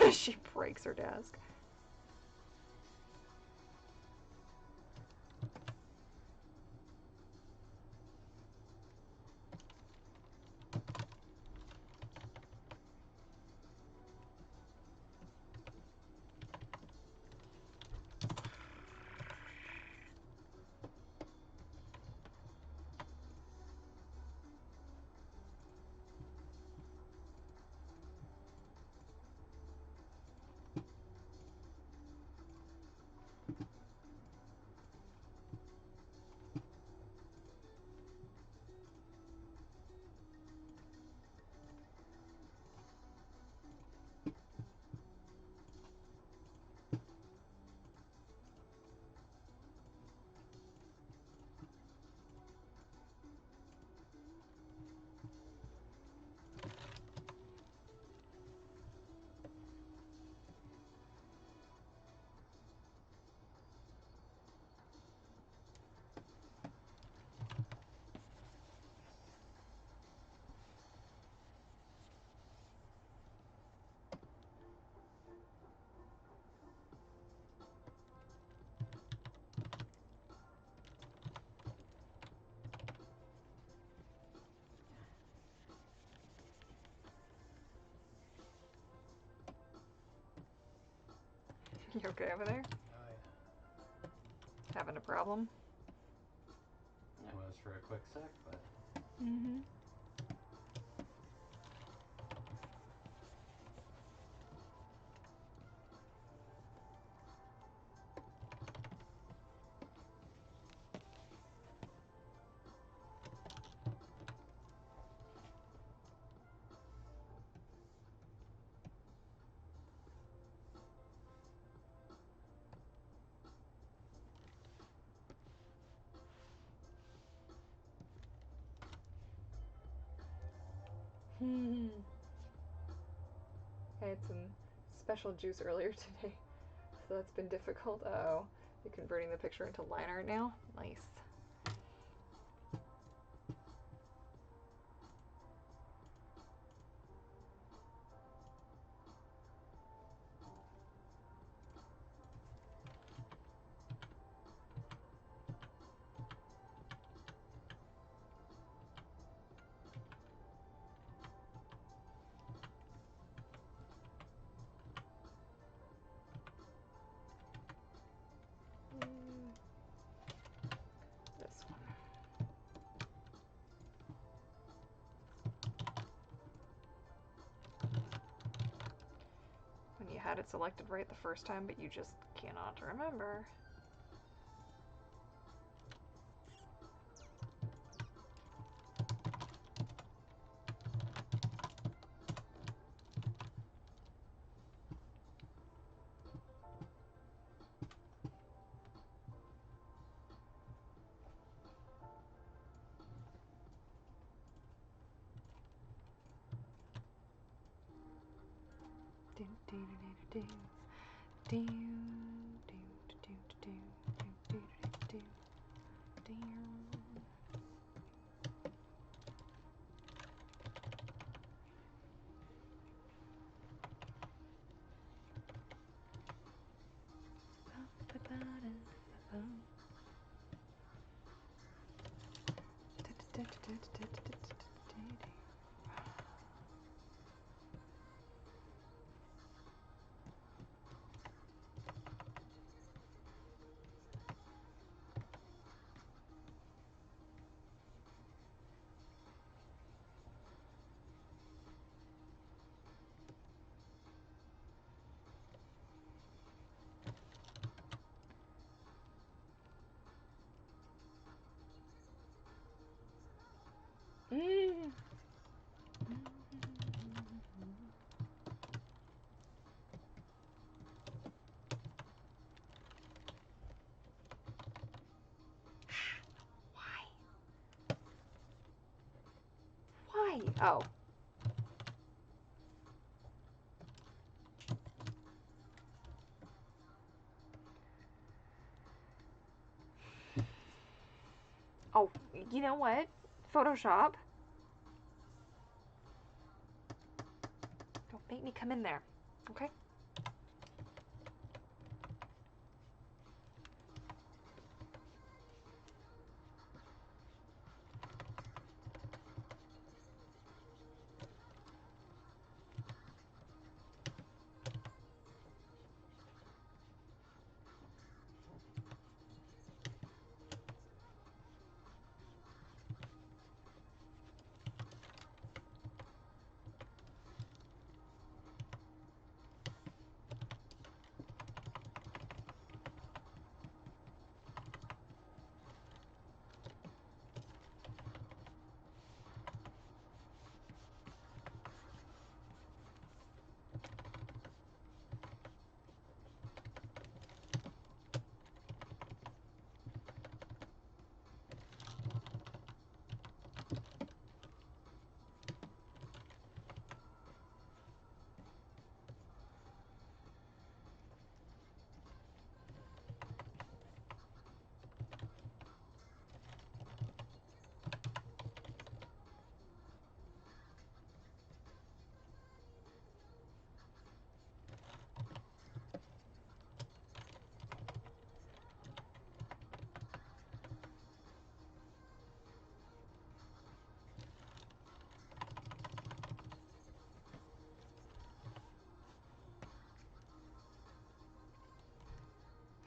She breaks her desk. You okay over there? Oh, yeah. Having a problem? It was for a quick sec, but... Mm-hmm. I had some special juice earlier today, so that's been difficult. Uh-oh. You're converting the picture into line art now? Nice. This one. When you had it selected right the first time, but you just cannot remember. Oh. Oh, you know what? Photoshop. Don't make me come in there, okay?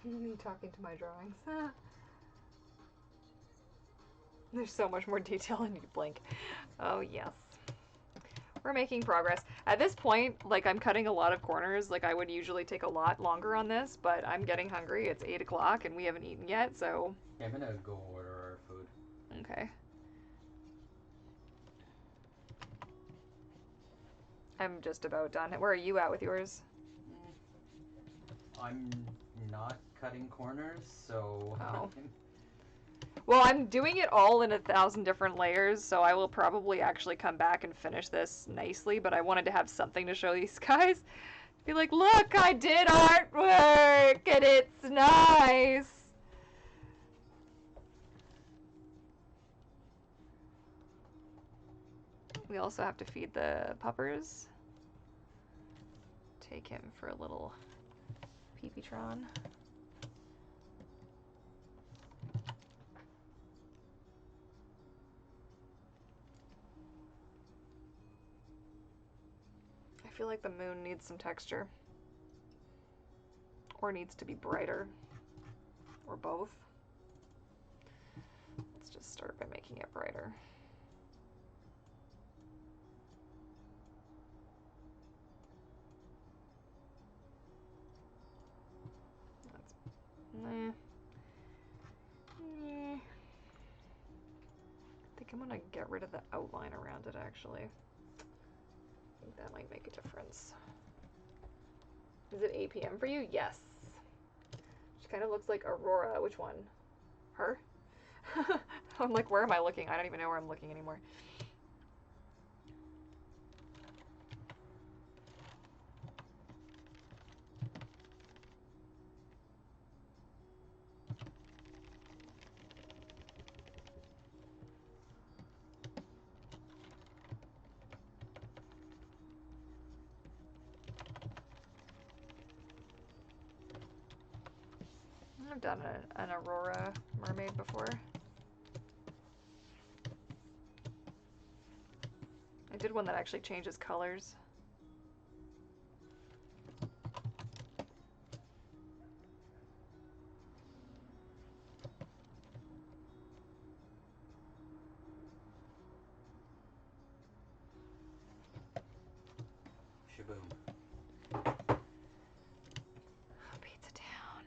Me talking to my drawings. There's so much more detail I need to blink. Oh, yes. We're making progress. At this point, like, I'm cutting a lot of corners. Like, I would usually take a lot longer on this, but I'm getting hungry. It's 8 o'clock and we haven't eaten yet, so... I'm gonna go order our food. Okay. I'm just about done. Where are you at with yours? I'm not cutting corners, so... Oh. Well, I'm doing it all in 1,000 different layers, so I will probably actually come back and finish this nicely, but I wanted to have something to show these guys. Be like, look, I did artwork, and it's nice. We also have to feed the puppers. Take him for a little pee-pee-tron. I feel like the moon needs some texture. Or needs to be brighter. Or both. Let's just start by making it brighter. Nah. I think I'm gonna get rid of the outline around it, actually. I think that might make a difference. Is it 8 p.m. for you? Yes. She kind of looks like Aurora. Which one? Her? I'm like, where am I looking? I don't even know where I'm looking anymore. I've done an Aurora mermaid before. I did one that actually changes colors. Shaboom. Pizza down.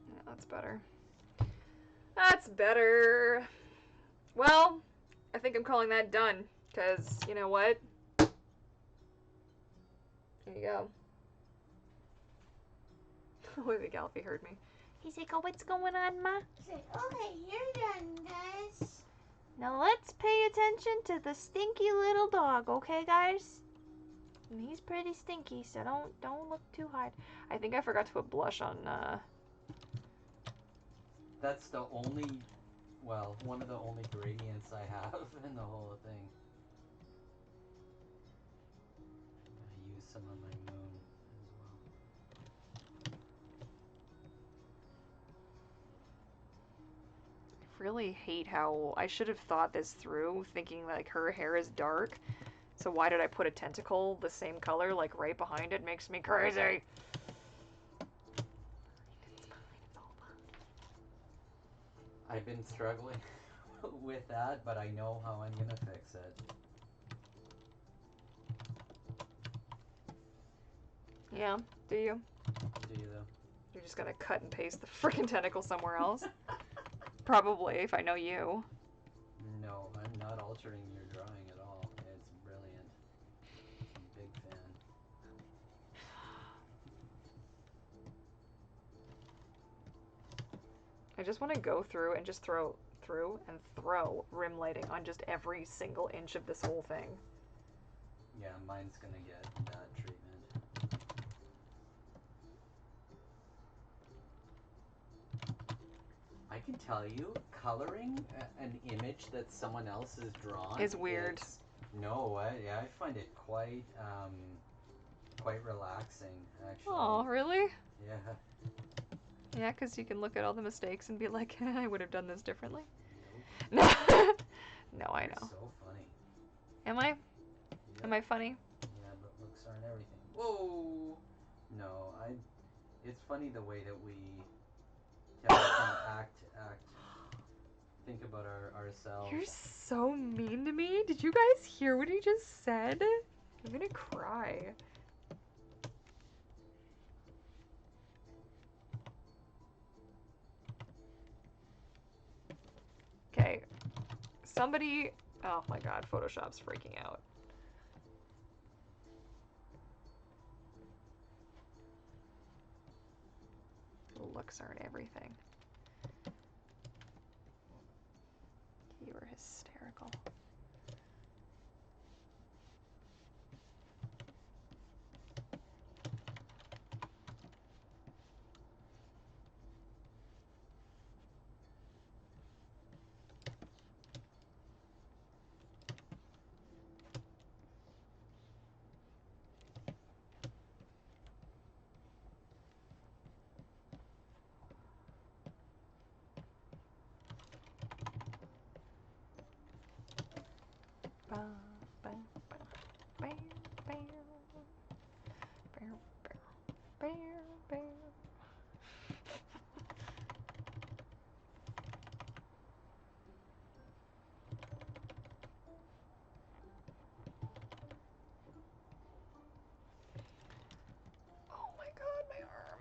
Yeah, that's better. That's better. Well, I think I'm calling that done. Because, you know what? There you go. Wait, the Alfie heard me. He's like, oh, what's going on, Ma? He's like, okay, you're done, guys. Now let's pay attention to the stinky little dog, okay, guys? And he's pretty stinky, so don't look too hard. I think I forgot to put blush on, That's the only, well, one of the only gradients I have in the whole thing. I'm gonna use some on my moon as well. I really hate how I should have thought this through, thinking like her hair is dark. So why did I put a tentacle the same color, like right behind it? Makes me crazy. I've been struggling with that, but I know how I'm gonna fix it. Yeah, do you? Do you though? You're just gonna cut and paste the freaking tentacle somewhere else? Probably, if I know you. No, I'm not altering your drawing at all. It's brilliant. I'm a big fan. I just want to go through and just throw rim lighting on just every single inch of this whole thing. Yeah, mine's gonna get that treatment. I can tell you, coloring an image that someone else has drawn Is weird. No, I find it quite relaxing, actually. Oh, really? Yeah. Yeah, because you can look at all the mistakes and be like, I would have done this differently. Nope. No, I You're know. so funny. Am I? Yep. Am I funny? Yeah, but looks aren't everything. Whoa! No, it's funny the way that we can think about ourselves. You're so mean to me. Did you guys hear what he just said? I'm gonna cry. Okay. Somebody... Oh my god, Photoshop's freaking out. Looks aren't everything. You were hysterical. Oh my god, my arm.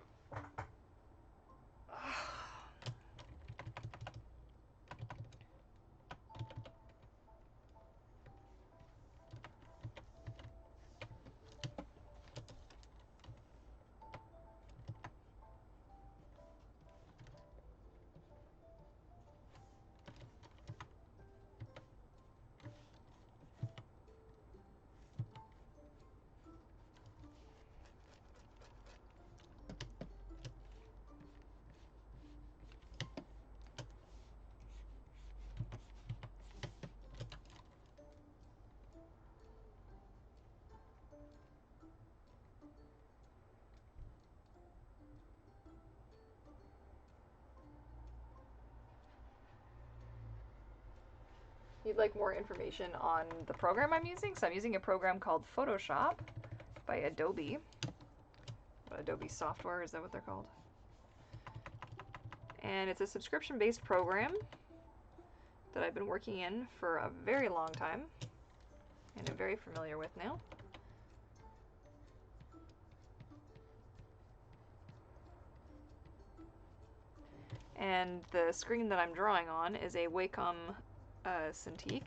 You'd like more information on the program I'm using? So I'm using a program called Photoshop by Adobe. Adobe software, is that what they're called? And it's a subscription-based program that I've been working in for a very long time and I'm very familiar with now. And the screen that I'm drawing on is a Wacom Cintiq.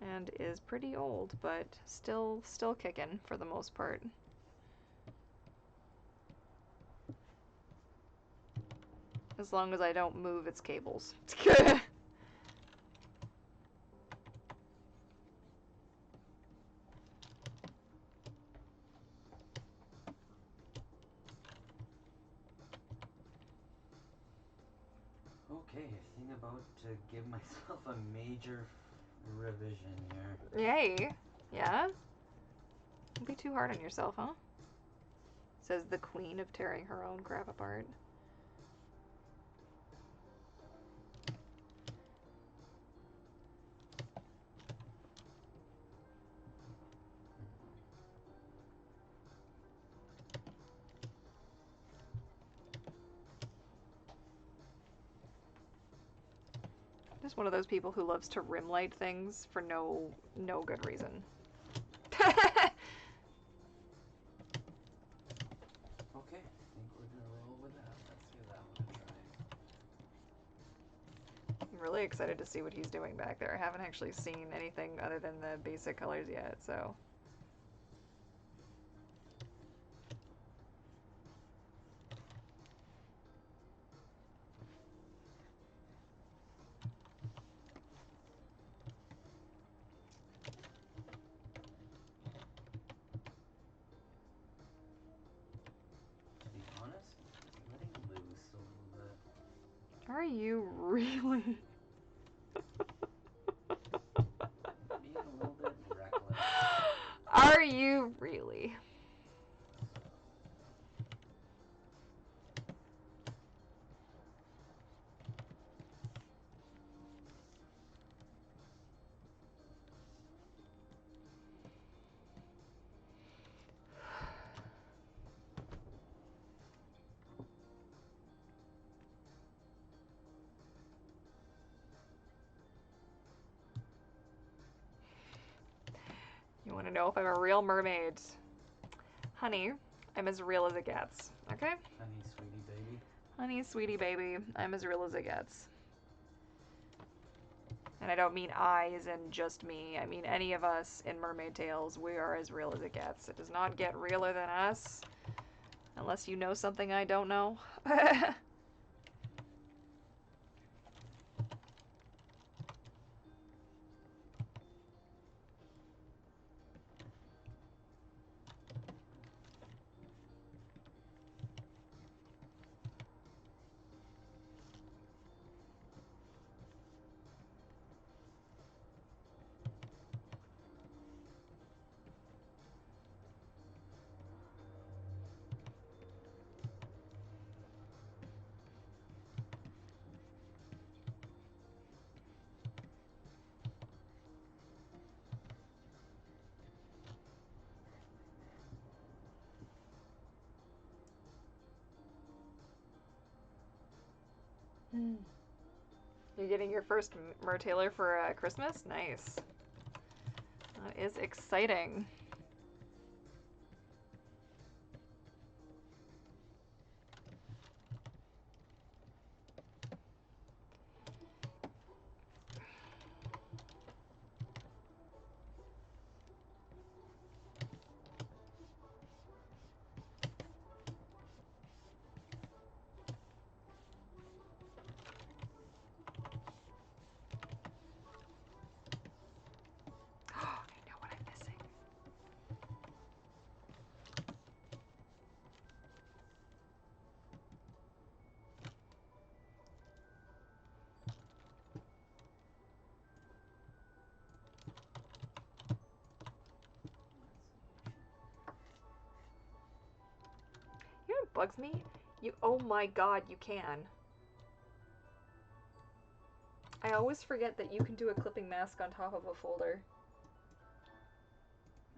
And is pretty old, but still kicking for the most part. As long as I don't move its cables. Okay, I think about to give myself a major revision here. Yay. Yeah? Don't be too hard on yourself, huh? Says the queen of tearing her own crap apart. Just one of those people who loves to rim light things for no good reason. Okay, I think we're gonna roll with that. Let's give that one a try. I'm really excited to see what he's doing back there. I haven't actually seen anything other than the basic colors yet, so. To be honest, letting loose a little bit. Are you really? Being a little bit reckless. Are you really? You want to know if I'm a real mermaid? Honey, I'm as real as it gets, okay? Honey, sweetie baby. Honey, sweetie baby, I'm as real as it gets. And I don't mean I as in just me. I mean any of us in Mermaid Tales, we are as real as it gets. It does not get realer than us. Unless you know something I don't know. You're getting your first Mertailor for Christmas? Nice. That is exciting. I know what I'm missing. You know what bugs me? Oh my god, you can. I always forget that you can do a clipping mask on top of a folder.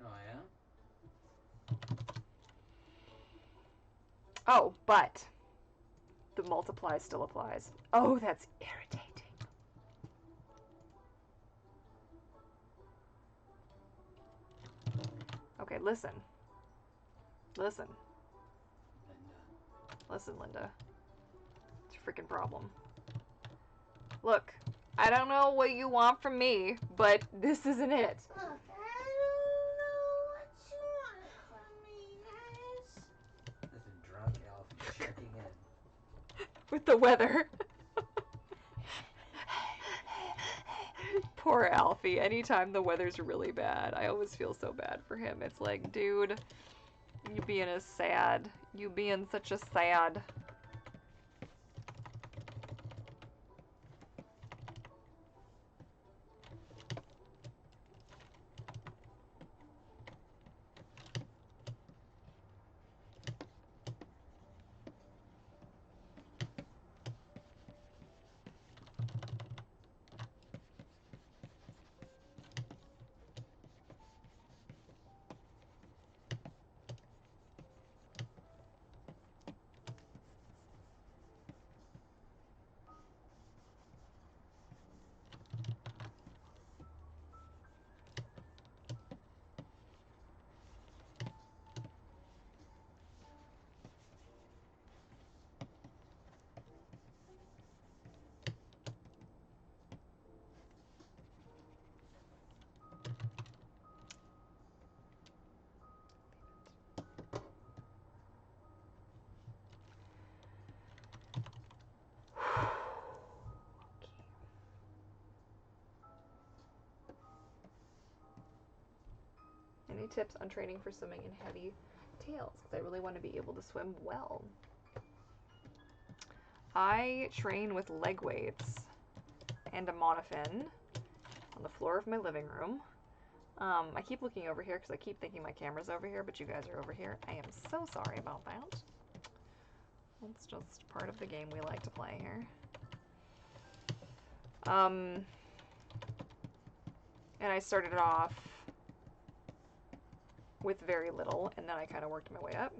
Oh, yeah? Oh, but the multiply still applies. Oh, that's irritating. Okay, listen. Listen. Linda. Listen, Linda. It's a freaking problem. Look, I don't know what you want from me, but this isn't it. Look, I don't know what you want from me, guys. There's a drunk Alfie checking in. With the weather. Poor Alfie. Anytime the weather's really bad, I always feel so bad for him. It's like, dude, you being a sad. You being such a sad. Any tips on training for swimming in heavy tails? Because I really want to be able to swim well. I train with leg weights and a monofin on the floor of my living room. I keep looking over here because I keep thinking my camera's over here, but you guys are over here. I am so sorry about that. It's just part of the game we like to play here. And I started off with very little, and then I kind of worked my way up.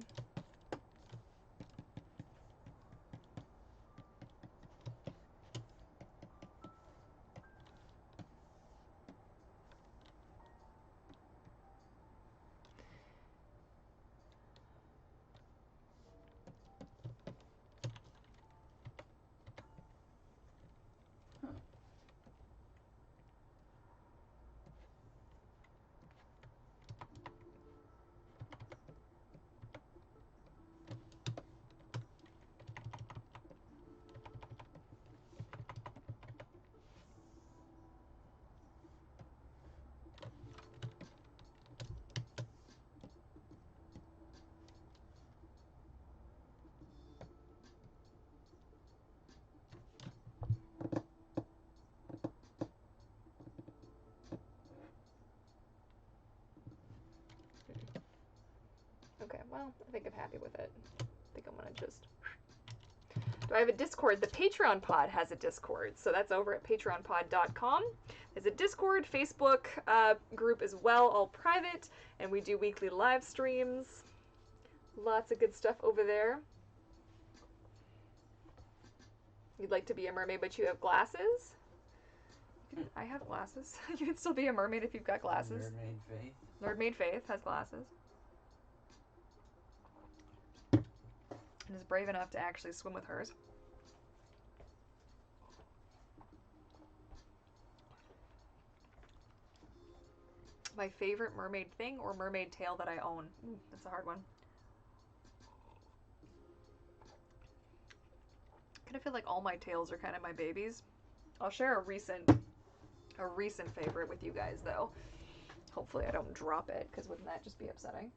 Okay, well, I think I'm happy with it. I think I'm gonna just... Do I have a Discord? The Patreon pod has a Discord, so that's over at patreonpod.com. There's a Discord, Facebook group as well, all private, and we do weekly live streams. Lots of good stuff over there. You'd like to be a mermaid, but you have glasses? I have glasses. You can still be a mermaid if you've got glasses. Mermaid Faith. Mermaid Faith has glasses. And is brave enough to actually swim with hers. My favorite mermaid thing or mermaid tail that I own? Ooh, that's a hard one. I kind of feel like all my tails are kind of my babies. I'll share a recent favorite with you guys though. Hopefully I don't drop it, because wouldn't that just be upsetting?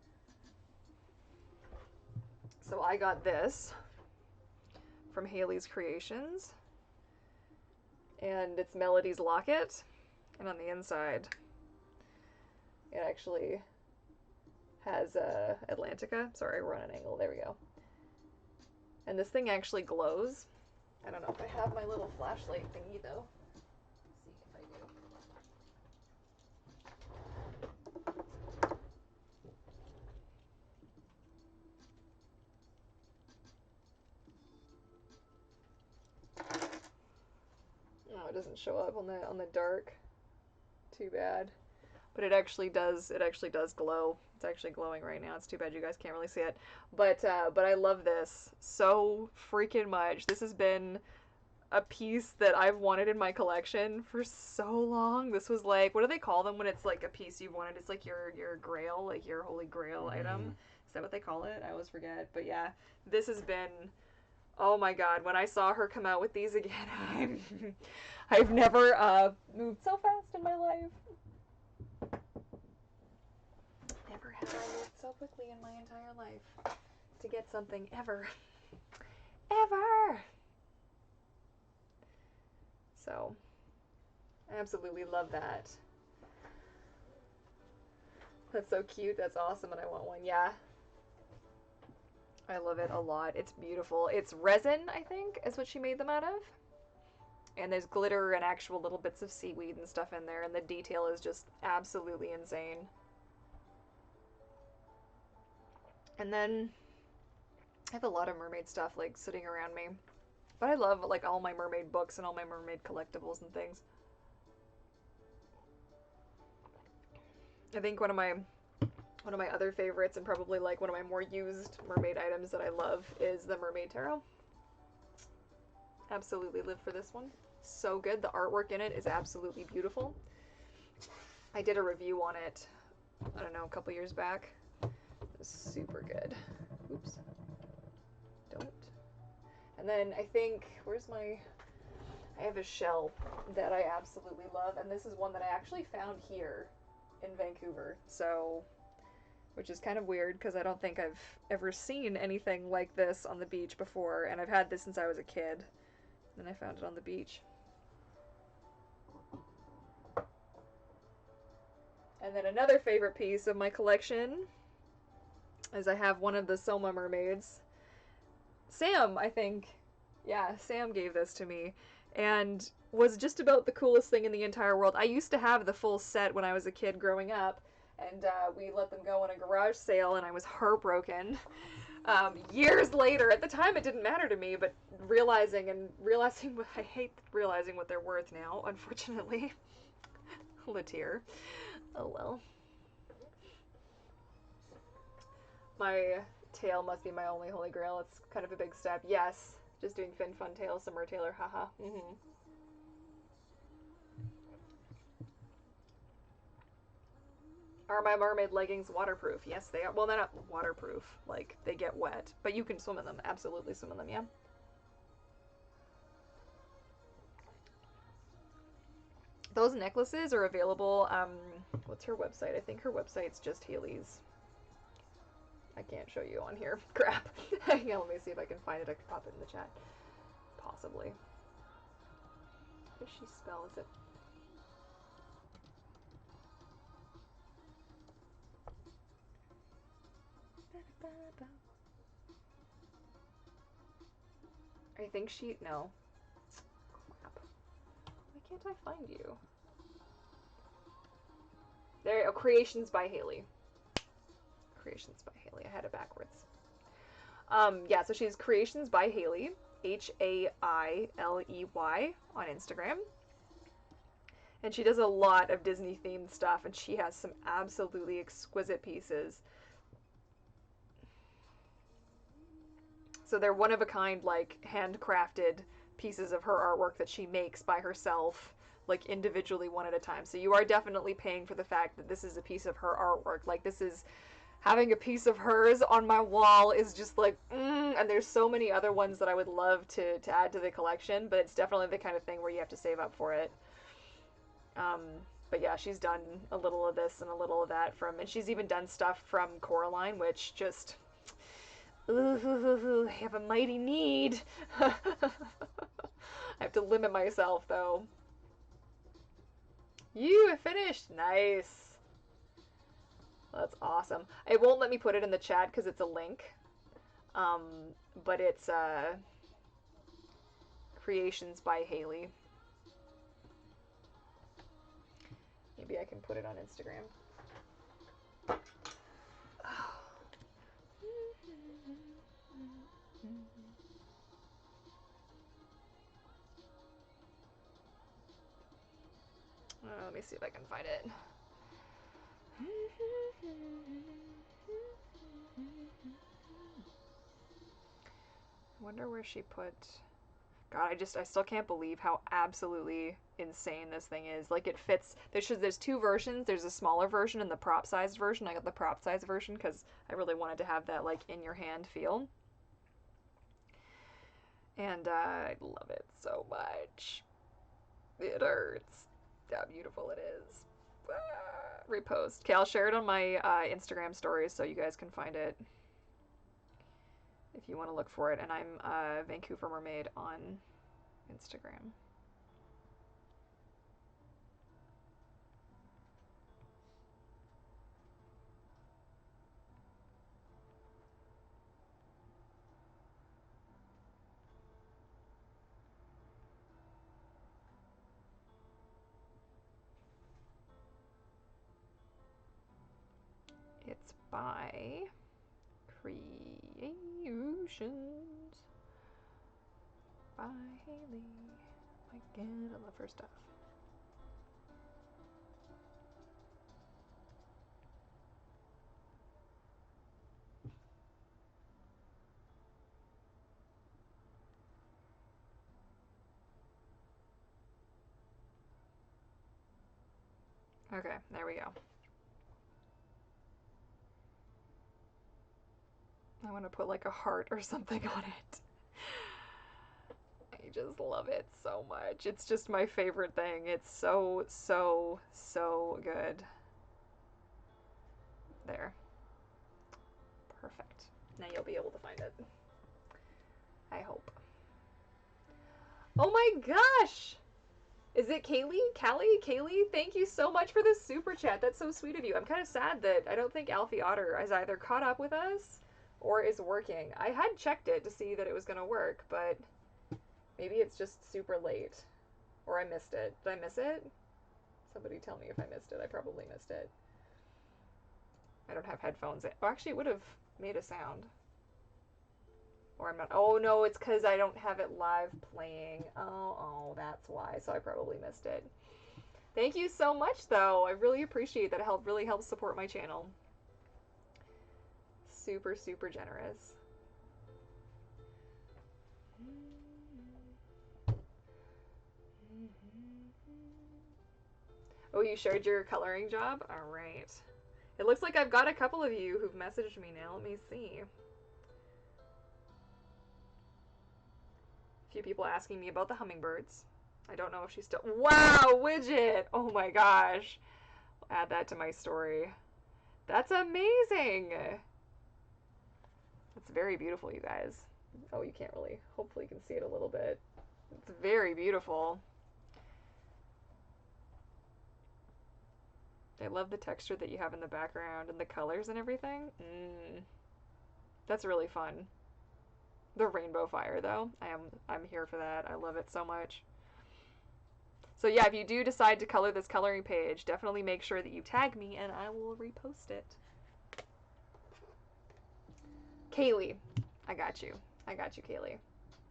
So I got this from Haley's Creations, and it's Melody's locket, and on the inside it actually has Atlantica. Sorry, we're on an angle. There we go. And this thing actually glows. I don't know if I have my little flashlight thingy though. Let's see if I do. Oh, it doesn't show up on the dark. Too bad. but it actually does glow. It's actually glowing right now. It's too bad you guys can't really see it. But I love this so freaking much. This has been a piece that I've wanted in my collection for so long. This was like, what do they call them when it's like a piece you've wanted? It's like your grail, like your holy grail item. Is that what they call it? I always forget. But yeah, this has been, oh my god, when I saw her come out with these again, I've never moved so fast in my life. Never have I moved so quickly in my entire life to get something ever. Ever! So, I absolutely love that. That's so cute. That's awesome, and I want one. Yeah. I love it a lot. It's beautiful. It's resin, I think, is what she made them out of. And there's glitter and actual little bits of seaweed and stuff in there, and the detail is just absolutely insane. And then I have a lot of mermaid stuff like sitting around me. But I love like all my mermaid books and all my mermaid collectibles and things. I think one of my other favorites, and probably like one of my more used mermaid items that I love, is the Mermaid Tarot. Absolutely live for this one. So good. The artwork in it is absolutely beautiful. I did a review on it, I don't know, a couple years back. It was super good. Oops. Don't. And then I think, I have a shell that I absolutely love, and this is one that I actually found here in Vancouver. So, which is kind of weird because I don't think I've ever seen anything like this on the beach before, and I've had this since I was a kid. And I found it on the beach. And then another favorite piece of my collection is I have one of the Soma mermaids. Sam, I think. Yeah, Sam gave this to me. And was just about the coolest thing in the entire world. I used to have the full set when I was a kid growing up. And we let them go on a garage sale, and I was heartbroken. Years later, at the time it didn't matter to me, but realizing, I hate realizing what they're worth now, unfortunately. Latier. Oh well. My tail must be my only holy grail. It's kind of a big step. Yes, just doing fin fun tail, summer tailor, haha. Are my mermaid leggings waterproof? Yes, they are. Well, they're not waterproof. Like, they get wet. But you can swim in them. Absolutely swim in them, yeah. Those necklaces are available. What's her website? I think her website's just Haley's. I can't show you on here. Crap. Yeah, let me see if I can find it. I can pop it in the chat. Possibly. How does she spell? Is it... I think she... No. Crap. Why can't I find you? There, oh, Creations by Haley. Creations by Haley. I had it backwards. Yeah, so she's Creations by Haley, Hailey on Instagram. And she does a lot of Disney themed stuff, and she has some absolutely exquisite pieces. So they're one of a kind, like, handcrafted pieces of her artwork that she makes by herself, like, individually one at a time. So you are definitely paying for the fact that this is a piece of her artwork. Like, this is... Having a piece of hers on my wall is just like, and there's so many other ones that I would love to add to the collection, but it's definitely the kind of thing where you have to save up for it. But yeah, she's done a little of this and a little of that and she's even done stuff from Coraline, which just, I have a mighty need. I have to limit myself, though. You have finished! Nice! That's awesome. It won't let me put it in the chat because it's a link. But it's Creations by Haley. Maybe I can put it on Instagram. Let me see if I can find it. Wonder where she put. God, I still can't believe how absolutely insane this thing is. Like, it fits. There's two versions. There's a smaller version and the prop sized version. I got the prop sized version because I really wanted to have that, like, in your hand feel. And I love it so much. It hurts how beautiful it is. Repost. Okay, I'll share it on my Instagram stories so you guys can find it if you want to look for it. And I'm Vancouver Mermaid on Instagram. It's by Creations by Haley. Again, I love her stuff. Okay, there we go. I want to put like a heart or something on it. I just love it so much. It's just my favorite thing. It's so, so, so good. There. Perfect. Now you'll be able to find it. I hope. Oh my gosh! Is it Kaylee? Callie? Kaylee? Thank you so much for the super chat. That's so sweet of you. I'm kind of sad that I don't think Alfie Otter has either caught up with us or is working. I had checked it to see that it was going to work, but maybe it's just super late. Or I missed it. Did I miss it? Somebody tell me if I missed it. I probably missed it. I don't have headphones. Oh, actually, it would have made a sound. Or I'm not. Oh, no, it's because I don't have it live playing. Oh, that's why. So I probably missed it. Thank you so much, though. I really appreciate that. It really helps support my channel. Super, super generous. Oh, you shared your coloring job? All right. It looks like I've got a couple of you who've messaged me now. Let me see. A few people asking me about the hummingbirds. I don't know if she's still... Wow, Widget! Oh my gosh. I'll add that to my story. That's amazing! It's very beautiful, you guys. Oh, you can't really... Hopefully you can see it a little bit. It's very beautiful. I love the texture that you have in the background and the colors and everything. That's really fun. The rainbow fire, though. I'm here for that. I love it so much. So yeah, if you do decide to color this coloring page, definitely make sure that you tag me and I will repost it. Kaylee, I got you. I got you, Kaylee.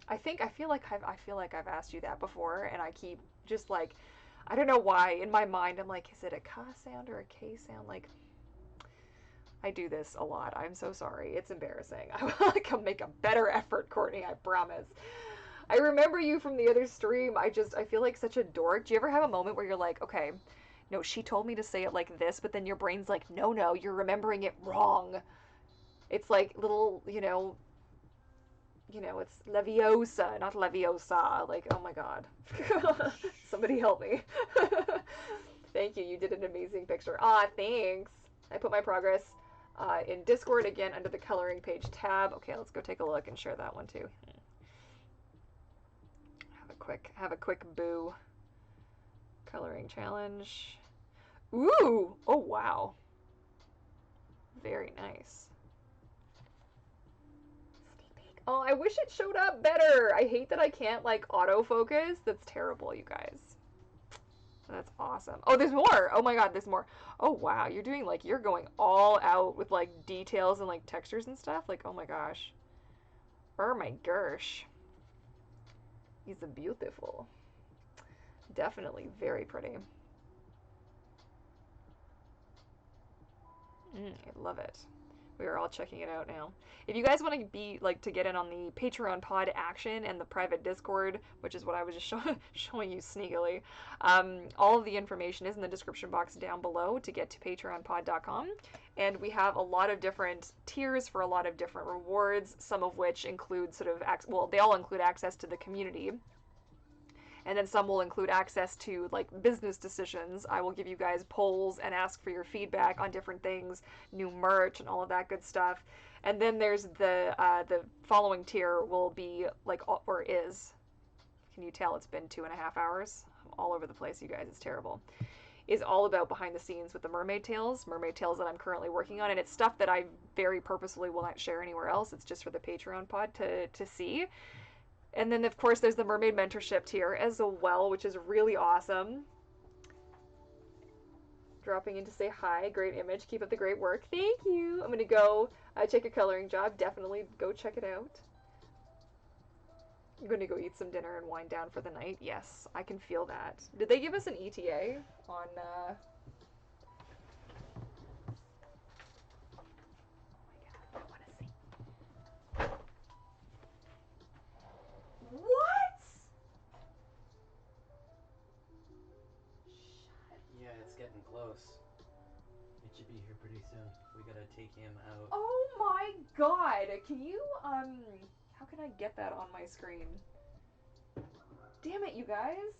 I feel like I've asked you that before, and I keep just like, I don't know why. In my mind, I'm like, is it a ka sound or a k sound? Like, I do this a lot. I'm so sorry. It's embarrassing. I can make a better effort, Courtney. I promise. I remember you from the other stream. I feel like such a dork. Do you ever have a moment where you're like, okay, no, she told me to say it like this, but then your brain's like, no, you're remembering it wrong. It's like little, it's Leviosa, not Leviosa. Like, oh my god. Somebody help me. Thank you. You did an amazing picture. Ah, thanks. I put my progress in Discord again under the coloring page tab. Okay, let's go take a look and share that one too. Have a quick boo coloring challenge. Ooh! Oh wow. Very nice. Oh, I wish it showed up better. I hate that I can't like autofocus. That's terrible, you guys. That's awesome. Oh, there's more. Oh my god, there's more. Oh wow, you're going all out with like details and like textures and stuff. Like, oh my gosh. Oh my gosh. He's beautiful. Definitely very pretty. I love it. We are all checking it out now. If you guys want to be like to get in on the Patreon pod action and the private Discord, which is what I was just showing you sneakily, all of the information is in the description box down below to get to patreonpod.com. And we have a lot of different tiers for a lot of different rewards, some of which include sort of, well, they all include access to the community. And then some will include access to like business decisions. I will give you guys polls and ask for your feedback on different things, new merch and all of that good stuff. And then there's the following tier will be like, or is, can you tell it's been 2.5 hours? I'm all over the place, you guys, it's terrible. Is all about behind the scenes with the mermaid tales that I'm currently working on, and it's stuff that I very purposefully will not share anywhere else. It's just for the Patreon pod to see. And then, of course, there's the Mermaid Mentorship tier as well, which is really awesome. Dropping in to say hi. Great image. Keep up the great work. Thank you. I'm going to go check your coloring job. Definitely go check it out. I'm going to go eat some dinner and wind down for the night. Yes, I can feel that. Did they give us an ETA on... What? Yeah, it's getting close. It should be here pretty soon. We gotta take him out. Oh my god! Can you, how can I get that on my screen? Damn it, you guys!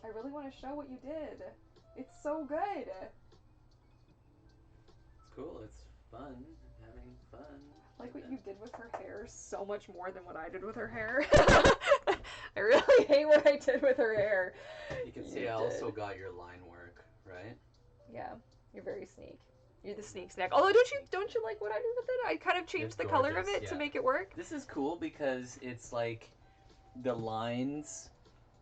I really want to show what you did. It's so good! It's cool, it's fun, having fun. Like what you did with her hair so much more than what I did with her hair. I really hate what I did with her hair. You can see I also got your line work, right? Yeah, you're very sneak. You're the sneak snack. Although don't you like what I did with it? I kind of changed the color of it to make it work. This is cool because it's like the lines,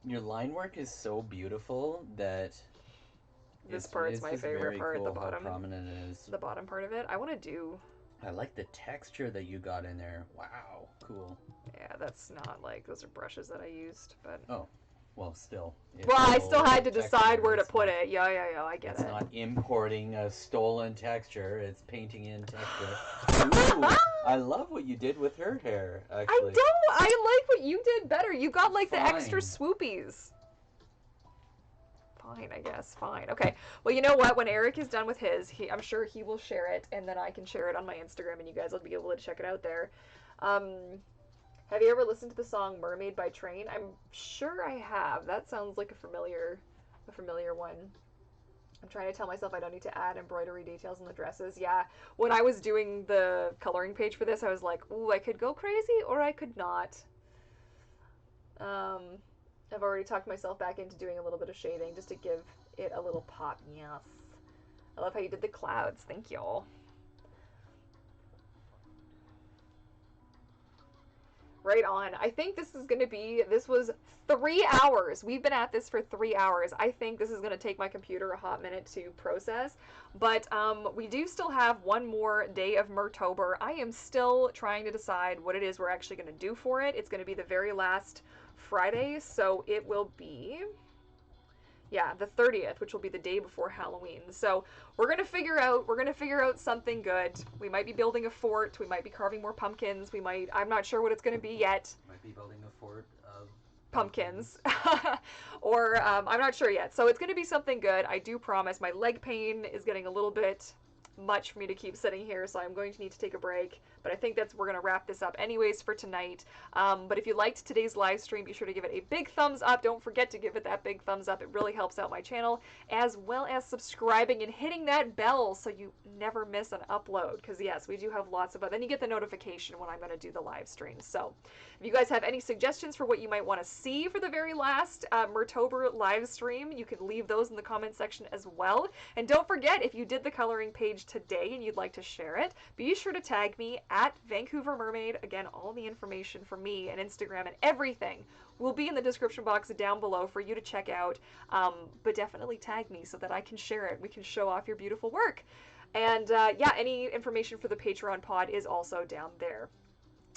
your line work is so beautiful that this part's my favorite part, cool the bottom. how prominent it is. The bottom part of it. I want to do... I like the texture that you got in there. Wow, cool. Yeah, that's not like, those are brushes that I used, but... Oh, well, still. Well, I still had to decide where to put it. Yeah, I get it. It's not importing a stolen texture, it's painting in texture. Ooh, I love what you did with her hair, actually. I like what you did better. You got like the extra swoopies. Fine, I guess. Fine. Okay. Well, you know what? When Eric is done with his, I'm sure he will share it, and then I can share it on my Instagram, and you guys will be able to check it out there. Have you ever listened to the song "Mermaid" by Train? I'm sure I have. That sounds like a familiar one. I'm trying to tell myself I don't need to add embroidery details in the dresses. Yeah. When I was doing the coloring page for this, I was like, ooh, I could go crazy, or I could not. I've already talked myself back into doing a little bit of shading just to give it a little pop. Yes. I love how you did the clouds. Thank you. Right on. I think this is going to be, this was 3 hours. We've been at this for 3 hours. I think this is going to take my computer a hot minute to process. But we do still have one more day of Mertober. I am still trying to decide what it is we're actually going to do for it. It's going to be the very last Friday, so it will be, yeah, the 30th, which will be the day before Halloween. So we're gonna figure out something good. We might be building a fort. We might be carving more pumpkins. I'm not sure what it's gonna be yet. Might be building a fort of pumpkins. Or I'm not sure yet. So it's gonna be something good. I do promise. My leg pain is getting a little bit much for me to keep sitting here, so I'm going to need to take a break. But I think we're going to wrap this up anyways for tonight. But if you liked today's live stream, be sure to give it a big thumbs up. Don't forget to give it that big thumbs up. It really helps out my channel, as well as subscribing and hitting that bell so you never miss an upload. Because yes, we do have lots of, then you get the notification when I'm going to do the live stream. So if you guys have any suggestions for what you might want to see for the very last Mertober live stream, you can leave those in the comment section as well. And don't forget, if you did the coloring page today and you'd like to share it, be sure to tag me at Vancouver Mermaid. Again, all the information for me and Instagram and everything will be in the description box down below for you to check out. But definitely tag me so that I can share it. We can show off your beautiful work. And yeah, any information for the Patreon pod is also down there.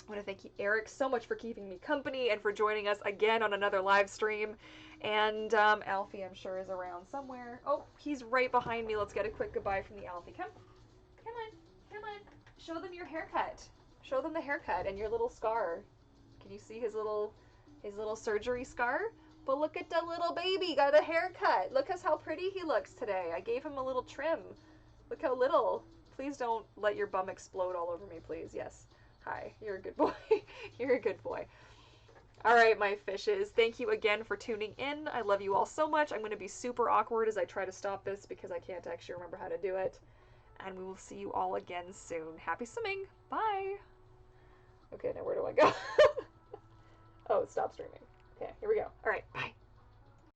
I want to thank you, Eric, so much for keeping me company and for joining us again on another live stream. And Alfie, I'm sure, is around somewhere. Oh, he's right behind me. Let's get a quick goodbye from the Alfie. Come on, come on. Show them your haircut. Show them the haircut and your little scar. Can you see his little surgery scar? But look at the little baby, got a haircut. Look at how pretty he looks today. I gave him a little trim. Look how little. Please don't let your bum explode all over me, please. Yes. Hi, you're a good boy. You're a good boy. All right, my fishes. Thank you again for tuning in. I love you all so much. I'm going to be super awkward as I try to stop this because I can't actually remember how to do it. And we will see you all again soon. Happy swimming. Bye. Okay, now where do I go? Oh, stop streaming. Okay, here we go. All right, bye.